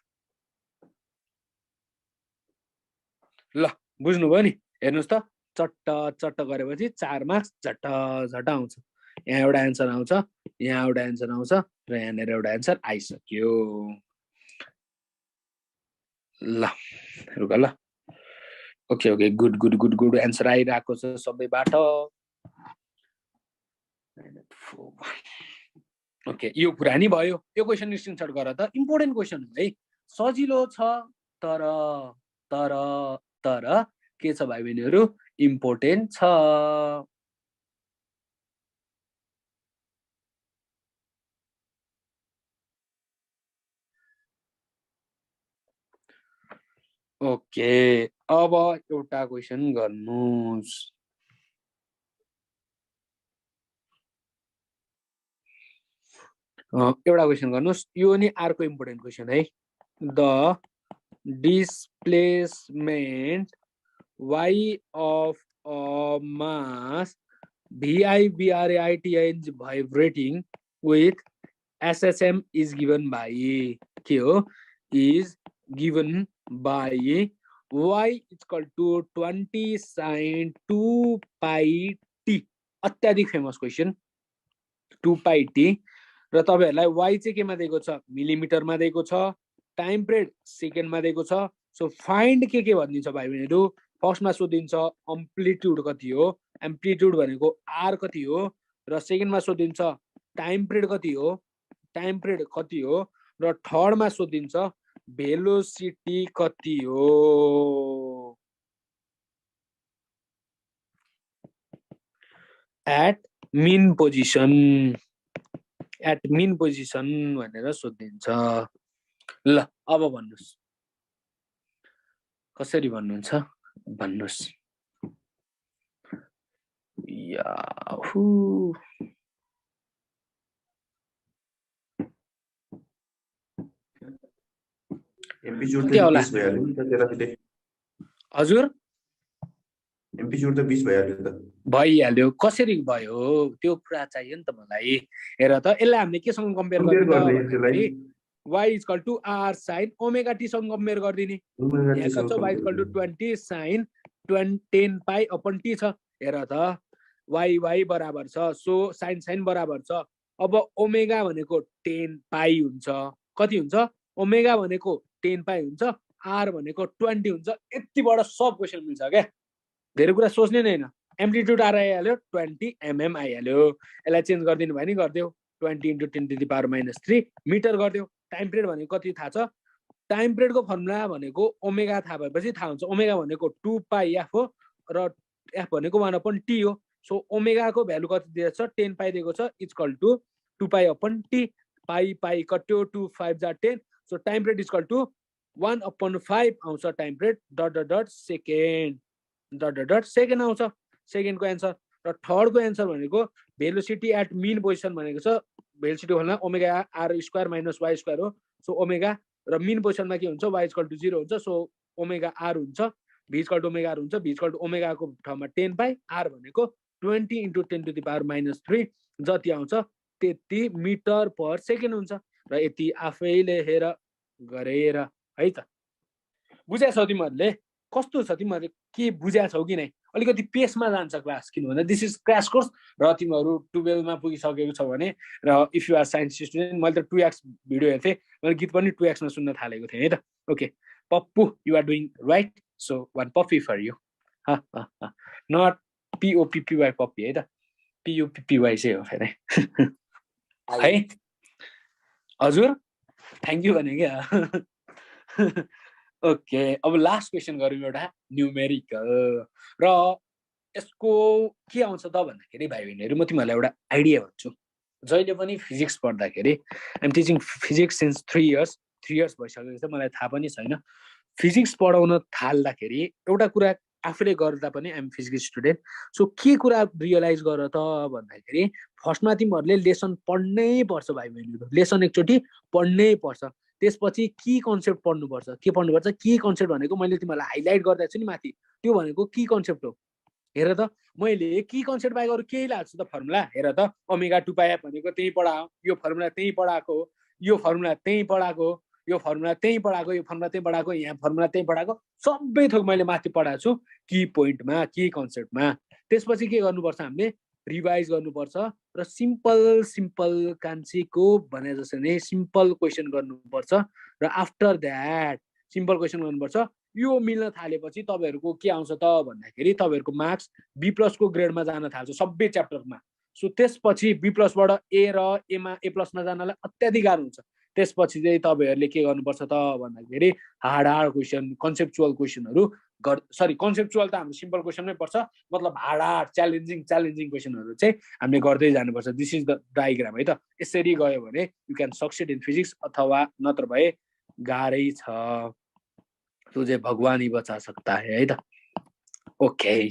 ल बुझ्नुभयो नि हेर्नुस् त चट्ट गरेपछि 4 मार्क्स झट्ट आउँछ यहाँ एउटा एन्सर आउँछ, यहाँ एउटा एन्सर आउँछ र यहाँनिर एउटा एन्सर आइसक्यो। ल रुक ल। Okay okay good good good good answer आइरहेको छ सबैबाट। ओके यो कुरा नि भयो। यो क्वेसन स्क्रिनसट गर त, इम्पोर्टेन्ट क्वेसन हो है, सजिलो छ तर तर तर के छ भाइ बहिनीहरू, इम्पोर्टेन्ट छ। ओके अब एउटा क्वेसन गर्नुस्। एउटा क्वेसन गर्नुस्, यो नि अर्को इम्पोर्टेन्ट क्वेसन है। The displacement y of a mass VIBRAITING vibrating with SSM is given by के हो, is given by y is equal to 20 sin 2 pi t। अत्याधिक फेमस क्वेसन 2 pi t र तपाईहरुलाई y चाहिँ केमा दिएको छ, मिलिमिटरमा दिएको छ, टाइम पिरियड सेकेन्डमा दिएको छ। सो फाइन्ड के भनिदिन्छ भाइ बहिनीहरु, फर्स्टमा सोधिन्छ अम्प्लिट्युड कति हो, एम्प्लिट्युड भनेको आर कति हो, र सेकेन्डमा सोधिन्छ टाइम पिरियड कति हो, टाइम पिरियड कति हो, र थर्डमा सोधिन्छ भेलोसिटी कति हो। At mean position, at mean position भनेर सोधिन्छ। ल अब भन्नुस् कसरी भन्नुहुन्छ भन्नुस्। याहू एम्प्लिट्युड त 20 भइहाल्यो नि त तेरातिर। हजुर एम्प्लिट्युड त 20 भइहाल्यो त। भइहाल्यो, कसरी भयो त्यो कुरा चाहियो नि त मलाई। हेर त यसलाई हामीले केसँग कम्पेयर गर्ने त, y is equal to r sin omega t सँग कम्पेयर गर्दिने। यहाँ कस्तो y is equal to 20 sin 10 pi upon t छ। हेर त y बराबर छ, सो sin sin बराबर छ। अब ओमेगा भनेको 10 पाई हुन्छ, कति हुन्छ, ओमेगा भनेको 10 पाई हुन्छ, r भनेको 20 हुन्छ। यति बडा सब क्वेशन मिल्छ क्या, धेरै कुरा सोच्ने नै हैन। एम्प्लिट्युड आर आइहाल्यो, 20 mm आइहाल्यो। यसलाई चेन्ज गरिदिनु भयो नि गरिदियो, 20 × 10⁻³ मिटर गरिदियो। टाइम पिरियड भनेको कति थाहा छ, टाइम पिरियडको फर्मुला भनेको ओमेगा थाहा भएपछि थाहा हुन्छ। ओमेगा भनेको 2 पाई f हो र f भनेको 1/t हो। सो ओमेगाको भ्यालु कति दिएको छ, 10 पाई दिएको छ, equal to 2 pi upon t। Pi pi कट्यो, 2 5 जा 10। So time period equal to 1/5 आउँछ time period, dot dot dot second, dot dot dot second आउँछ सेकेन्डको एन्सर। र थर्डको एन्सर भनेको भेलोसिटी एट मिन पोजिसन भनेको छ, भेलोसिटी भन्दा omega are square minus y square हो। सो ओमेगा र मिन पोजिसनमा के हुन्छ, y इक्वल टु 0 हुन्छ। सो ओमेगा आर हुन्छ, v equal to omega are हुन्छ, v इक्वल टु ओमेगाको ठाउँमा 10 पाई, r भनेको 20 × 10⁻³ जति आउँछ त्यति मिटर पर सेकेन्ड हुन्छ। र यति आफैले हेर गरेर है त। बुझ्या छौ तिमीहरूले, कस्तो छ, तिमीहरूले के बुझ्या छौ कि नै? अलिकति पेसमा जान्छ क्लास, किनभने दिस इज क्रास कोर्स र तिमीहरू 12 मा पुगिसकेको छौ भने, र if you are science student, मैले त 2x भिडियो हेर्थेँ, मैले गीत पनि 2x मा सुन्न थालेको थिएँ है त। Okay Pappu, you are doing right, so 1 puppy for you. Not POPPY puppy है त, PUPPY चाहिँ हो फेरि है। हजुर थ्याङ्क यू भने क्या। ओके अब लास्ट क्वेसन गरौँ, एउटा न्युमेरिकल। र यसको के आउँछ त भन्दाखेरि भाइ बहिनीहरू, म तिमीहरूलाई एउटा आइडिया भन्छु। जहिले पनि फिजिक्स पढ्दाखेरि, I'm teaching physics since 3 years भइसकेको छ, मलाई थाहा पनि छैन। फिजिक्स पढाउन थाल्दाखेरि एउटा कुरा आफूले गर्दा पनि, आइएम फिजिक्स स्टुडेन्ट, सो के कुरा रियलाइज गर त भन्दाखेरि, फर्स्टमा तिमीहरूले लेसन पढ्नै पर्छ भाइ बहिनीहरू, लेसन एकचोटि पढ्नै पर्छ। त्यसपछि की कन्सेप्ट पढ्नुपर्छ। के पढ्नुपर्छ, की कन्सेप्ट भनेको मैले तिमीहरूलाई हाइलाइट गर्दैछु नि माथि, त्यो भनेको की कन्सेप्ट हो। हेर त मैले की कन्सेप्ट बाहेक अरू केही लाग्छु त फर्मुला। हेर त ओमेगा 2 पाई भनेको त्यही पढायो, यो फर्मुला त्यही पढाएको, यो फर्मुला त्यही पढाएको, यो फर्मुला त्यही पढाएको, यो फर्मुला त्यही पढाएको, यहाँ फर्मुला त्यही पढाएको, सबै थोक मैले माथि पढाएको छु की पोइन्टमा, की कन्सेप्टमा। त्यसपछि के गर्नुपर्छ हामीले, रिभाइज गर्नुपर्छ र सिम्पल कान्छीको भने जस्तो नै सिम्पल क्वेसन गर्नुपर्छ र आफ्टर द्याट सिम्पल क्वेसन गर्नुपर्छ। यो मिल्न थालेपछि तपाईँहरूको के आउँछ त भन्दाखेरि तपाईँहरूको मार्क्स बी प्लसको ग्रेडमा जान थाल्छ सबै च्याप्टरमा। सो त्यसपछि बी प्लसबाट ए र एमा ए प्लसमा जानलाई अत्याधिक गाह्रो हुन्छ। त्यसपछि चाहिँ तपाईँहरूले के गर्नुपर्छ त भन्दाखेरि हार्ड क्वेसन कन्सेप्चुअल क्वेसनहरू कन्सेप्चुअल त हाम्रो सिम्पल क्वेसनमै पर्छ, मतलब हार्ड च्यालेन्जिङ क्वेसनहरू चाहिँ हामीले गर्दै जानुपर्छ। दिस इज द डायग्राम है त। यसरी गयो भने you can succeed in physics, अथवा नत्र भए गाह्रै छ, तुझे भगवान ही बचा सकता है त। ओके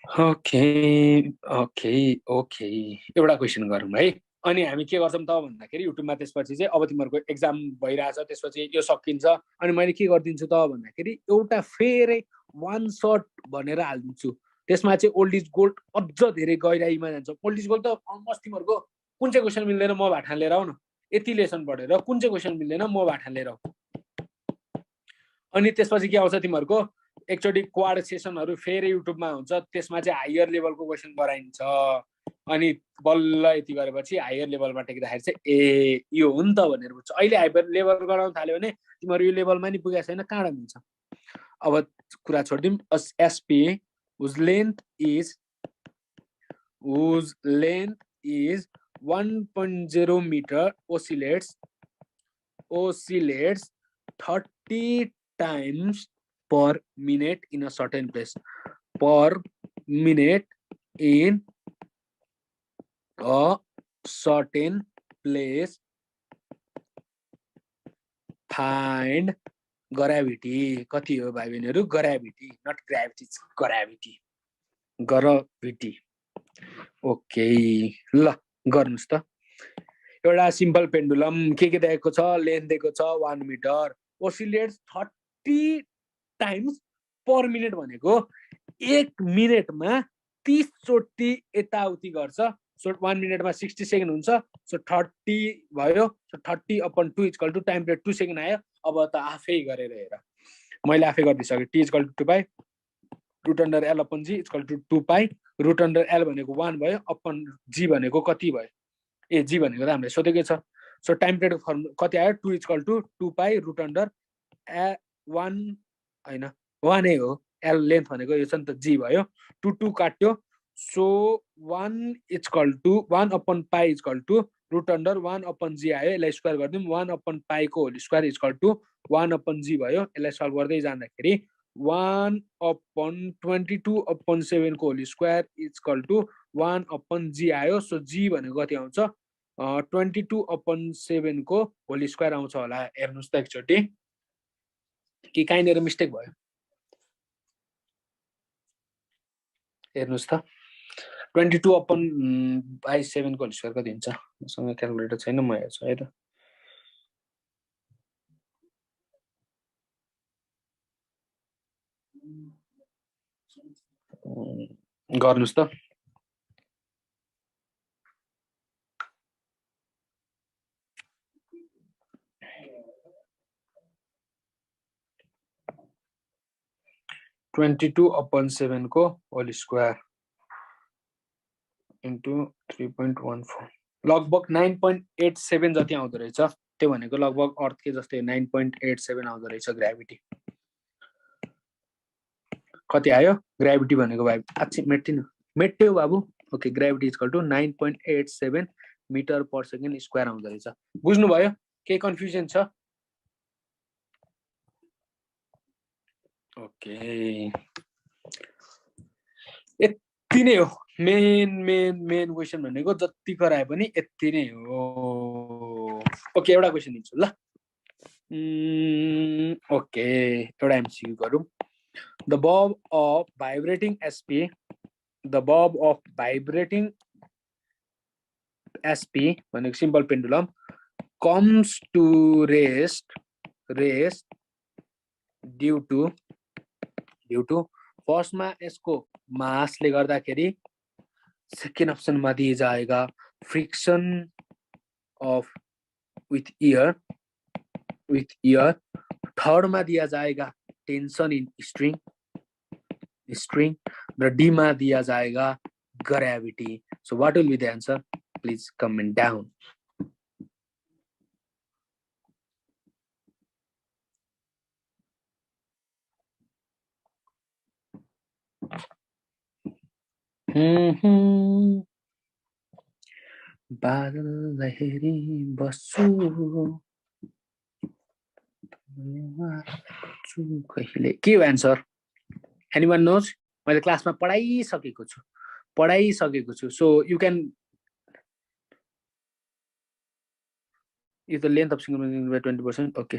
ओके ओके ओके एउटा क्वेसन गरौँ है। अनि हामी के गर्छौँ त भन्दाखेरि युट्युबमा त्यसपछि चाहिँ अब तिमीहरूको एक्जाम भइरहेछ, त्यसपछि यो सकिन्छ अनि मैले के गरिदिन्छु त भन्दाखेरि एउटा फेरि वान सर्ट भनेर हालिदिन्छु। त्यसमा चाहिँ ओल्ड इज गोल्ड अझ धेरै गहिराइमा जान्छ। ओल्ड इज गोल्ड त अलमोस्ट तिमीहरूको कुन चाहिँ क्वेसन मिल्दैन म भाठा लिएर आऊ न, यति लेसन पढेर कुन चाहिँ क्वेसन मिल्दैन म भाठा लिएर आऊ। अनि त्यसपछि के आउँछ तिमीहरूको एकचोटि क्वाड सेसनहरू फेरि युट्युबमा हुन्छ, त्यसमा चाहिँ हायर लेभलको क्वेसन गराइन्छ। अनि बल्ल यति गरेपछि हायर लेभलमा टेक्दाखेरि चाहिँ ए यो हो नि त भनेर बुझ्छ। अहिले हायर लेभल गराउन थाल्यो भने तिमीहरू यो लेभलमा नि पुगेको छैन, कहाँबाट मिल्छ। अब कुरा छोडिदिउँ। SP whose length is 1.0 meter oscillates 30 times per minute in a certain place. Per minute in a certain place. Find gravity. कति हो भाइ बहिनीहरू? Gravity, not gravity, gravity, gravity. Okay ल गर्नुस् त। एउटा सिम्पल पेन्डुलम के दिएको छ, लेन्थ दिएको छ 1 मिटर, ओसिलेट्स 30 टाइम्स पर मिनट भनेको 1 मिनटमा 30 चोटि यताउति गर्छ। सो 1 मिनटमा 60 सेकेन्ड हुन्छ। सो 30 भयो। So 30 upon 2 equal to time period 2 second आयो। अब त आफै गरेर हेर, मैले आफै गरिदिसकेँ। T equal to 2 pi root under l upon g equal to 2 pi root under l भनेको 1 भयो, अपन जी भनेको कति भयो, ए जी भनेको त हामीले सोधेकै छ। सो टाइम पिरियड फर्म कति आयो, 2 equal to 2 pi root under 1 होइन 1 नै हो, एल लेन्थ भनेको यो छ नि त, जी भयो। 2 2 काट्यो। So 1 equal to 1 upon pi equal to root under 1 upon g आयो। यसलाई स्क्वायर गरिदिउँ। 1 अपन पाईको whole square equal to 1 upon g भयो। यसलाई सल्भ गर्दै जाँदाखेरि 1 अपन 22 अपन 7 को whole square equal to 1 upon g आयो। सो जी भनेको कति आउँछ, 22 अपन 7 को होल स्क्वायर आउँछ होला। हेर्नुहोस् त एकचोटि कि कहीँनिर मिस्टेक भयो, हेर्नुहोस् त। 22 अपन 7 को होल स्क्वायर कति हुन्छ? मसँग क्यालकुलेटर छैन, म हेर्छु है त। गर्नुस् त। (22 अपन 7 को होल स्क्वायर इन्टु 3.14 लगभग 9.87 जति आउँदो रहेछ। त्यो भनेको लगभग अर्थकै जस्तै 9.87 आउँदो रहेछ ग्राभिटी। कति आयो ग्राभिटी भनेको? भाइ अच्छी मेट्यो बाबु। Okay, gravity equal to 9.87 metre per second square आउँदो रहेछ। बुझ्नुभयो? केही कन्फ्युजन छ? ओके, यति नै हो। मेन क्वेसन भनेको जति कराए पनि यति नै हो। ओके, एउटा क्वेसन दिन्छु ल। ओके, एउटा एमसिक्यू गरौँ। The bulb of vibrating SP, the bulb of vibrating SP भनेको simple pendulum comes to rest due to फर्स्टमा यसको मासले गर्दाखेरि, सेकेन्ड अप्सनमा दिए जाएगा friction of with air, third में दिया जाएगा टेंशन इन स्ट्रिंग, र डी मा दिया जाएगा gravity. So what will be the answer? Please comment down. बादल हेरी बस्छु कहिले. के हो एन्सर? Anyone knows? मैले क्लासमा पढाइसकेको छु. So you can if the length of single by 20%. Okay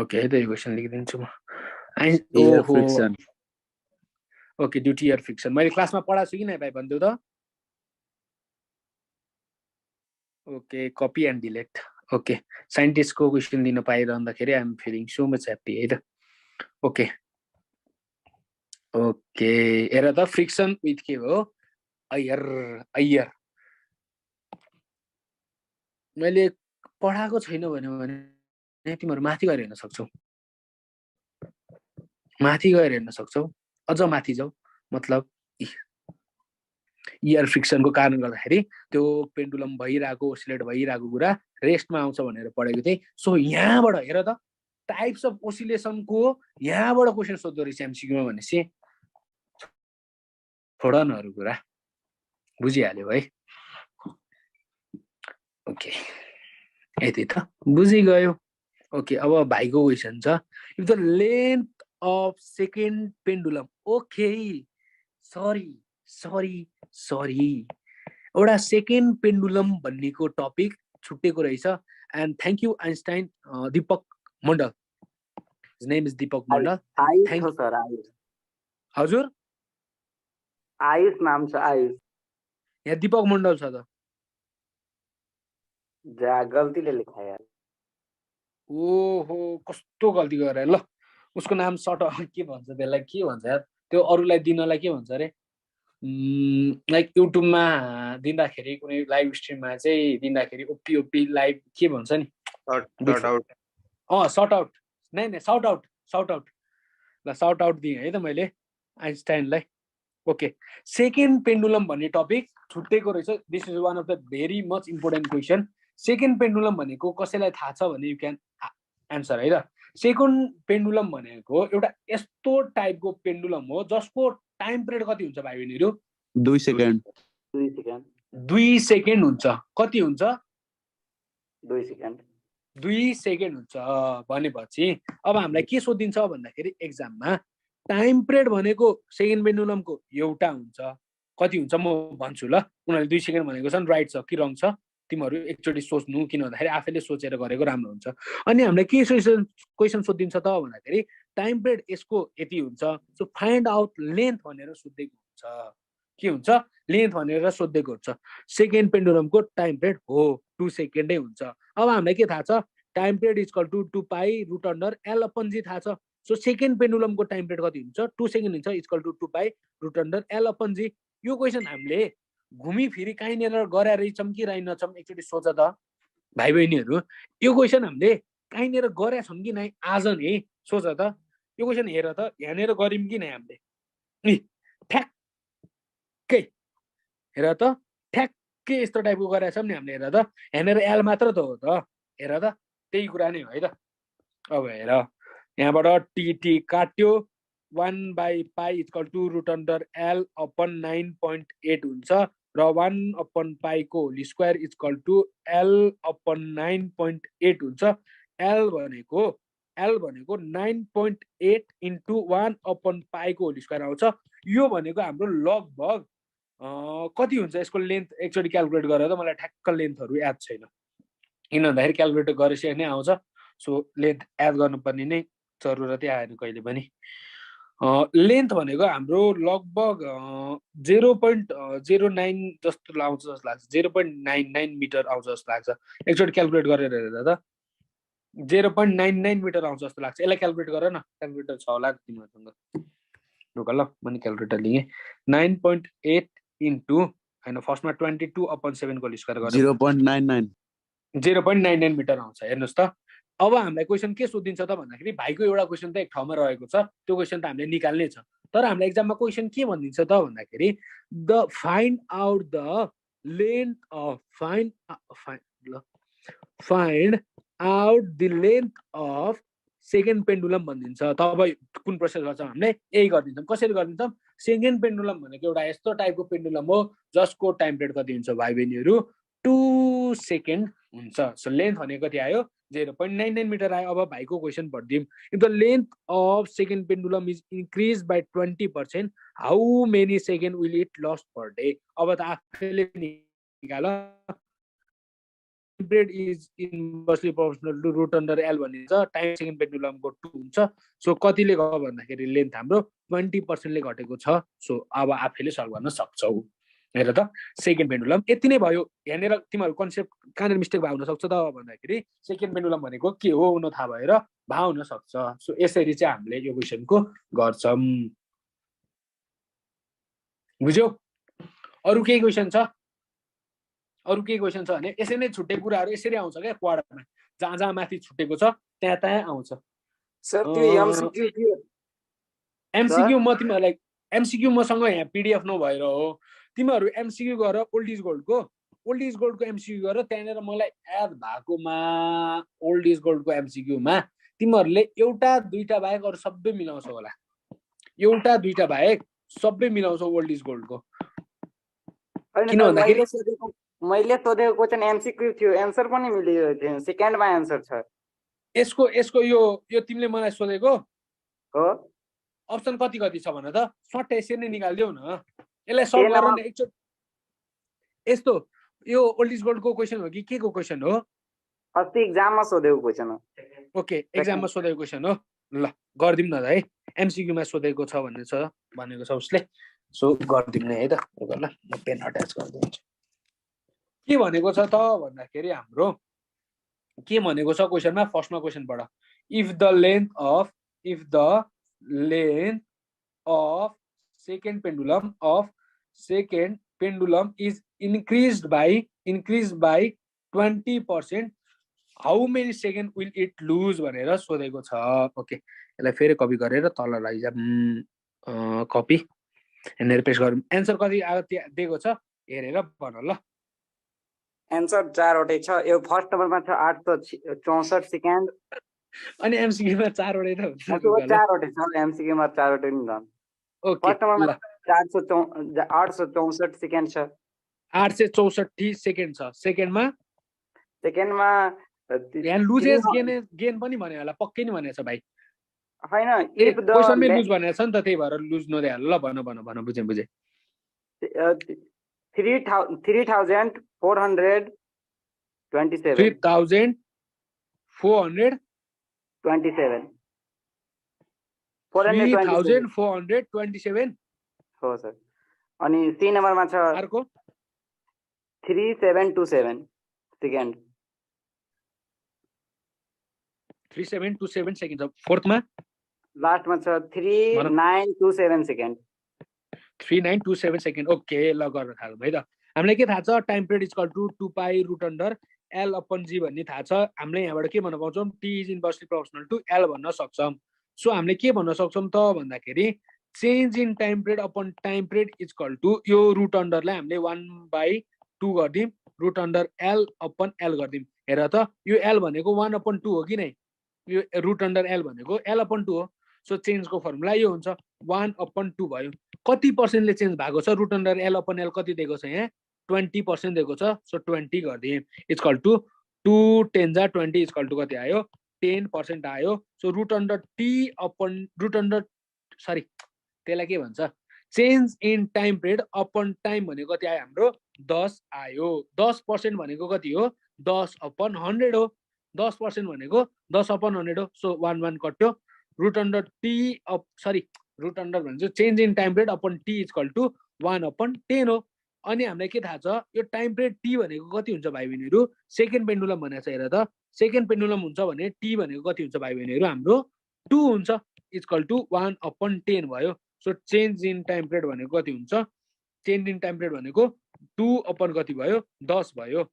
okay है त यो क्वेसन लेखिदिन्छु म. ओहो okay due to air friction. मैले क्लासमा पढाएको छु कि नै भाइ भनिदेऊ त. Okay copy and delete. Okay साइन्टिस्टको क्वेसन दिन पाइरहँदाखेरि I am feeling so much happy है त. ओके ओके हेर त फ्रिक्सन विथ के हो? एयर. मैले पढाएको छैन भने तिमीहरू माथि गएर हेर्न सक्छौ. अझ माथि जाऊ. मतलब एयर फ्रिक्सनको कारण गर्दाखेरि त्यो पेन्डुलम भइरहेको ओसिलेट भइरहेको कुरा रेस्टमा आउँछ भनेर पढेको थिएँ. सो यहाँबाट हेर त टाइप्स अफ ओसिलेसनको यहाँबाट क्वेसन सोध्दो रहेछ एमसिक्यूमा भनेपछि छोड न अरू कुरा बुझिहाल्यो है. ओके यति त बुझिगयो. ओके अब भाइको क्वेसन छ. If the length of second pendulum. Okay sorry एउटा सेकेन्ड पेन्डुलम भन्नेको टपिक छुट्टेको रहेछ. And thank you Einstein Deepak Mandal. His name is Deepak Mandal. हजुर आयुष नाम छ. आयुष यहाँ दीपक मण्डल छ त. जा गल्तीले लेखायो. ओहो कस्तो गल्ती गरे ल. उसको नाम सर्ट के भन्छ त्यसलाई के भन्छ यार? त्यो अरूलाई दिनलाई के भन्छ अरे? लाइक युट्युबमा दिँदाखेरि कुनै लाइभ स्ट्रिममा चाहिँ दिँदाखेरि ओपी लाइभ के भन्छ नि? Shout out. नै साउट आउट. ल साउट आउट दिएँ है त मैले आइन्स्टाइनलाई. ओके सेकेन्ड पेन्डुलम भन्ने टपिक छुट्टेको रहेछ. This is one of the very much important question. Second pendulum भनेको कसैलाई थाहा छ भने यु क्यान एन्सर है त. सेकेन्ड पेन्डुलम भनेको एउटा यस्तो टाइपको पेन्डुलम हो जसको टाइम पिरियड कति हुन्छ भाइ बहिनीहरू? 2 सेकेन्ड. 2 सेकेन्ड हुन्छ. कति हुन्छ? 2 सेकेन्ड हुन्छ. भनेपछि अब हामीलाई के सोधिन्छ भन्दाखेरि एक्जाममा टाइम पिरियड भनेको सेकेन्ड पेन्डुलमको एउटा हुन्छ. कति हुन्छ म भन्छु ल. उनीहरूले 2 सेकेन्ड भनेको छन्. राइट छ कि रङ छ तिमीहरू एकचोटि सोच्नु. किन भन्दाखेरि आफैले सोचेर गरेको राम्रो हुन्छ. अनि हामीलाई के क्वेसन सोधिन्छ त भन्दाखेरि टाइम पिरियड यसको यति हुन्छ. सो फाइन्ड आउट लेन्थ भनेर सोधेको हुन्छ. के हुन्छ? लेन्थ भनेर सोधेको हुन्छ. सेकेन्ड पेन्डुलमको टाइम पिरियड हो 2 सेकेन्डै हुन्छ. अब हामीलाई के थाहा छ? Time period equal to 2 pi root under l upon g थाहा छ. सो सेकेन्ड पेन्डुलमको टाइम पिरियड कति हुन्छ? 2 सेकेन्ड हुन्छ. Equal to 2 pi root under l upon g. यो क्वेसन हामीले घुमिफिरी कहीँनिर गरे रहेछौँ कि रहेनछौँ एकचोटि सोच त भाइ बहिनीहरू. यो क्वेसन हामीले कहीँनिर गरेका छौँ कि नै आज नै सोच त. यो क्वेसन हेर त यहाँनिर गऱ्यौँ कि नै हामीले? ठ्याक्कै हेर त ठ्याक्कै यस्तो टाइपको गरेका छौँ नि हामीले. हेर त यहाँनिर एल मात्र त हो त. हेर त त्यही कुरा नै हो है त. अब हेर यहाँबाट टी काट्यो. 1 by pi equal to root under l upon 9.8 हुन्छ. र 1 अपन पाईको whole square equal to l upon 9.8 हुन्छ. एल भनेको 9.8 इन्टु 1 अपन पाईको होल स्क्वायर आउँछ. यो भनेको हाम्रो लगभग कति हुन्छ यसको लेन्थ एकचोटि क्यालकुलेट गरेर त. मलाई ठ्याक्क लेन्थहरू याद छैन किन भन्दाखेरि क्यालकुलेटर गरेपछि नै आउँछ. सो लेन्थ याद गर्नुपर्ने नै जरुरतै आएन कहिले पनि. लेन्थ भनेको हाम्रो लगभग 0.09 जस्तो आउँछ जस्तो लाग्छ. 0.99 मिटर आउँछ जस्तो लाग्छ. एकचोटि क्यालकुलेट गरेर हेर्दा त 0.99 मिटर आउँछ जस्तो लाग्छ. यसलाई क्यालकुलेट गर न. क्यालकुलेटर छ होला तिमीहरूसँग. ढुक ल मैले क्यालकुलेटर लिएँ. 9.8 इन्टु होइन फर्स्टमा 22 अपन 7 को स्क्वायर गरेर 0.99 0.99 मिटर आउँछ. हेर्नुहोस् त अब हामीलाई क्वेसन के सोधिन्छ त भन्दाखेरि भाइको एउटा क्वेसन त एक ठाउँमा रहेको छ, त्यो क्वेसन त हामीले निकाल्नै छ। तर हामीलाई एक्जाममा क्वेसन के भनिदिन्छ त भन्दाखेरि the find out the length of find out the length of second pendulum भनिदिन्छ। तब कुन प्रोसेस गर्छौँ हामीले यही गरिदिन्छौँ। कसरी गरिदिन्छौँ? सेकेन्ड पेन्डुलम भनेको एउटा यस्तो टाइपको पेन्डुलम हो जसको टाइम पिरियड कति हुन्छ भाइ बहिनीहरू 2 सेकेन्ड हुन्छ। सो लेन्थ भनेको कति आयो 0.99 मिटर आयो। अब भाइको क्वेसन पढिदिउँ। If the length of second pendulum is increase by 20%, how many second will it lost per day? अब त आफैले निकाल। period is inversely proportional to root under L भनिन्छ। टाइम सेकेन्ड पेन्डुलमको 2 हुन्छ। सो कतिले गयो भन्दाखेरि लेन्थ हाम्रो 20% ले घटेको छ। सो अब आफैले सल्भ गर्न सक्छौ। हेर त सेकेन्ड पेन्डुलम यति नै भयो। यहाँनिर तिमीहरू कन्सेप्ट कहाँनिर मिस्टेक भएको हुन सक्छ त भन्दाखेरि सेकेन्ड पेन्डुलम भनेको के हो हुन थाहा भएर भा हुन सक्छ। सो यसरी चाहिँ हामीले यो क्वेसनको गर्छौं। बुझ्यौ? अरु केही क्वेसन छ? अरु के क्वेसन छ भने यसै नै छुट्टै कुराहरु यसरी आउँछ के क्वाडरमा। जहाँ जहाँ माथि छुटेको छ त्यहाँ त्यहाँ आउँछ। सर त्यो एमसीक्यू थियो। एमसीक्यू म तिमीहरुलाई एमसीक्यू मसँग यहाँ पीडीएफ नभएर हो। तिमीहरु एमसीक्यू गर ओल्ड इज गोल्डको एमसीक्यू गर। त्यहाँनेर मलाई याद भएकोमा ओल्ड इज गोल्डको एमसीक्यू मा तिमीहरुले एउटा दुईटा बाहेक अरु सबै मिलाउँछौ होला। एउटा दुईटा बाहेक सबै मिलाउँछौ ओल्ड इज गोल्डको। किन भन्दाखेरि मैले सोधेको क्वेशन एमसीक्यू थियो, एन्सर पनि मिलियो थियो। सेकेन्डमा एन्सर छ यसको यो तिमीले मलाई सोधेको हो। अप्सन कति कति छ भन त। सट्ट यसरी नै निकाल्दियौ न। यसलाई सल्भ गर न एकचोट। यस्तो यो ओल्ड इज गोल्डको क्वेशन हो कि के को क्वेशन हो? अस्ति एक्जाममा सोधेको क्वेशन हो। ओके एक्जाममा सोधेको क्वेशन हो। ल गर्दिम न है। एमसीक्यूमा सोधेको छ भनेको छ उसले। सो गर्दिम न है त। ल म पेन अट्याच गर्दिन्छु। के भनेको छ त भन्दाखेरि हाम्रो के भनेको छ क्वेशनमा? फर्स्टमा क्वेशन पढ। If the length of second pendulum is increased by 20%, how many second will it lose भनेर सोधेको छ। ओके यसलाई फेरि कपी गरेर तल लैजाम। कपी हेरेर पेस्ट गरौँ। एन्सर कति दिएको छ हेरेर भन ल। एन्सर 4 वटै छ। यो फर्स्ट नम्बरमा छ 864 सेकेन्ड। अनि एमसीक्यूमा 4 वटै त हुन्छ। 4 वटै छ। एमसीक्यूमा 4 वटै नि छ। ओके फर्स्ट नम्बरमा 864 सेकेन्ड छ। 864 सेकेन्ड छ। सेकेन्डमा यहाँ लुजेस गेन पनि भने होला। पक्कै नि भनेछ भाइ। हैन इफ द क्वेशनमै लुज भनेछ नि त, त्यही भएर लुज नदिए ल। भन बुझे 3427 3427 हो सर। अनि सी नम्बरमा छ अर्को 3727 सेकेन्ड। 3727 सेकेन्ड छ। फोर्थमा लास्टमा छ 3927 सेकेन्ड। 3927 सेकेन्ड। ओके ल गर्न थालौँ है त। हामीलाई के थाहा छ? Time period equal to 2 pi root under l upon g भन्ने थाहा छ। हामीले यहाँबाट के भन्न पाउँछौँ? T is inversely proportional to l भन्न सक्छौँ। सो हामीले के भन्न सक्छौँ त भन्दाखेरि change in time period upon time period equal to यो रुट अन्डरलाई हामीले 1/2 गर्दिम। Root under l upon l गर्दिम। हेर त यो एल भनेको 1/2 हो कि नै? यो रुट अन्डर एल भनेको एल अपन 2 हो। सो चेन्जको फर्मुला यो हुन्छ 1/2 भयो। कति पर्सेन्टले चेन्ज भएको छ? Root under l upon l कति दिएको छ यहाँ? 20% दिएको छ। सो 20 गरिदिएँ इक्वल टु 2 10 जा 20 इक्वल टु कति आयो? 10% आयो। सो रुट अन्डर त्यसलाई के भन्छ? Change in time period upon time भनेको कति आयो हाम्रो? 10 आयो। 10% भनेको कति हो? 10/100 हो। 10% भनेको 10/100 हो। सो 1 कट्यो। रुट अन्डर भन्छ change in time period upon t equal to 1/10 हो। अनि हामीलाई के थाहा छ? यो टाइम पिरियड टी भनेको कति हुन्छ भाइ बहिनीहरू? सेकेन्ड पेन्डुलम भनेको छ। हेर त सेकेन्ड पेन्डुलम हुन्छ भने टी भनेको कति हुन्छ भाइ बहिनीहरू? हाम्रो 2 हुन्छ इक्वल टु 1/10 भयो। So change in time period भनेको कति हुन्छ? चेन्ज इन टाइम पिरियड भनेको 2 अपन कति भयो? 10 भयो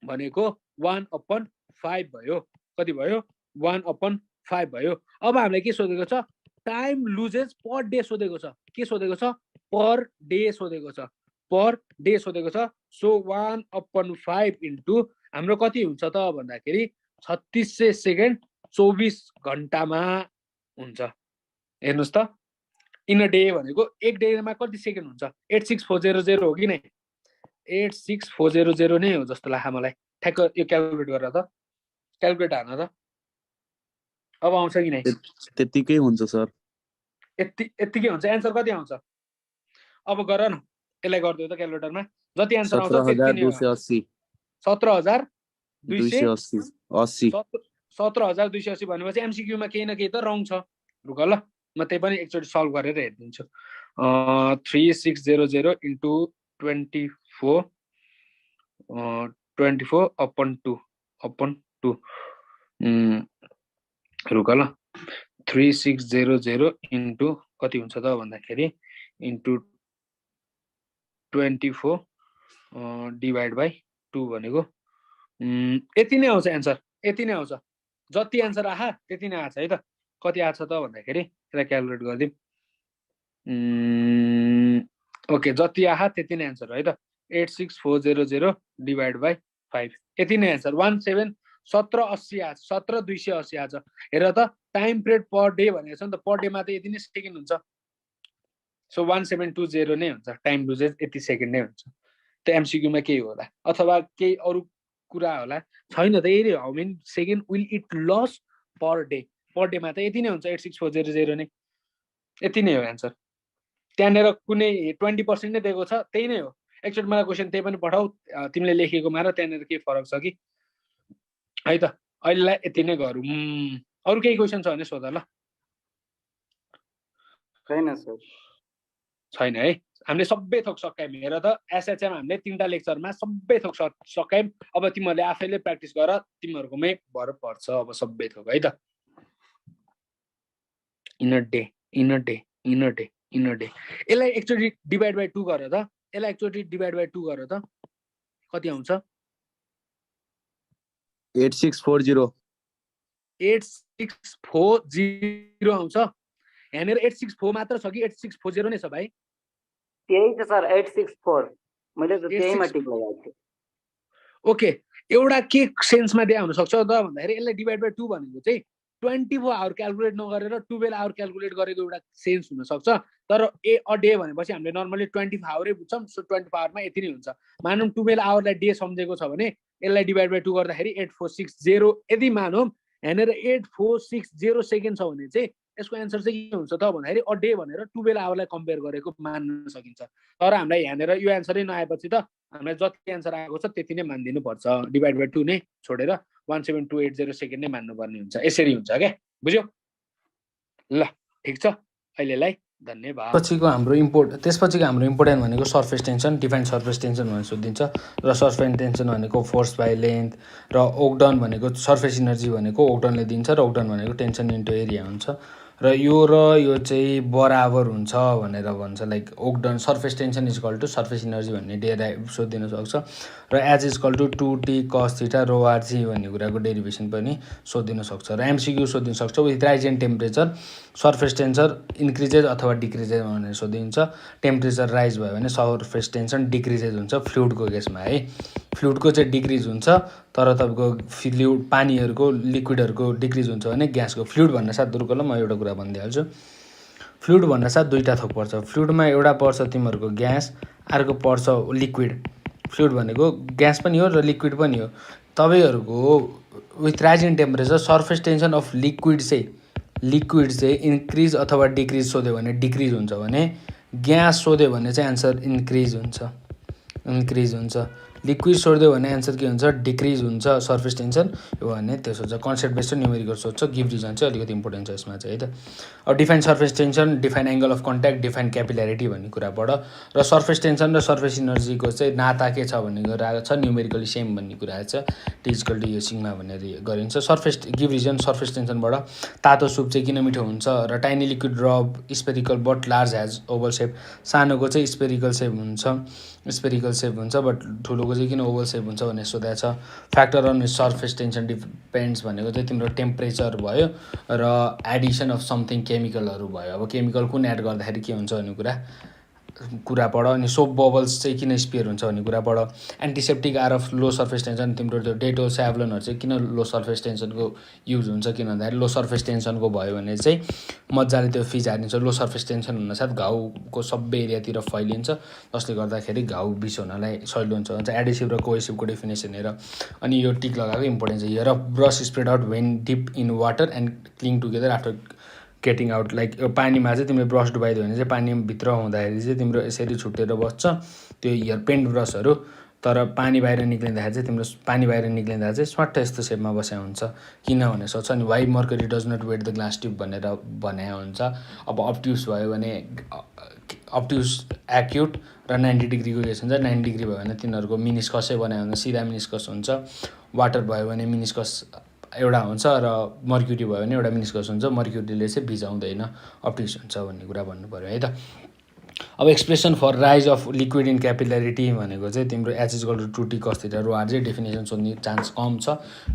भनेको 1/5 भयो। कति भयो 1/5 भयो। अब हामीलाई के सोधेको छ टाइम लुजेस पर डे सोधेको छ के सोधेको छ पर डे सोधेको छ पर डे सोधेको छ। सो 1/5 इन्टु हाम्रो कति हुन्छ त भन्दाखेरि 3600 सेकेन्ड 24 घन्टामा हुन्छ। हेर्नुहोस् त इन अ डे भनेको एक डेमा कति सेकेन्ड हुन्छ 86400 हो कि नै 86400 नै हो जस्तो लाग्छ मलाई। ठ्याक्क यो क्यालकुलेट गरेर त क्यालकुलेट हार्न त अब आउँछ कि नै त्यतिकै हुन्छ सर। यतिकै हुन्छ। एन्सर कति आउँछ अब गर न यसलाई गरिदियो त क्यालकुलेटरमा जति एन्सर आउँछ त्यति नै हो। 17,280 17,280 17,280 भनेपछि एमसिक्यूमा केही न केही त रङ छ। रुक ल म त्यही पनि एकचोटि सल्भ गरेर हेरिदिन्छु। 3600 इन्टु 24 24/2 रुक ल 3600 इन्टु कति हुन्छ त भन्दाखेरि इन्टु 24 डिभाइड बाई 2 भनेको यति नै आउँछ एन्सर। यति नै आउँछ जति एन्सर आहा त्यति नै आछ है त। कति आछ त भन्दाखेरि यसलाई क्यालकुलेट गरिदिउँ। ओके जति आहा त्यति नै एन्सर है त 86400 डिभाइड बाई 5 यति नै एन्सर 1780 आछ 17280 आछ। हेर त टाइम पिरियड पर डे भनेको छ नि त पर डेमा त यति नै सेकेन्ड हुन्छ। सो 1720 नै हुन्छ टाइम लुजेस यति सेकेन्ड नै हुन्छ। त्यो एमसिक्यूमा केही होला अथवा केही अरू कुरा होला छैन त यही how many second will it lose per डेमा त यति नै हुन्छ 86400 नै यति नै हो एन्सर। त्यहाँनिर कुनै 20% नै दिएको छ त्यही नै हो। एकचोटि मलाई क्वेसन त्यही पनि पठाऊ तिमीले लेखेकोमा र त्यहाँनिर के फरक छ कि है त। अहिलेलाई यति नै गरौँ। अरू केही क्वेसन छ भने सोध ल। छैन सर छैन है हामीले सबै थोक सकायौँ। हेर त एसएचएम हामीले 3टा लेक्चरमा सबै थोक सकायौँ। अब तिमीहरूले आफैले प्र्याक्टिस गर तिमीहरूकोमै भर पर्छ अब सबै थोक है त। इन अ डे यसलाई एकचोटि डिभाइड बाई 2 गर त। यसलाई एकचोटि डिभाइड बाई 2 गर त कति आउँछ 8640 8640 आउँछ। यहाँनिर 864 मात्र छ कि 8640 नै छ भाइ। त्यही छ सर 864 मैले त त्यहीमा टिक लगाएको थिएँ। ओके एउटा के सेन्समा दिए हुन सक्छ त भन्दाखेरि यसलाई डिभाइड बाई 2 भनेको चाहिँ 24 आवर क्यालकुलेट नगरेर 12 आवर क्यालकुलेट गरेको एउटा सेन्स हुन सक्छ। तर अ डे भनेपछि हामीले नर्मली 24 आवरै बुझ्छौँ। सो 24 आवरमा यति नै हुन्छ। मानौँ 12 आवरलाई डे सम्झेको छ भने यसलाई डिभाइड बाई 2 गर्दाखेरि 8460 यदि मानौँ यहाँनिर 8460 सेकेन्ड छ भने चाहिँ यसको एन्सर चाहिँ के हुन्छ त भन्दाखेरि अ डे भनेर 12 आवरलाई कम्पेयर गरेको मान्न सकिन्छ। तर हामीलाई यहाँनिर यो एन्सरै नआएपछि त हामीलाई जति एन्सर आएको छ त्यति नै मानिदिनु पर्छ। डिभाइड बाई 2 नै छोडेर 17280 सेकेन्ड नै मान्नुपर्ने हुन्छ। यसरी हुन्छ क्या बुझ्यौ ल ठिक छ अहिलेलाई धन्यवाद। त्यसपछिको हाम्रो इम्पोर्टेन्ट भनेको surface tension define surface tension भनेर सोधिन्छ र सर्फेस टेन्सन भनेको फोर्स बाई लेन्थ र ओक्डन भनेको सर्फेस इनर्जी भनेको ओक्डनले दिन्छ र ओक्डन भनेको टेन्सन इन्टु एरिया हुन्छ र यो चाहिँ बराबर हुन्छ भनेर भन्छ। लाइक ओक्डन surface tension is equal to surface energy भन्ने डेराइभ सोधिन सक्छ र h is equal to 2t cos theta rho r g भन्ने कुराको डेरिभेसन पनि सोधिन सक्छ र एमसिक्यू सोधिन सक्छ। With rise in temperature surface tension increases अथवा डिक्रिजेज भनेर सोधिन्छ। टेम्परेचर राइज भयो भने सर्फेस टेन्सन डिक्रिजेज हुन्छ फ्लुइडको केसमा है। फ्लुइडको चाहिँ डिक्रिज हुन्छ तर तपाईँको फ्लुइड पानीहरूको लिक्विडहरूको डिक्रिज हुन्छ भने ग्यासको फ्लुइड भन्न साथ दुर्गल म एउटा कुरा भनिदिइहाल्छु। फ्लुइड भन्न साथ दुईवटा थोक पर्छ। फ्लुइडमा एउटा पर्छ तिमीहरूको ग्यास अर्को पर्छ लिक्विड। फ्लुइड भनेको ग्यास पनि हो र लिक्विड पनि हो। तपाईँहरूको with rise in temperature surface tension of liquid चाहिँ इन्क्रिज अथवा डिक्रिज सोध्यो भने डिक्रिज हुन्छ भने ग्यास सोध्यो भने चाहिँ एन्सर इन्क्रिज हुन्छ। लिक्विड सोध्यो भने एन्सर के हुन्छ डिक्रिज हुन्छ सर्फेस टेन्सन यो भने त्यसो हुन्छ। कन्सेप्ट बेस्ड न्युमेरिकल सोध्छ गिभ रिजन चाहिँ अलिकति इम्पोर्टेन्ट छ यसमा चाहिँ है त। अब define surface tension define angle of contact define capillarity भन्ने कुराबाट र सर्फेस टेन्सन र सर्फेस इनर्जीको चाहिँ नाता के छ भन्ने कुरा छ। न्युमेरिकली सेम भन्ने कुरा छ। टिजिकल टु यो सिग्मा भनेर गरिन्छ। सर्फेस गिभ रिजन सर्फेस टेन्सनबाट तातो सुप चाहिँ किन मिठो हुन्छ र tiny liquid drop spherical but large has oval shape. सानोको चाहिँ स्पेरिकल सेप हुन्छ बट ठुलोको बलको चाहिँ किन ओभल सेप हुन्छ भनेर सोधेको छ। Factor on surface tension depends भनेको चाहिँ तिम्रो टेम्परेचर भयो र एडिसन अफ समथिङ केमिकलहरू भयो। अब केमिकल कुन एड गर्दाखेरि के हुन्छ भन्ने कुरा पढ। अनि सोप बबल्स चाहिँ किन स्पियर हुन्छ भन्ने कुरा पढ। Antiseptic are of low surface tension तिम्रो त्यो डेटोल स्याभलनहरू चाहिँ किन लो सर्फेस टेन्सनको युज हुन्छ, किन भन्दाखेरि लो सर्फेस टेन्सनको भयो भने चाहिँ मजाले त्यो फिज हारिन्छ। लो सर्फेस टेन्सन हुनसाथ घाउको सबै एरियातिर फैलिन्छ, जसले गर्दाखेरि घाउ बिस हुनलाई सजिलो हुन्छ। एडेसिभ र कोहेसिभको डेफिनेसन हेर। अनि यो टिक लगाएको इम्पोर्टेन्ट चाहिँ हेर, brush spread out when dip in water and cling together after getting out. Like यो पानीमा चाहिँ तिमीले ब्रस डुबाइदियो भने चाहिँ पानीभित्र हुँदाखेरि चाहिँ तिम्रो यसरी छुट्टेर बस्छ त्यो हेयर पेन्ट ब्रसहरू, तर पानी बाहिर निक्लिँदाखेरि चाहिँ तिम्रो पानी बाहिर निक्लिँदा चाहिँ स्वाट्ट यस्तो सेपमा बसेको हुन्छ किन भनेर सोध्छ। अनि why mercury does not wet the glass tube भनेर भने हुन्छ। अब अप्ट्युस भयो भने अप्ट्युस एक्युट र 90 डिग्रीको केस हुन्छ। 90 डिग्री भयो भने तिनीहरूको मिनिस्कसै बनायो भने सिधा मिनिस्कस हुन्छ। वाटर भयो भने मिनिस्कस एउटा हुन्छ र मर्क्युरी भयो भने एउटा मिनिस्कस हुन्छ। मर्क्युरीले चाहिँ भिजाउँदैन, अप्ट्युस हुन्छ भन्ने कुरा भन्नु पऱ्यो है त। अब expression for rise of liquid in capillarity भनेको चाहिँ तिम्रो h is equal to 2t cos θ rho r चाहिँ डेफिनेसन सोध्ने चान्स कम छ।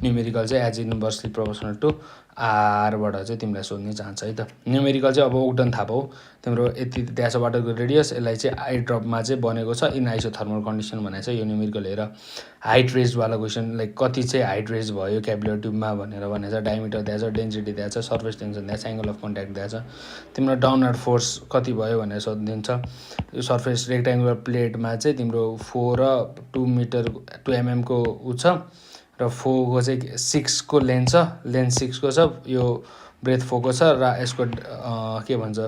न्युमेरिकल चाहिँ एज इन्भर्सली प्रोपोर्सनल टु आरबाट चाहिँ तिमीलाई सोध्ने चान्स है त। न्युमेरिकल चाहिँ अब ओक्टन थाहा पाऊ तिम्रो यति त्यहाँ छ वाटरको रेडियस, यसलाई चाहिँ आई ड्रपमा चाहिँ बनेको छ इन आइसोथर्मल कन्डिसन भनेको छ। यो न्युमेरिकल हेर। हाइट रेजवाला क्वेसन लाइक कति चाहिँ हाइट रेज भयो क्यापिलरी ट्युबमा भनेर भनेको छ। डायमिटर दिएको छ, डेन्सिटी दिएको छ, सर्फेस टेन्सन दिएको छ, एङ्गल अफ कन्ट्याक्ट दिएको छ। तिम्रो डाउनवर्ड फोर्स कति भयो भनेर सोधिदिन्छ। यो सर्फेस रेक्ट्याङ्गुलर प्लेटमा चाहिँ तिम्रो 4 र 2 मिटर 2 mm को ऊ छ र 4 को चाहिँ 6 को लेन्थ छ, लेन्थ 6 को छ, यो ब्रेथ 4 को छ र यसको के भन्छ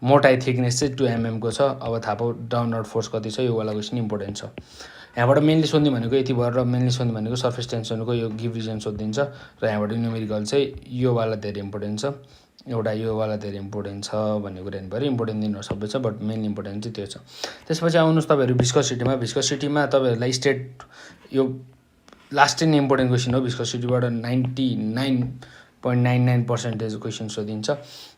मोटाइ थिकनेस चाहिँ 2 mm को छ। अब थाहा पाऊ डाउनवर्ड फोर्स कति छ, यो वाला क्वेसन इम्पोर्टेन्ट छ। यहाँबाट मेनली सोध्ने भनेको यति भयो र मेनली सोध्ने भनेको सर्फेस टेन्सनको यो गिभ रिजन सोधिदिन्छ र यहाँबाट न्युमेरिकल चाहिँ यो वाला धेरै इम्पोर्टेन्ट छ, एउटा यो वाला धेरै इम्पोर्टेन्ट छ भन्ने कुरा हेर्नु पऱ्यो। इम्पोर्टेन्ट दिनु सबै छ बट मेन इम्पोर्टेन्ट चाहिँ त्यो छ। त्यसपछि आउनुहोस् तपाईँहरू भिस्कोसिटीमा। भिस्कोसिटीमा तपाईँहरूलाई स्टेट यो लास्ट नै इम्पोर्टेन्ट क्वेसन हो। भिस्कोसिटीबाट 99.99% क्वेसन सोधिन्छ।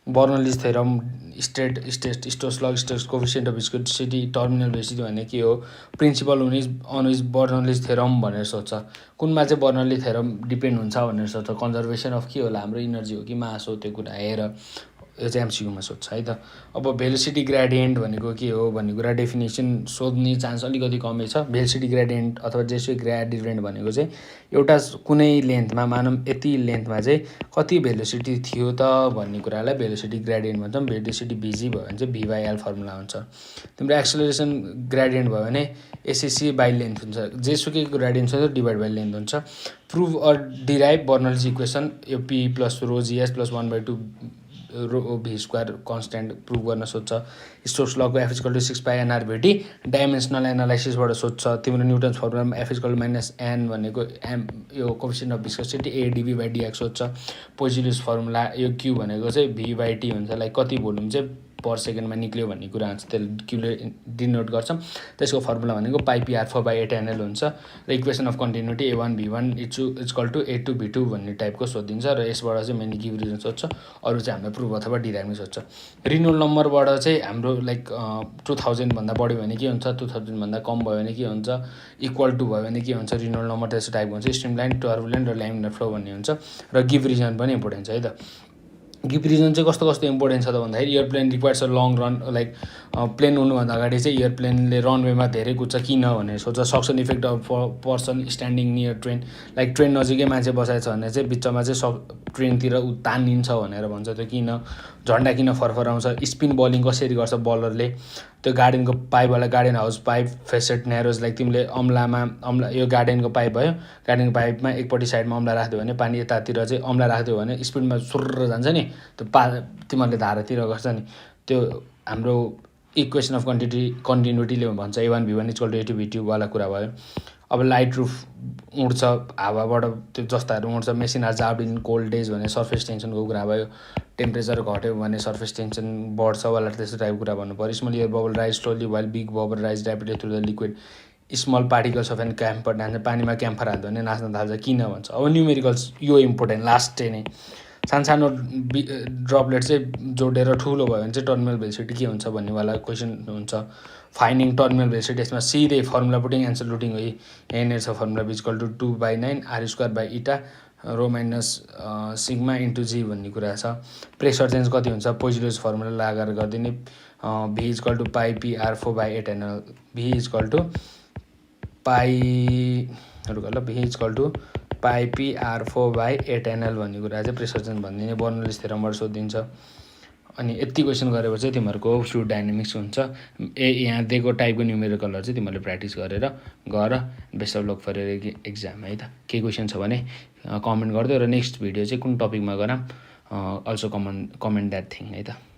Bernoulli's theorem, Stokes coefficient of viscosity, terminal velocity भन्ने के हो, principle on which Bernoulli's theorem भनेर सोध्छ। कुनमा चाहिँ बर्नौली थ्योरम डिपेन्ड हुन्छ भनेर सोध्छ। कन्जर्भेसन अफ के होला, हाम्रो इनर्जी हो कि मास हो, त्यो कुरा हेर। यो चाहिँ एमसिक्यूमा सोध्छ है त। अब भेलोसिटी ग्रेडियन्ट भनेको के हो भन्ने कुरा डेफिनेसन सोध्ने चान्स अलिकति कमै छ। भेलोसिटी ग्रेडियन्ट अथवा जेसुई ग्रेडियन्ट भनेको चाहिँ एउटा कुनै लेन्थमा मानौँ यति लेन्थमा चाहिँ कति भेलोसिटी थियो त भन्ने कुरालाई भेलोसिटी ग्रेडियन्ट भन्छौँ। भेलोसिटी भिजी भयो भने चाहिँ v/l फर्मुला हुन्छ। तिम्रो एक्सेलरेसन ग्रेडियन्ट भयो भने एसएसी बाई लेन्थ हुन्छ। जेसुकैको ग्रेडियन्ट छ डिभाइड बाई लेन्थ हुन्छ। Prove or derive Bernoulli's equation, यो p + ρgs + 1/2 rho v square constant prove गर्न सोध्छ। स्टोक्स लको F = 6π/nr/v डाइमेन्सनल एनालाइसिसबाट सोध्छ। तिम्रो न्युटन्स फर्मुलामा F = -n भनेको m यो coefficient of viscosity a dv/dx सोध्छ। पोइजलियस फर्मुला यो q भनेको चाहिँ v/t हुन्छ। लाइक कति भोल्युम चाहिँ पर सेकेन्डमा निक्ल्यो भन्ने कुरा हुन्छ, त्यसले क्यूले डिनोट गर्छौँ। त्यसको फर्मुला भनेको πpr4/8nl हुन्छ। र equation of continuity a1 v1 = a2 v2 भन्ने टाइपको सोधिन्छ र यसबाट चाहिँ मेनली गिभ रिजन सोध्छ। अरू चाहिँ हामीलाई प्रुभ अथवा डिराइभ सोध्छ। रिनोल नम्बरबाट चाहिँ हाम्रो लाइक 2000 भन्दा बढ्यो भने के हुन्छ, 2000 भन्दा कम भयो भने के हुन्छ, इक्वल टु भयो भने के हुन्छ, रिनोल नम्बर त्यस्तो टाइपको हुन्छ। स्ट्रिमलाइन, टर्बुलेन्ट र ल्यामिनार फ्लो भन्ने हुन्छ। र गिभ रिजन पनि इम्पोर्टेन्ट छ है त। गिभ रिजन चाहिँ कस्तो कस्तो इम्पोर्टेन्ट छ त भन्दाखेरि airplane requires a long run, like plane उड्नुभन्दा अगाडि चाहिँ एयरप्लेनले रनवेमा धेरै कुद्छ किन भनेर सोध्छ। Suction effect of person standing near train, like train नजिकै मान्छे बसाएको छ भने चाहिँ बिचमा चाहिँ ट्रेनतिर तानिन्छ भनेर भन्छ। त्यो किन, झन्डा किन फरफराउँछ, स्पिन बलिङ कसरी गर्छ बलरले, त्यो गार्डनको पाइपवाला garden house pipe faucet narrows, like तिमीले अम्ला यो गार्डनको पाइप भयो, गार्डनको पाइपमा एकपट्टि साइडमा अम्ला राखिदियो भने पानी यतातिर चाहिँ अम्ला राखिदियो भने स्पिडमा सुर्र जान्छ नि, त्यो तिमीहरूले धारातिर गर्छ नि। त्यो हाम्रो इक्वेसन अफ कन्टिन्युटीले भन्छ a1 v1 = a2 v2 वाला कुरा भयो। अब लाइट रुफ उड्छ हावाबाट, त्यो जस्ताहरू उड्छ। Machine are jammed in cold days भने सर्फेस टेन्सनको कुरा भयो। टेम्परेचर घट्यो भने सर्फेस टेन्सन बढ्छ वाला त्यस्तो टाइपको कुरा भन्नु पऱ्यो। Small air bubble rise slowly while big bubble rise rapidly through the liquid, small particles of an camphor dance, पानीमा क्याम्फर हाल्यो भने नाच्न थाल्छ किन भन्छ। अब न्युमेरिकल्स यो इम्पोर्टेन्ट लास्ट नै सानसानो ड्रपलेट चाहिँ जोडेर ठुलो भयो भने चाहिँ टर्मिनल भेलोसिटी के हुन्छ भन्नेवाला क्वेसन हुन्छ फाइन्डिङ टर्मिनल भेलोसिटी यसमा सिधै फर्मुला पुटिङ एन्सर लुटिङ हो यहाँनिर छ formula equal to 2/9 r² by इटा रो माइनस सिग्मा इन्टु जी भन्ने कुरा छ प्रेसर चेन्ज कति हुन्छ पोइजनस फर्मुला लगाएर गरिदिने v equal to pi p r4 by 8 n l v equal to पाईहरू ल v equal to pi p r4 by 8 n l भन्ने कुरा चाहिँ प्रेसर चेन्ज भनिदिने बर्नोलिस थ्योरमबाट सोधिन्छ अनि यति क्वेसन गरेपछि चाहिँ तिमीहरूको फ्लुइड डाइनामिक्स हुन्छ यहाँ दिएको टाइपको न्युमेरिकलहरू चाहिँ तिमीहरूले प्र्याक्टिस गरेर गर best of luck for exam है त के क्वेसन छ भने कमेन्ट गरिदियो र नेक्स्ट भिडियो चाहिँ कुन टपिकमा गरौँ अल्सो कमेन्ट द्याट थिङ है त